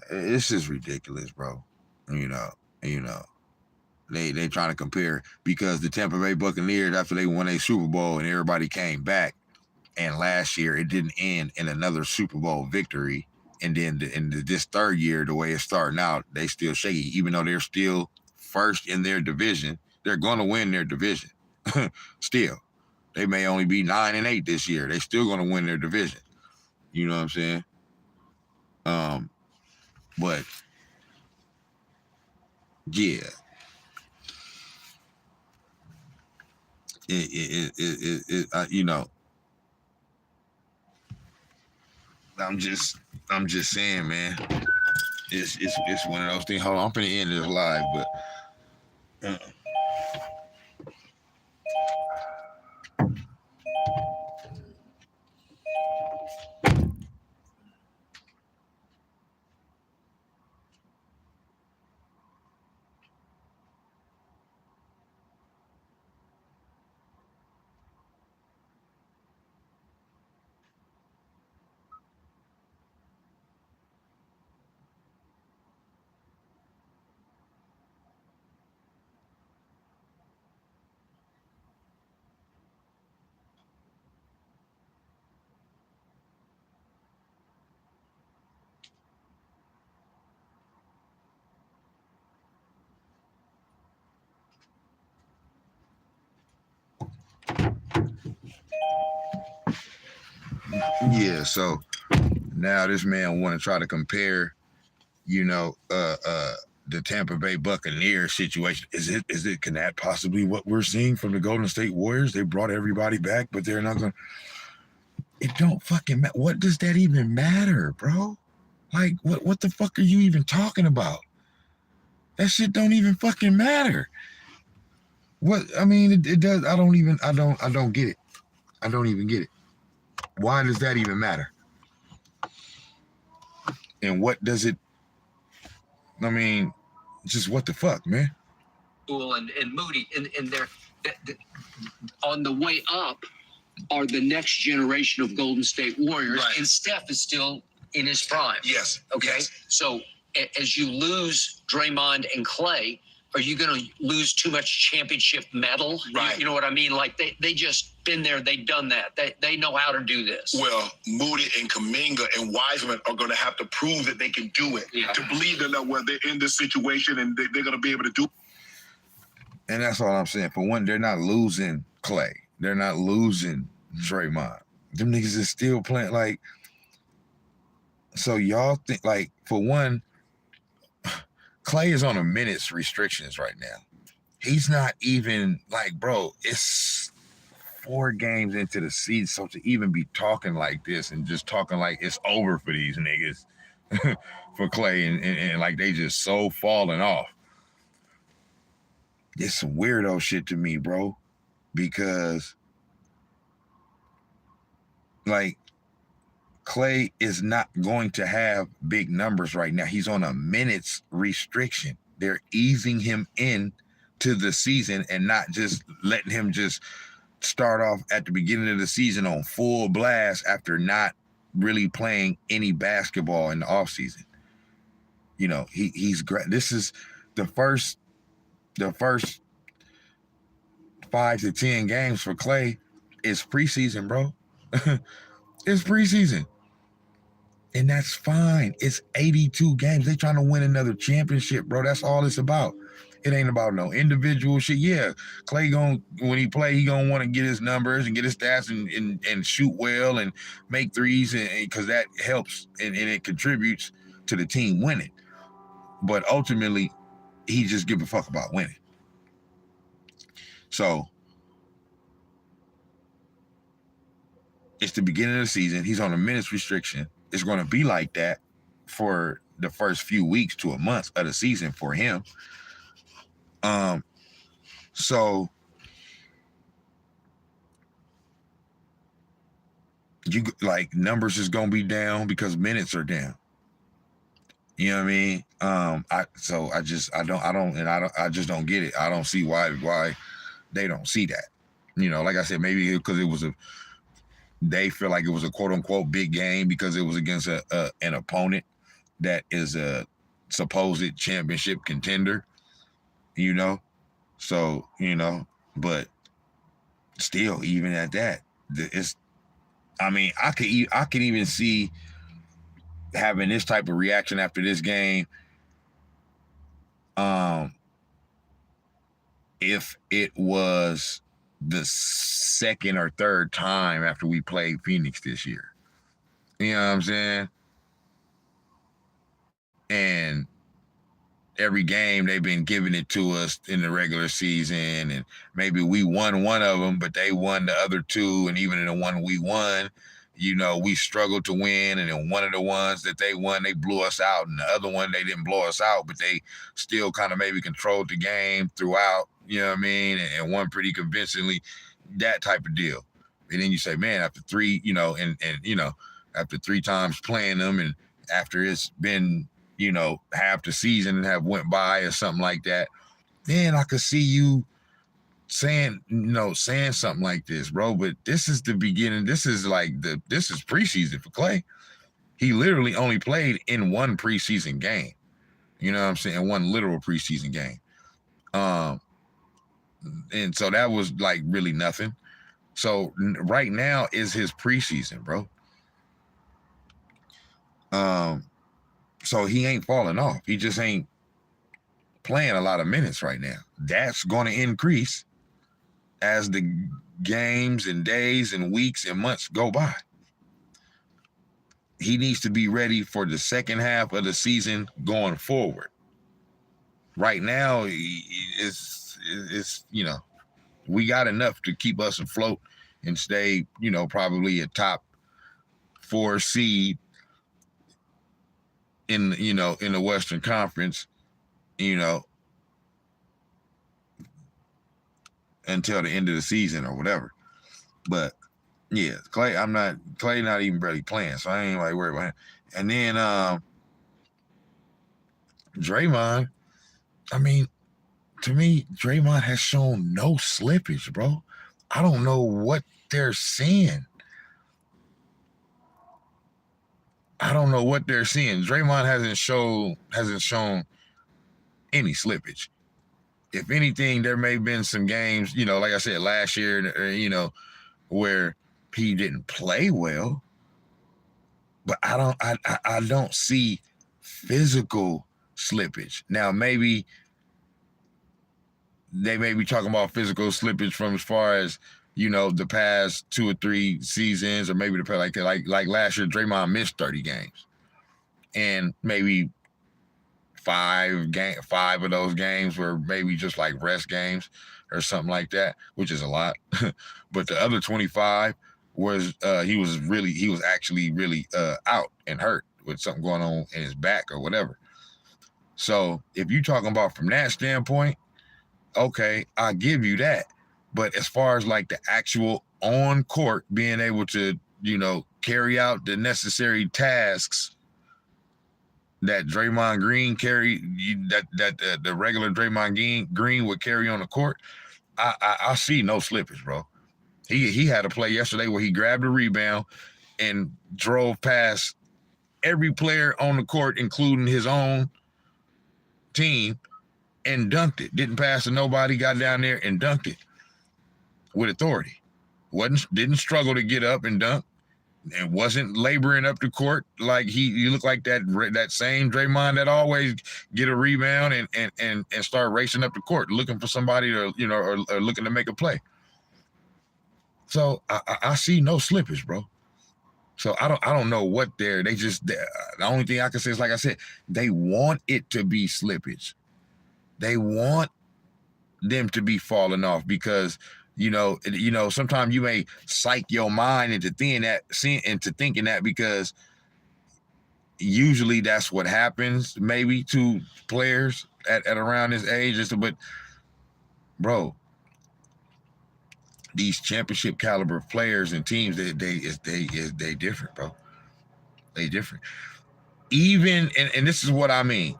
it's just ridiculous, bro. You know, they trying to compare, because the Tampa Bay Buccaneers, after they won a Super Bowl and everybody came back, and last year it didn't end in another Super Bowl victory, and then this third year, the way it's starting out, they still shaky, even though they're still first in their division. They're gonna win their division. Still, they may only be 9-8 this year. They still gonna win their division. You know what I'm saying? But yeah, you know, I'm just saying, man, it's one of those things. Hold on, I'm finna end this live, but yeah, so now this man want to try to compare, you know, the Tampa Bay Buccaneers situation. Can that possibly what we're seeing from the Golden State Warriors? They brought everybody back, but they're not gonna. It don't fucking matter. What does that even matter, bro? Like, what the fuck are you even talking about? That shit don't even fucking matter. What, I mean, it does. I don't get it. I don't even get it. Why does that even matter? And what does it, I mean, just what the fuck, man? And Moody, and they're on the way up are the next generation of Golden State Warriors, Right. and Steph is still in his prime. Yes. Okay. Yes. So as you lose Draymond and Clay, are you going to lose too much championship metal? Right. You know what I mean? Like they just been there, they've done that. They know how to do this. Well, Moody and Kuminga and Wiseman are going to have to prove that they can do it. Yeah. To believe that well, they're in this situation and they're going to be able to do. And that's all I'm saying. For one, they're not losing Clay. They're not losing Draymond. Them niggas is still playing like. So y'all think, like, for one, Clay is on a minutes restrictions right now. He's not even, like, bro, it's 4 games into the season. So to even be talking like this and just talking like it's over for these niggas, for Clay and like they just so falling off. It's some weirdo shit to me, bro, because like Clay is not going to have big numbers right now. He's on a minutes restriction. They're easing him in to the season and not just letting him just start off at the beginning of the season on full blast after not really playing any basketball in the offseason. You know, he's great. This is the first 5 to 10 games for Clay is preseason, bro. It's preseason. And that's fine. It's 82 games. They trying to win another championship, bro. That's all it's about. It ain't about no individual shit. Yeah, Clay when he play, he gonna want to get his numbers and get his stats and shoot well and make threes, and because that helps and it contributes to the team winning. But ultimately, he just give a fuck about winning. So it's the beginning of the season. He's on a minutes restriction. It's going to be like that for the first few weeks to a month of the season for him. So you like numbers is going to be down because minutes are down. You know what I mean? I just don't get it. I don't see why they don't see that. You know, like I said, maybe because they feel like it was a quote unquote big game because it was against an opponent that is a supposed championship contender, you know? So, you know, but still, even at that, I could even see having this type of reaction after this game if it was the second or third time after we played Phoenix this year. You know what I'm saying? And every game they've been giving it to us in the regular season, and maybe we won one of them, but they won the other 2, and even in the one we won, you know, we struggled to win, and then one of the ones that they won, they blew us out, and the other one, they didn't blow us out, but they still kind of maybe controlled the game throughout, you know what I mean, and won pretty convincingly, that type of deal. And then you say, man, after 3, you know, and you know, after 3 times playing them, and after it's been, you know, half the season and have went by or something like that, then I could see you saying something like this, bro. But this is the beginning. This is preseason for Clay. He literally only played in one preseason game. You know what I'm saying? One literal preseason game. And so that was like really nothing. So right now is his preseason, bro. So he ain't falling off. He just ain't playing a lot of minutes right now. That's going to increase as the games and days and weeks and months go by. He needs to be ready for the second half of the season going forward. Right now, it's you know, we got enough to keep us afloat and stay, you know, probably a top 4 seed in the Western Conference, you know, until the end of the season or whatever. But yeah, Clay not even barely playing, so I ain't like worried about him. And then Draymond, I mean, to me, Draymond has shown no slippage, bro. I don't know what they're seeing. Draymond hasn't shown any slippage. If anything, there may have been some games, like I said, last year, where he didn't play well. But I don't see physical slippage. Now, maybe they may be talking about physical slippage from as far as, the past 2 or 3 seasons, or maybe like last year, Draymond missed 30 games. And maybe 5 of those games were maybe just like rest games or something like that, which is a lot. But the other 25 was he was actually really out and hurt with something going on in his back or whatever. So if you're talking about from that standpoint, okay, I'll give you that. But as far as like the actual on court being able to, carry out the necessary tasks that Draymond Green the regular Draymond Green would carry on the court, I see no slippage, bro. He had a play yesterday where he grabbed a rebound and drove past every player on the court, including his own team, and dunked it. Didn't pass to nobody, got down there and dunked it with authority. Didn't struggle to get up and dunk. And wasn't laboring up the court like he looked like that same Draymond that always get a rebound and start racing up the court looking for somebody to, or looking to make a play. So I see no slippage, bro. So I don't know what the only thing I can say is, like I said, they want it to be slippage. They want them to be falling off because sometimes you may psych your mind into thinking that because usually that's what happens maybe to players at around this age. But bro, these championship caliber players and teams, they different, bro. They different. Even and this is what I mean.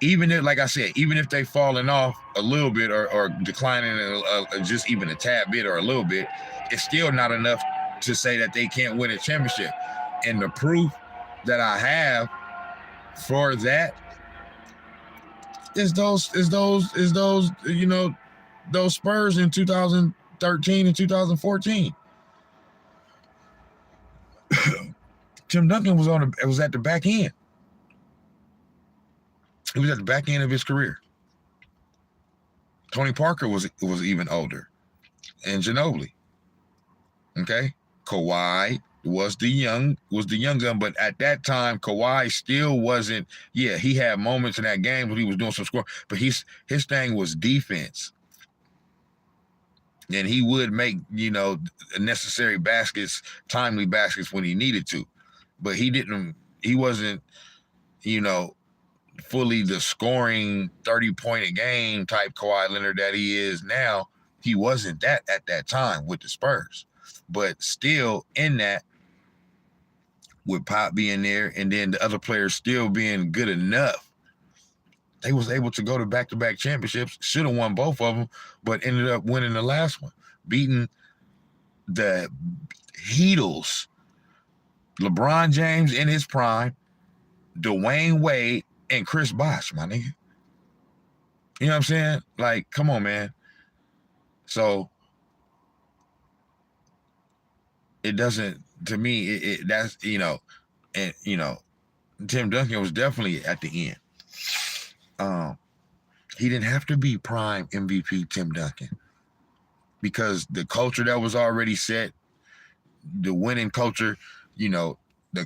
Even if, like I said, even if they falling off a little bit or declining just even a tad bit or a little bit, it's still not enough to say that they can't win a championship. And the proof that I have for that is those Spurs in 2013 and 2014. Tim Duncan was at the back end. He was at the back end of his career. Tony Parker was even older, and Ginobili. Okay, Kawhi was the young gun, but at that time Kawhi still wasn't. Yeah, he had moments in that game when he was doing some scoring, but his thing was defense, and he would make necessary baskets, timely baskets when he needed to, but he wasn't fully the scoring 30-point a game type Kawhi Leonard that he is now. He wasn't that at that time with the Spurs, but still in that, with Pop being there and then the other players still being good enough, they was able to go to back-to-back championships. Should have won both of them, but ended up winning the last one, beating the Heatles, LeBron James in his prime, Dwayne Wade, and Chris Bosh, my nigga. You know what I'm saying? Like, come on, man. So it doesn't, to me, that's, and, Tim Duncan was definitely at the end. He didn't have to be prime MVP Tim Duncan because the culture that was already set, the winning culture, the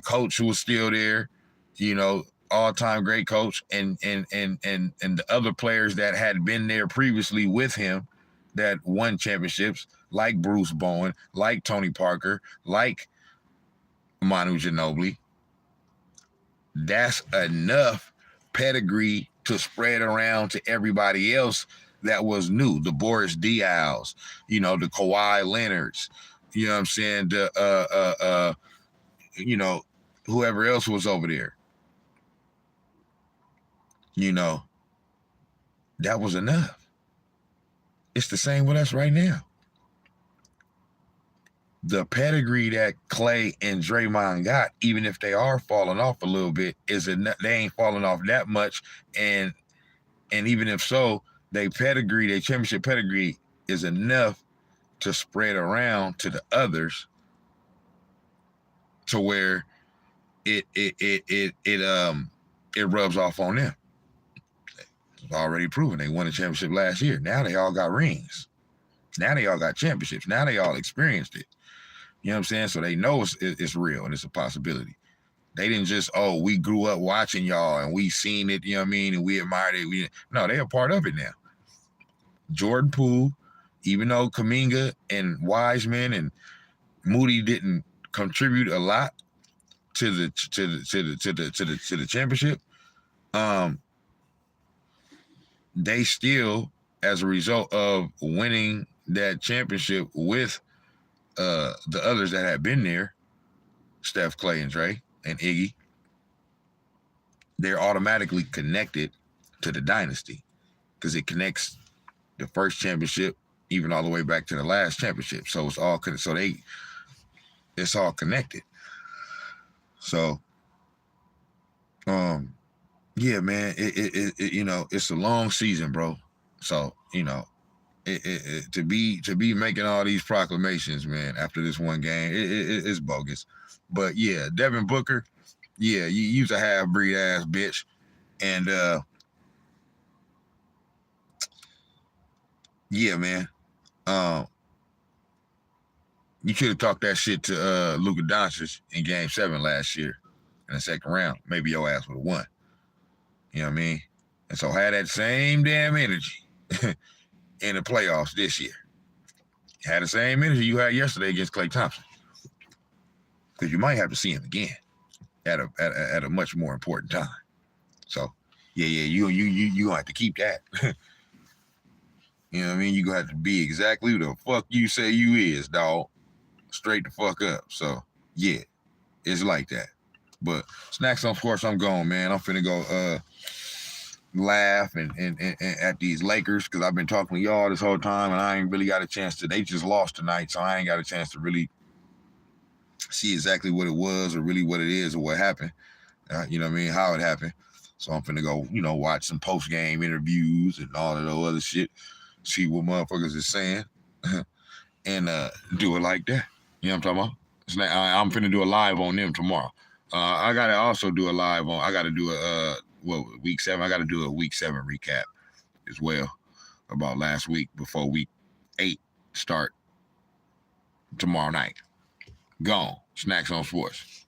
coach who was still there, all-time great coach, and the other players that had been there previously with him that won championships, like Bruce Bowen, like Tony Parker, like Manu Ginobili. That's enough pedigree to spread around to everybody else that was new. The Boris Diaws, the Kawhi Leonards, you know what I'm saying? The whoever else was over there. you know, that was enough. It's the same with us right now. The pedigree that Clay and Draymond got, even if they are falling off a little bit, is enough. They ain't falling off that much, and even if so, their championship pedigree is enough to spread around to the others, to where it rubs off on them. It's already proven. They won a championship last year. Now they all got rings. Now they all got championships. Now they all experienced it. You know what I'm saying? So they know it's real and it's a possibility. They didn't just, oh, we grew up watching y'all and we seen it, you know what I mean, and we admired it. No, they're a part of it now. Jordan Poole, even though Kuminga and Wiseman and Moody didn't contribute a lot to the championship, they still, as a result of winning that championship with the others that had been there, Steph, Clay, and Dre, and Iggy, they're automatically connected to the dynasty because it connects the first championship even all the way back to the last championship. So it's all it's all connected. So, yeah, man, it you know, it's a long season, bro. So, you know, to be making all these proclamations, man, after this one game, it's bogus. But yeah, Devin Booker, yeah, you's a half-breed ass bitch, and yeah, man, you should have talked that shit to Luka Doncic in Game 7 last year in the second round. Maybe your ass would have won. You know what I mean? And so had that same damn energy in the playoffs this year. Had the same energy you had yesterday against Klay Thompson, because you might have to see him again at a much more important time. So yeah, you gonna have to keep that. You know what I mean? You gonna have to be exactly who the fuck you say you is, dog. Straight the fuck up. So yeah, it's like that. But Snax, of course, I'm gone, man. I'm finna go laugh and at these Lakers, because I've been talking to y'all this whole time and I ain't really got a chance to. They just lost tonight, so I ain't got a chance to really see exactly what it was or really what it is or what happened. You know what I mean? How it happened. So I'm finna go, you know, watch some post-game interviews and all of the other shit, see what motherfuckers is saying, and do it like that. You know what I'm talking about? I'm finna do a live on them tomorrow. I gotta also do a live on. I gotta do a week 7. I gotta do a week 7 recap as well about last week before week 8 start tomorrow night. Gone. Snax on Sportz.